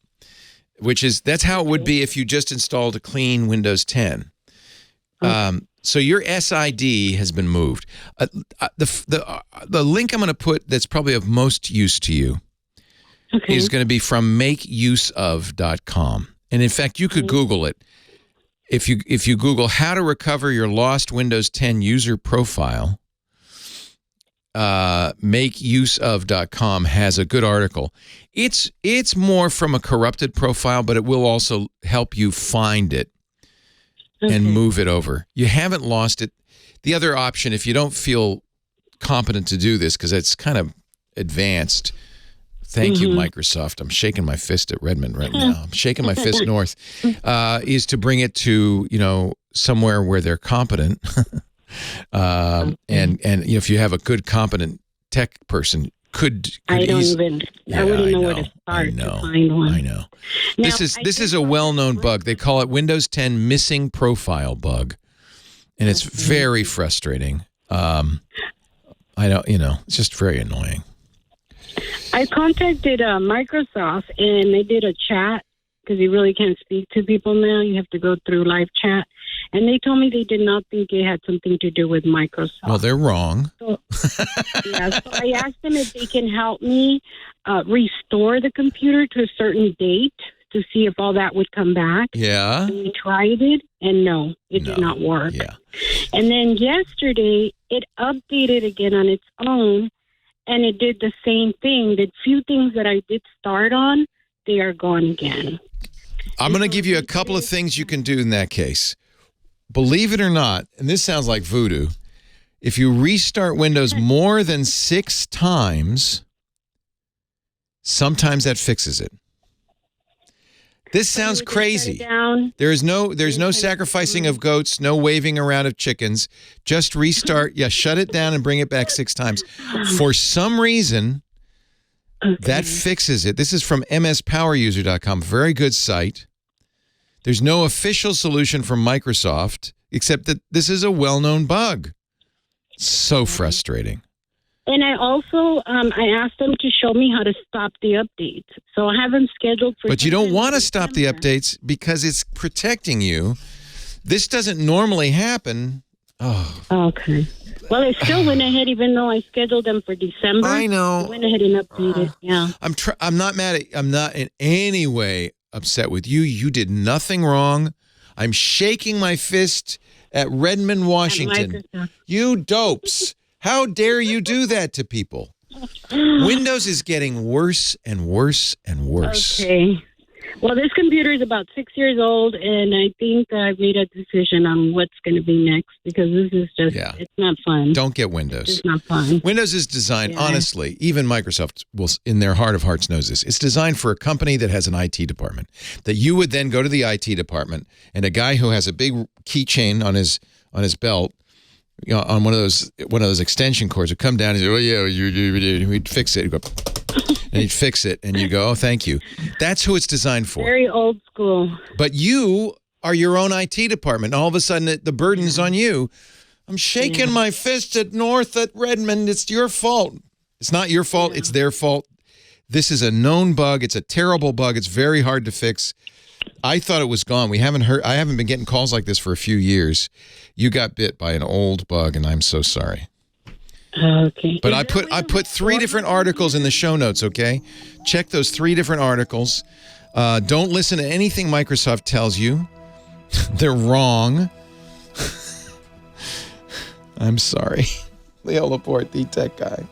that's how it would be if you just installed a clean Windows 10. So your SID has been moved. The link I'm going to put that's probably of most use to you is going to be from makeuseof.com. And in fact, you could Google it. If you Google how to recover your lost Windows 10 user profile, makeuseof.com has a good article. It's more from a corrupted profile, but it will also help you find it and move it over. You haven't lost it. The other option, if you don't feel competent to do this, because it's kind of advanced. Thank you, Microsoft. I'm shaking my fist at Redmond right now. I'm shaking my fist north. Is to bring it to somewhere where they're competent, and if you have a good competent tech person, I wouldn't know where to start to find one. I know. Now, this is a well-known bug. They call it Windows 10 missing profile bug, and it's very frustrating. It's just very annoying. I contacted Microsoft, and they did a chat because you really can't speak to people now. You have to go through live chat. And they told me they did not think it had something to do with Microsoft. Well, they're wrong. So I asked them if they can help me restore the computer to a certain date to see if all that would come back. Yeah. And we tried it, and no, it did not work. Yeah. And then yesterday, it updated again on its own. and it did the same thing. The few things that I did start on, they are gone again. I'm going to give you a couple of things you can do in that case. Believe it or not, and this sounds like voodoo, if you restart Windows more than 6 times, sometimes that fixes it. This sounds crazy. There's no sacrificing of goats, no waving around of chickens. Just restart. Yeah, shut it down and bring it back 6 times. For some reason, that fixes it. This is from mspoweruser.com. Very good site. There's no official solution from Microsoft, except that this is a well-known bug. So frustrating. And I also, I asked them to show me how to stop the updates. So I haven't scheduled for... But you don't want to stop the updates because it's protecting you. This doesn't normally happen. Oh. Okay. Well, I still went ahead, even though I scheduled them for December. I know. I went ahead and updated. Yeah. I'm not mad at... I'm not in any way upset with you. You did nothing wrong. I'm shaking my fist at Redmond, Washington. You dopes. How dare you do that to people? Windows is getting worse and worse and worse. Okay. Well, this computer is about 6 years old, and I think I've made a decision on what's going to be next because this is just, it's not fun. Don't get Windows. It's not fun. Windows is designed, honestly, even Microsoft will, in their heart of hearts, knows this. It's designed for a company that has an IT department, that you would then go to the IT department, and a guy who has a big keychain on his belt, you know, on one of those extension cords would come down and say, "Oh yeah, we'd fix it." He'd go, and he'd fix it, and you go, "Oh, thank you." That's who it's designed for. Very old school. But you are your own IT department. All of a sudden, the burden's on you. I'm shaking my fist at Redmond. It's your fault. It's not your fault. It's their fault. This is a known bug. It's a terrible bug. It's very hard to fix. I thought it was gone. I haven't been getting calls like this for a few years. You got bit by an old bug, and I'm so sorry. Okay. But I put 3 different articles in the show notes, okay? Check those 3 different articles. Don't listen to anything Microsoft tells you. They're wrong. I'm sorry. Leo Laporte, the tech guy.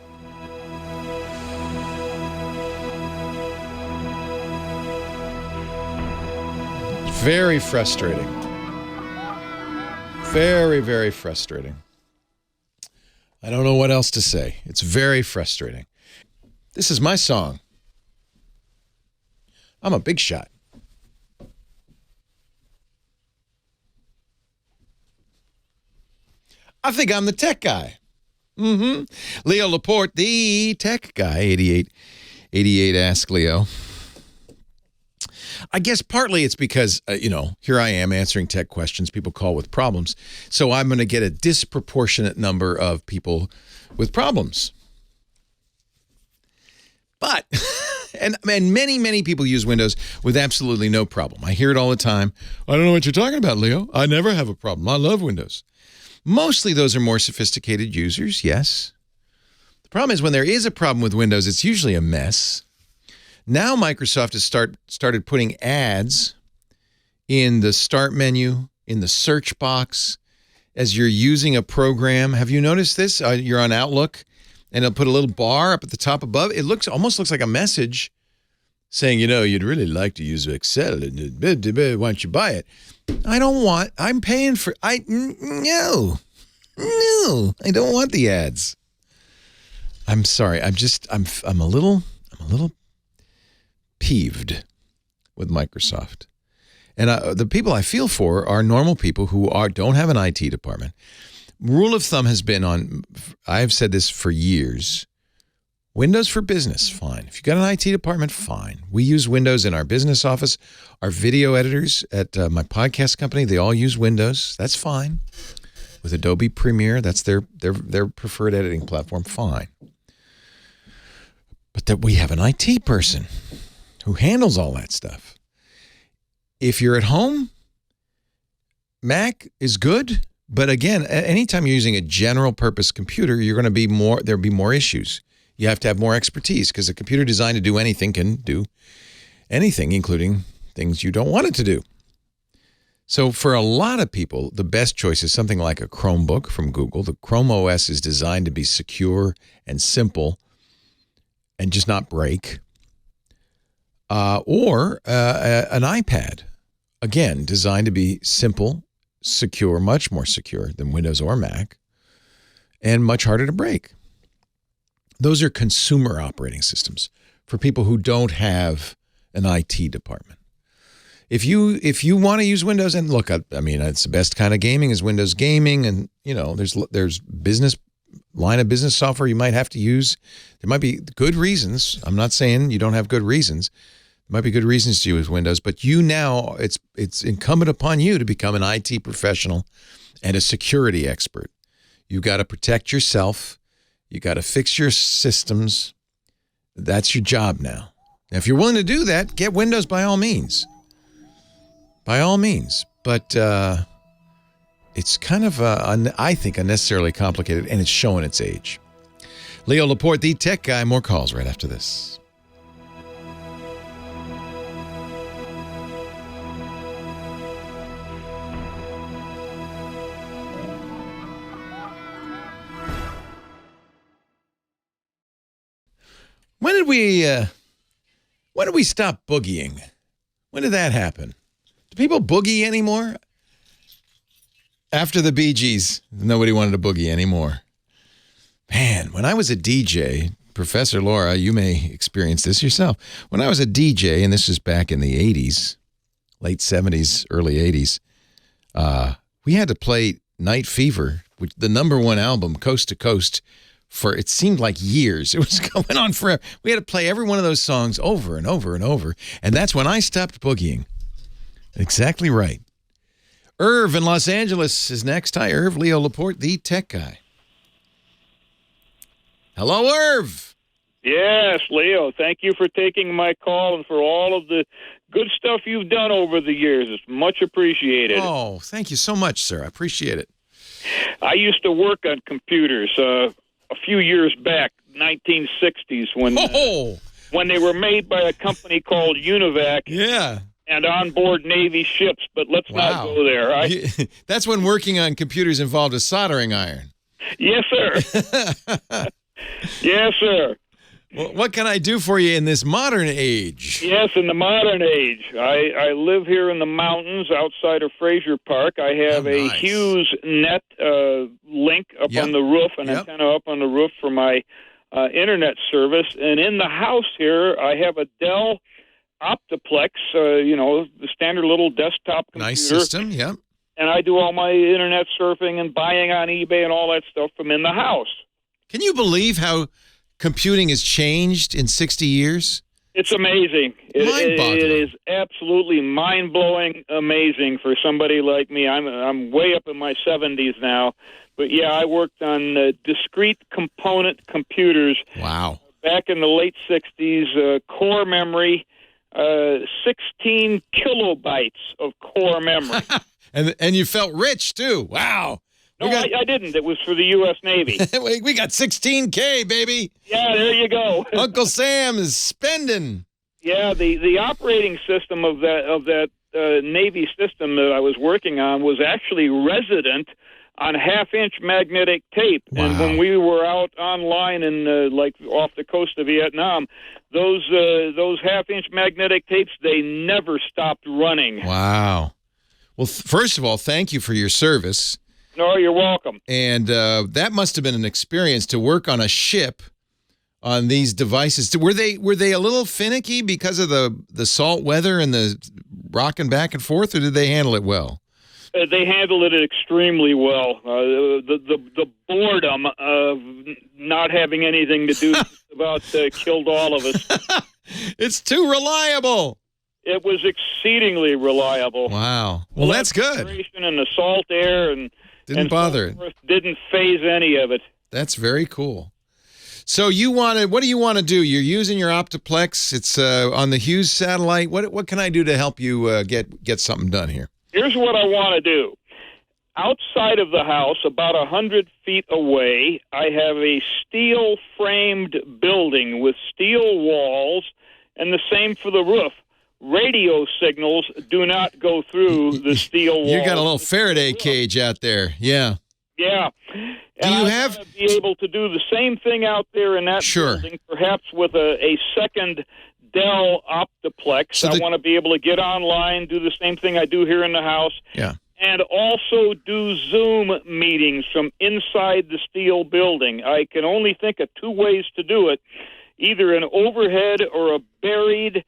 Very frustrating. Very, very frustrating. I don't know what else to say. It's very frustrating. This is my song. I'm a big shot. I think I'm the tech guy. Leo Laporte, the tech guy, 88 Ask Leo. I guess partly it's because, here I am answering tech questions. People call with problems. So I'm going to get a disproportionate number of people with problems. But, and many, many people use Windows with absolutely no problem. I hear it all the time. I don't know what you're talking about, Leo. I never have a problem. I love Windows. Mostly those are more sophisticated users, yes. The problem is when there is a problem with Windows, it's usually a mess. Now Microsoft has started putting ads in the start menu, in the search box, as you're using a program. Have you noticed this? You're on Outlook, and it'll put a little bar up at the top above. It almost looks like a message saying, you'd really like to use Excel. Why don't you buy it? I'm paying for, no, I don't want the ads. I'm sorry. I'm a little peeved with Microsoft. And the people I feel for are normal people who don't have an IT department. Rule of thumb has been I've said this for years, Windows for business, fine. If you've got an IT department, fine. We use Windows in our business office. Our video editors at my podcast company, they all use Windows. That's fine. With Adobe Premiere, that's their preferred editing platform, fine. But that we have an IT person who handles all that stuff. If you're at home, Mac is good. But again, anytime you're using a general purpose computer, there'll be more issues. You have to have more expertise because a computer designed to do anything can do anything, including things you don't want it to do. So for a lot of people, the best choice is something like a Chromebook from Google. The Chrome OS is designed to be secure and simple and just not break, or an iPad, again, designed to be simple, secure, much more secure than Windows or Mac, and much harder to break. Those are consumer operating systems for people who don't have an IT department. If you want to use Windows, and look, I mean, it's the best kind of gaming is Windows gaming, and there's line of business software you might have to use. There might be good reasons. I'm not saying you don't have good reasons. There might be good reasons to use Windows, but now it's incumbent upon you to become an IT professional and a security expert. You got to protect yourself. You got to fix your systems. That's your job now. Now, if you're willing to do that, get Windows by all means. By all means. But it's kind of, I think, unnecessarily complicated, and it's showing its age. Leo Laporte, the tech guy. More calls right after this. When did we stop boogieing? When did that happen? Do people boogie anymore? After the Bee Gees, nobody wanted to boogie anymore. Man, when I was a DJ, Professor Laura, you may experience this yourself. When I was a DJ, and this is back in the 80s, late 70s, early 80s, we had to play Night Fever, which the #1 album, coast to coast, for it seemed like years. It was going on forever. We had to play every one of those songs over and over and over. And that's when I stopped boogieing. Exactly right. Irv in Los Angeles is next. Hi, Irv. Leo Laporte, the tech guy. Hello, Irv. Yes, Leo. Thank you for taking my call and for all of the good stuff you've done over the years. It's much appreciated. Oh, thank you so much, sir. I appreciate it. I used to work on computers a few years back, 1960s, when they were made by a company called Univac. Yeah. And onboard Navy ships, but let's not go there. That's when working on computers involved a soldering iron. Yes, sir. Yes, sir. Well, what can I do for you in this modern age? Yes, in the modern age. I live here in the mountains outside of Fraser Park. I have a Hughes net link up on the roof, an antenna up on the roof for my internet service. And in the house here, I have a Dell Optiplex, the standard little desktop computer. Nice system, yeah. And I do all my internet surfing and buying on eBay and all that stuff from in the house. Can you believe how computing has changed in 60 years? It's amazing. It is absolutely mind-blowing amazing for somebody like me. I'm way up in my 70s now. But, yeah, I worked on discrete component computers. Wow. Back in the late 60s, core memory, 16 kilobytes of core memory. and you felt rich, too. Wow. No, I didn't. It was for the U.S. Navy. We got 16K, baby. Yeah, there you go. Uncle Sam is spending. Yeah, the operating system of that Navy system that I was working on was actually resident on half-inch magnetic tape. Wow. And when we were out online in off the coast of Vietnam, those half-inch magnetic tapes, they never stopped running. Wow. Well, first of all, thank you for your service. No, you're welcome. And that must have been an experience to work on a ship on these devices. Were they a little finicky because of the salt weather and the rocking back and forth, or did they handle it well? They handled it extremely well. The boredom of not having anything to do about killed all of us. It's too reliable. It was exceedingly reliable. Wow. Well, that's good. And the salt air and didn't bother. Didn't phase any of it. That's very cool. So what do you want to do? You're using your Optiplex. It's on the Hughes satellite. What can I do to help you get something done here? Here's what I want to do. Outside of the house, about 100 feet away, I have a steel-framed building with steel walls, and the same for the roof. Radio signals do not go through the steel walls. You got a little Faraday cage out there, yeah. Yeah. And I want to be able to do the same thing out there in that building, perhaps with a second Dell Optiplex. So I want to be able to get online, do the same thing I do here in the house. Yeah. And also do Zoom meetings from inside the steel building. I can only think of two ways to do it, either an overhead or a buried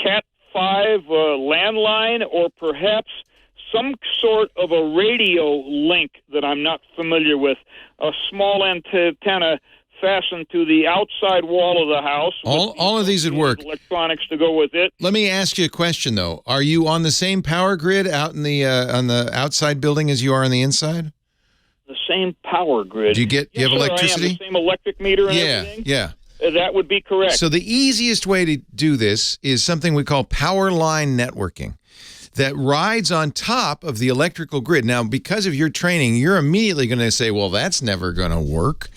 Cat 5 landline, or perhaps some sort of a radio link that I'm not familiar with, a small antenna fastened to the outside wall of the house. All of these would work. Electronics to go with it. Let me ask you a question, though. Are you on the same power grid out in the on the outside building as you are on the inside? The same power grid. Do you have electricity? I am. The same electric meter and everything? Yeah. That would be correct. So the easiest way to do this is something we call power line networking that rides on top of the electrical grid. Now, because of your training, you're immediately going to say, well, that's never going to work.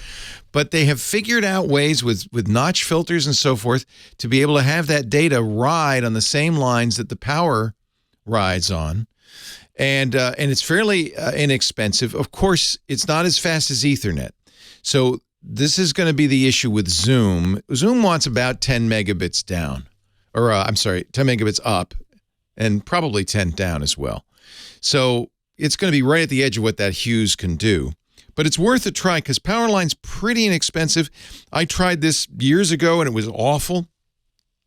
But they have figured out ways with notch filters and so forth to be able to have that data ride on the same lines that the power rides on. And it's fairly inexpensive. Of course, it's not as fast as Ethernet. So this is going to be the issue with Zoom. Zoom wants about 10 megabits down. Or, 10 megabits up. And probably 10 down as well. So it's going to be right at the edge of what that Hughes can do. But it's worth a try because Powerline's pretty inexpensive. I tried this years ago and it was awful.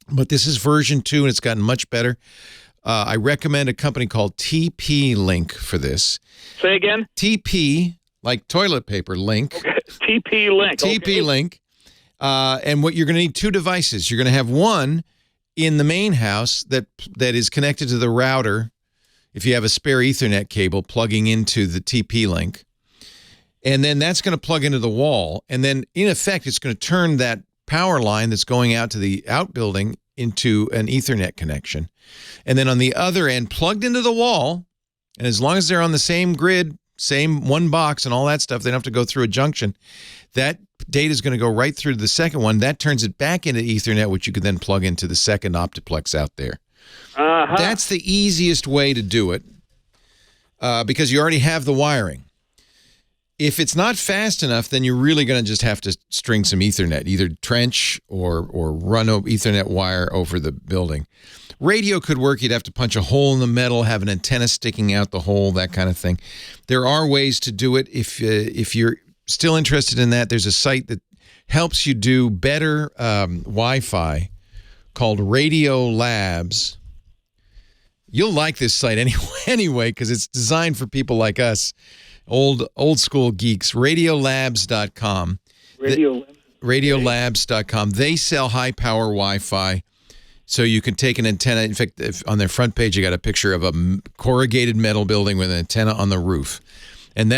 But this is version 2 and it's gotten much better. I recommend a company called TP-Link for this. Say again? TP, like toilet paper, Link. Okay. TP-Link. TP-Link. And what you're going to need 2 devices. You're going to have one in the main house that is connected to the router. If you have a spare Ethernet cable plugging into the TP-Link. And then that's going to plug into the wall. And then, in effect, it's going to turn that power line that's going out to the outbuilding into an Ethernet connection. And then on the other end, plugged into the wall, and as long as they're on the same grid, same one box and all that stuff, they don't have to go through a junction, that data is going to go right through to the second one. That turns it back into Ethernet, which you could then plug into the second Optiplex out there. That's the easiest way to do it because you already have the wiring. If it's not fast enough, then you're really going to just have to string some Ethernet, either trench or run an Ethernet wire over the building. Radio could work. You'd have to punch a hole in the metal, have an antenna sticking out the hole, that kind of thing. There are ways to do it. If you're still interested in that, there's a site that helps you do better Wi-Fi called Radio Labs. You'll like this site anyway because it's designed for people like us. Old school geeks. Radiolabs.com. Radiolabs.com. They sell high power Wi-Fi, so you can take an antenna. In fact, on their front page, you got a picture of a corrugated metal building with an antenna on the roof, and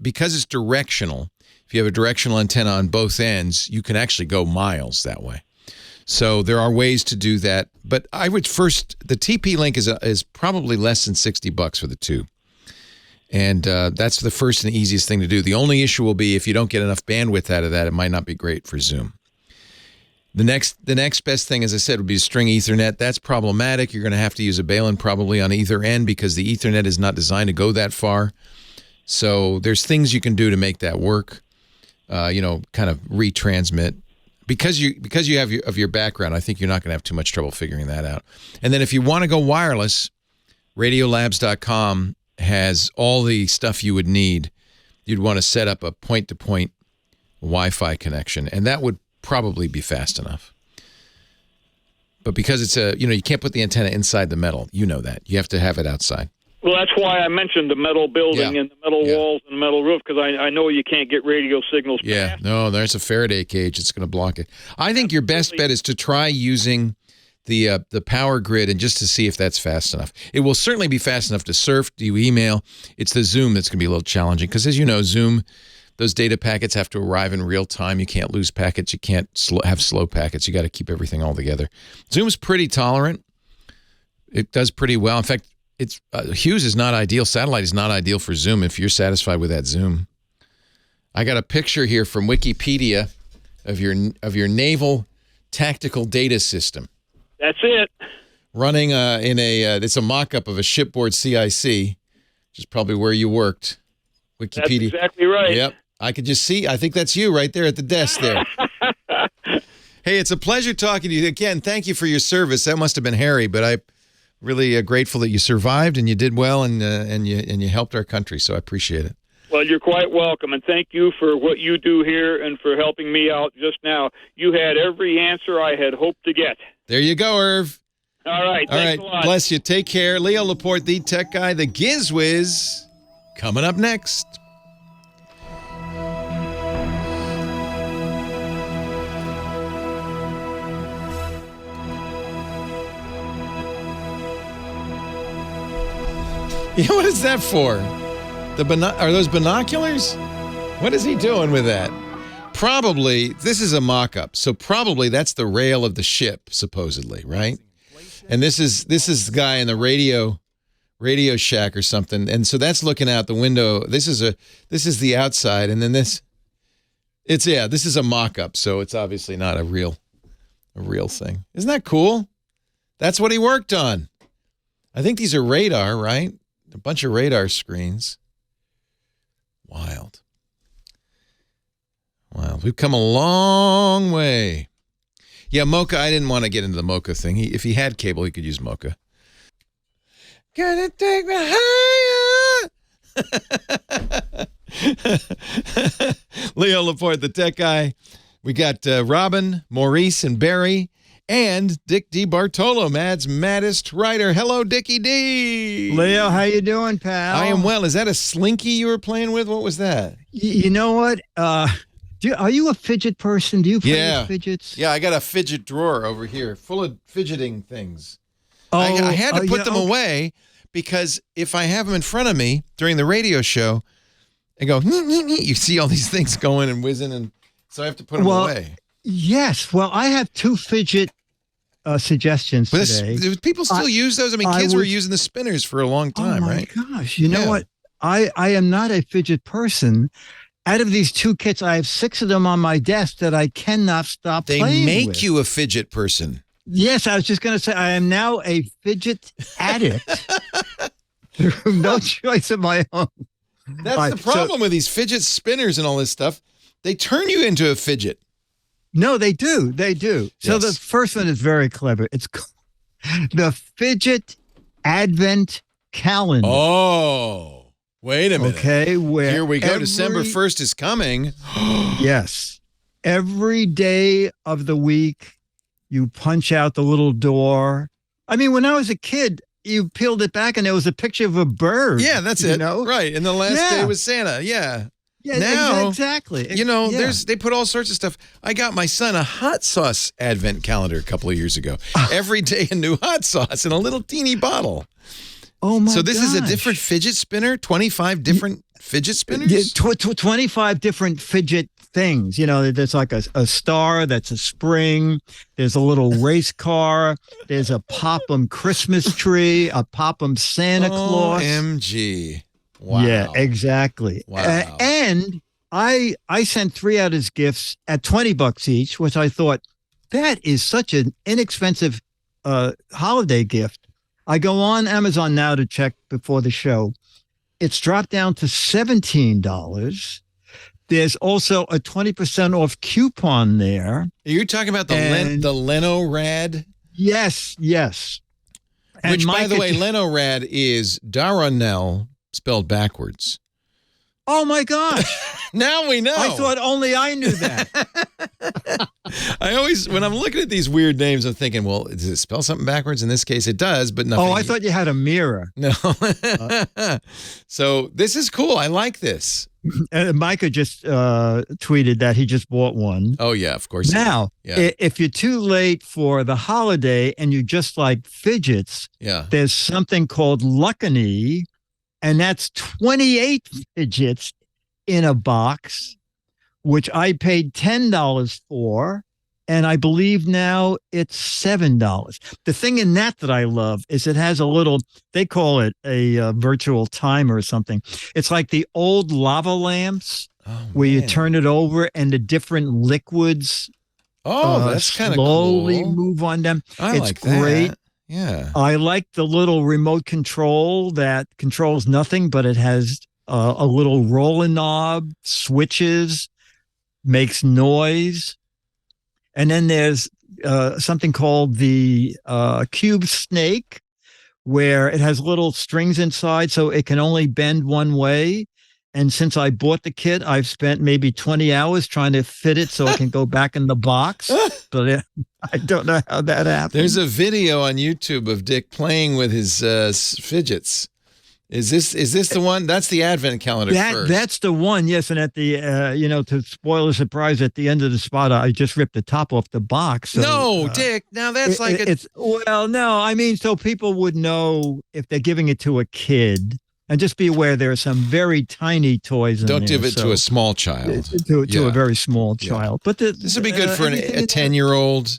because it's directional. If you have a directional antenna on both ends, you can actually go miles that way. So there are ways to do that, but I would first. The TP-Link is probably less than $60 for the two. And that's the first and easiest thing to do. The only issue will be if you don't get enough bandwidth out of that, it might not be great for Zoom. The next best thing, as I said, would be string Ethernet. That's problematic. You're going to have to use a Balun probably on either end because the Ethernet is not designed to go that far. So there's things you can do to make that work. Kind of retransmit. Because you have your background, I think you're not going to have too much trouble figuring that out. And then if you want to go wireless, Radiolabs.com has all the stuff you would need. You'd want to set up a point-to-point Wi-Fi connection, and that would probably be fast enough. But because it's you can't put the antenna inside the metal. You know that. You have to have it outside. Well, that's why I mentioned the metal building and the metal walls and the metal roof, because I know you can't get radio signals past. No, there's a Faraday cage. It's going to block it. I think your best bet is to try using the power grid and just to see if that's fast enough. It will certainly be fast enough to surf, do email. It's the Zoom that's going to be a little challenging because, as you know, Zoom, those data packets have to arrive in real time. You can't lose packets. You can't have slow packets. You got to keep everything all together. Zoom's pretty tolerant. It does pretty well. In fact, it's Hughes is not ideal. Satellite is not ideal for Zoom if you're satisfied with that Zoom. I got a picture here from Wikipedia of your naval tactical data system. That's it. Running it's a mock-up of a shipboard CIC, which is probably where you worked. Wikipedia. That's exactly right. Yep. I could just see. I think that's you right there at the desk there. Hey, it's a pleasure talking to you again. Thank you for your service. That must have been hairy, but I'm really grateful that you survived and you did well and you helped our country. So I appreciate it. Well, you're quite welcome, and thank you for what you do here and for helping me out just now. You had every answer I had hoped to get. There you go, Irv. All right. Thanks a lot. Bless you. Take care. Leo Laporte, the tech guy, the Giz Wiz, coming up next. Yeah, what is that for? Are those binoculars? What is he doing with that? Probably, this is a mock-up, so probably that's the rail of the ship, supposedly, right? And this is the guy in the radio shack or something, and so that's looking out the window. This is the outside, and then this is a mock-up, so it's obviously not a real thing. Isn't that cool? That's what he worked on. I think these are radar, right? A bunch of radar screens. Wild. We've come a long way. Yeah, Mocha, I didn't want to get into the Mocha thing. If he had cable, he could use Mocha. Gonna take me higher. Leo Laporte, the tech guy. We got Robin, Maurice, and Barry. And Dick DiBartolo, Mad's maddest writer. Hello, Dickie D. Leo, how you doing, pal? I am well. Is that a slinky you were playing with? What was that? You know what? Are you a fidget person? Do you play with fidgets? Yeah, I got a fidget drawer over here full of fidgeting things. I had to put them away because if I have them in front of me during the radio show, I go, you see all these things going and whizzing, and so I have to put them away. Yes. Well, I have two fidget suggestions today. Do people still use those? I mean, kids were using the spinners for a long time, right? Oh, my gosh. You know what? I am not a fidget person. Out of these two kits, I have 6 of them on my desk that I cannot stop playing with. They make you a fidget person. Yes, I was just going to say, I am now a fidget addict through no choice of my own. That's the problem with these fidget spinners and all this stuff. They turn you into a fidget. No, they do. They do. So the first one is very clever. It's called the Fidget Advent Calendar. Oh, wait a minute. Okay, here we go. December 1st is coming. Yes. Every day of the week, you punch out the little door. I mean, when I was a kid, you peeled it back and there was a picture of a bird. Yeah, that's it. Right. And the last day was Santa. Yeah. Yeah, now, exactly. They put all sorts of stuff. I got my son a hot sauce advent calendar a couple of years ago. Every day a new hot sauce in a little teeny bottle. Oh, my God. So this is a different fidget spinner? 25 different fidget spinners? Yeah, 25 different fidget things. You know, there's like a star that's a spring. There's a little race car. There's a pop-em Christmas tree, a pop-em Santa Claus. OMG. Wow. Yeah, exactly. Wow. And I sent 3 out as gifts at $20 each, which I thought that is such an inexpensive holiday gift. I go on Amazon now to check before the show. It's dropped down to $17. There's also a 20% off coupon there. You're talking about the Leno Rad? Yes. And which, by the way, Leno Rad is Darnell spelled backwards. Oh, my gosh. Now we know. I thought only I knew that. I always, when I'm looking at these weird names, I'm thinking, well, does it spell something backwards? In this case, it does, but nothing. Oh, I thought you had a mirror. No. So this is cool. I like this. Micah just tweeted that he just bought one. Oh, yeah, of course. Now, if you're too late for the holiday and you just like fidgets, there's something called Luckany, and that's 28 fidgets in a box, which I paid $10 for, and I believe now it's $7. The thing in that I love is it has a little, they call it a virtual timer or something. It's like the old lava lamps where you turn it over and the different liquids that's kind of slowly cool. move on them. It's like great. That. Yeah. I like the little remote control that controls nothing, but it has a little rolling knob, switches, makes noise. And then there's something called the Cube Snake, where it has little strings inside, so it can only bend one way. And since I bought the kit, I've spent maybe 20 hours trying to fit it so it can go back in the box. But I don't know how that happened. There's a video on YouTube of Dick playing with his fidgets. Is this the one? That's the advent calendar first. That's the one, yes. And at the, to spoil a surprise, at the end of the spot, I just ripped the top off the box. So, no, Dick. Now that's so people would know if they're giving it to a kid. And just be aware there are some very tiny toys in there. Don't give it to a small child. To a very small child. But this would be good for a 10-year-old.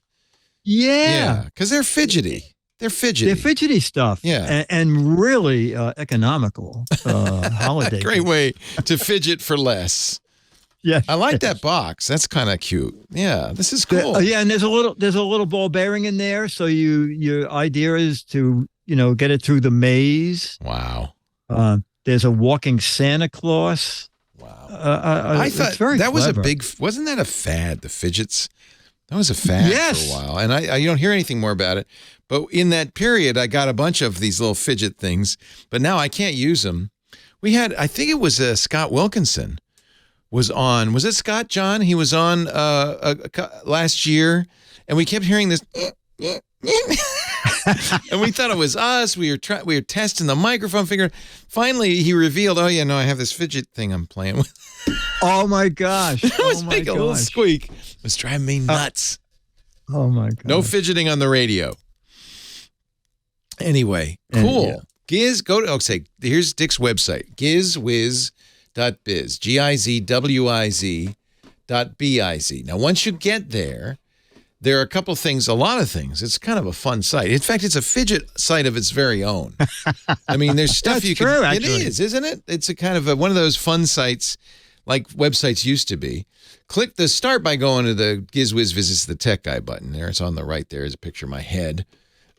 Yeah. Because they're fidgety. They're fidgety stuff. Yeah. And really economical holiday. Great way to fidget for less. Yeah. I like that box. That's kind of cute. Yeah. This is cool. And there's a little ball bearing in there. So your idea is to, get it through the maze. Wow. There's a walking Santa Claus. Wow. I thought that was wasn't that a fad, the fidgets? That was a fad for a while. And you don't hear anything more about it. But in that period, I got a bunch of these little fidget things, but now I can't use them. We had, I think it was Scott Wilkinson was it Scott, John? He was on last year, and we kept hearing this. And we thought it was us. We were testing the microphone, figuring. Finally, he revealed, I have this fidget thing I'm playing with. Oh my gosh! It was making a little squeak. It was driving me nuts. Oh my god! No fidgeting on the radio. Anyway, cool. Giz, here's Dick's website, gizwiz.biz, GIZWIZ.biz. Now, once you get there are a couple things, a lot of things. It's kind of a fun site. In fact, it's a fidget site of its very own. I mean, there's stuff you can. It is, isn't it? It's a kind of one of those fun sites like websites used to be. Click the start by going to the Giz Wiz Visits the Tech Guy button. There, it's on the right. There is a picture of my head.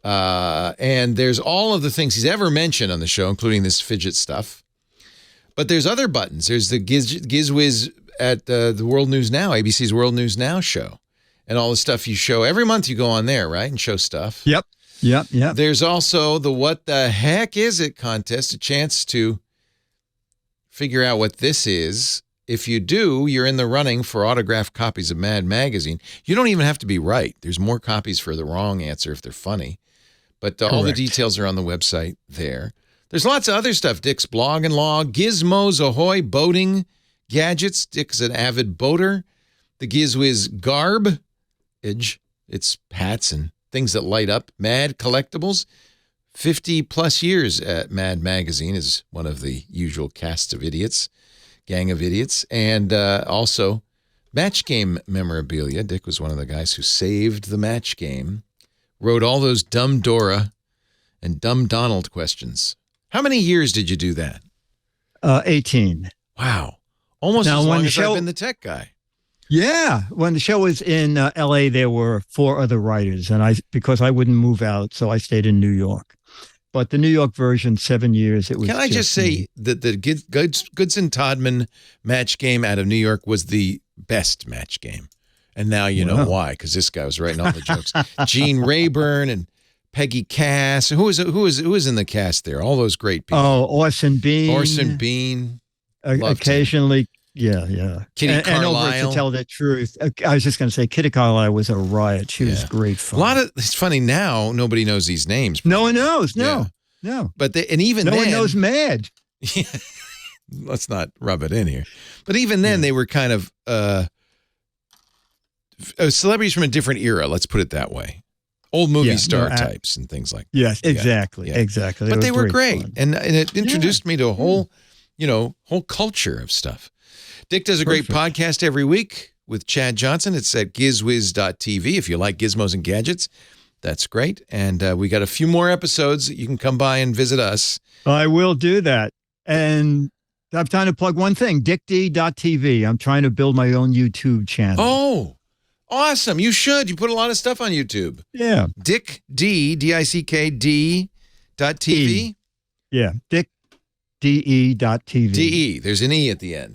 And there's all of the things he's ever mentioned on the show, including this fidget stuff. But there's other buttons. There's the Giz Wiz at the World News Now, ABC's World News Now show. And all the stuff you show. Every month you go on there, right? And show stuff. Yep. There's also the What the Heck Is It contest, a chance to figure out what this is. If you do, you're in the running for autographed copies of Mad Magazine. You don't even have to be right. There's more copies for the wrong answer if they're funny. But all the details are on the website there. There's lots of other stuff. Dick's blog and log, Gizmos Ahoy, boating, gadgets. Dick's an avid boater. The Giz Wiz garb. It's hats and things that light up. Mad Collectibles. 50 plus years at Mad Magazine is one of the usual cast of idiots, gang of idiots. And also match game memorabilia. Dick was one of the guys who saved the match game. Wrote all those Dumb Dora and Dumb Donald questions. How many years did you do that? 18. Wow. Almost as long as I've been the tech guy. Yeah. When the show was in LA, there were 4 other writers, and because I wouldn't move out, so I stayed in New York. But the New York version, 7 years, it was. Can I just say that the Goodson Todman match game out of New York was the best match game, and now you know why, because this guy was writing all the jokes. Gene Rayburn and Peggy Cass. Who was in the cast there? All those great people. Oh, Orson Bean. him. Occasionally. Yeah. Kitty Carlisle. And to tell the truth, I was just going to say Kitty Carlisle was a riot. She was great fun. It's funny now, nobody knows these names. No one knows. No. But even no then. one knows Mad. Let's not rub it in here. But even then, they were kind of celebrities from a different era, let's put it that way. Old movie star types and things like that. Yes, exactly. Exactly. But they were great. And it introduced me to a whole culture of stuff. Dick does a great podcast every week with Chad Johnson. It's at gizwiz.tv. If you like gizmos and gadgets, that's great. And we got a few more episodes that you can come by and visit us. I will do that. And I'm trying to plug one thing, dickd.tv. I'm trying to build my own YouTube channel. Oh, awesome. You should. You put a lot of stuff on YouTube. Yeah. Dick D, D-I-C-K-D.tv. Yeah. Dick DE.TV. DE. There's an E at the end.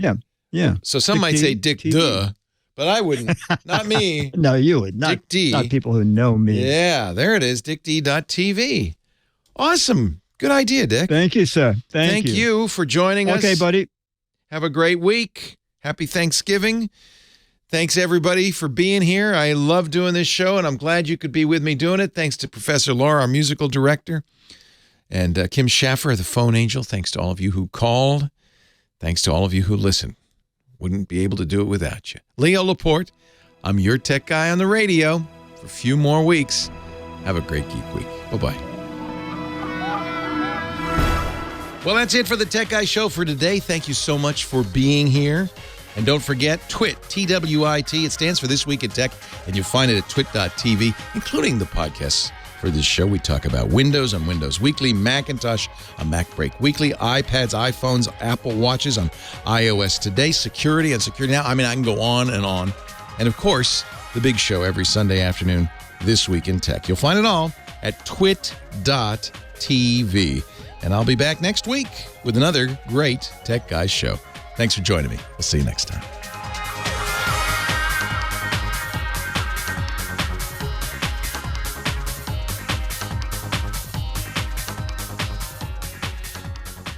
Yeah. So some might say Dick Duh, but I wouldn't. Not me. No, you would. Dick D. Not people who know me. Yeah, there it is. DickD.TV. Awesome. Good idea, Dick. Thank you, sir. Thank you for joining us. Okay, buddy. Have a great week. Happy Thanksgiving. Thanks, everybody, for being here. I love doing this show, and I'm glad you could be with me doing it. Thanks to Professor Laura, our musical director, and Kim Schaffer, the phone angel. Thanks to all of you who called. Thanks to all of you who listened. Wouldn't be able to do it without you. Leo Laporte, I'm your tech guy on the radio for a few more weeks. Have a great Geek Week. Bye-bye. Well, that's it for the Tech Guy Show for today. Thank you so much for being here. And don't forget, TWiT, TWiT. It stands for This Week in Tech, and you'll find it at twit.tv, including the podcasts for this show. We talk about Windows on Windows Weekly, Macintosh on Mac Break Weekly, iPads, iPhones, Apple Watches on iOS Today, security on Security Now. I mean, I can go on and on. And, of course, the big show every Sunday afternoon, This Week in Tech. You'll find it all at twit.tv. And I'll be back next week with another great Tech Guys show. Thanks for joining me. We'll see you next time.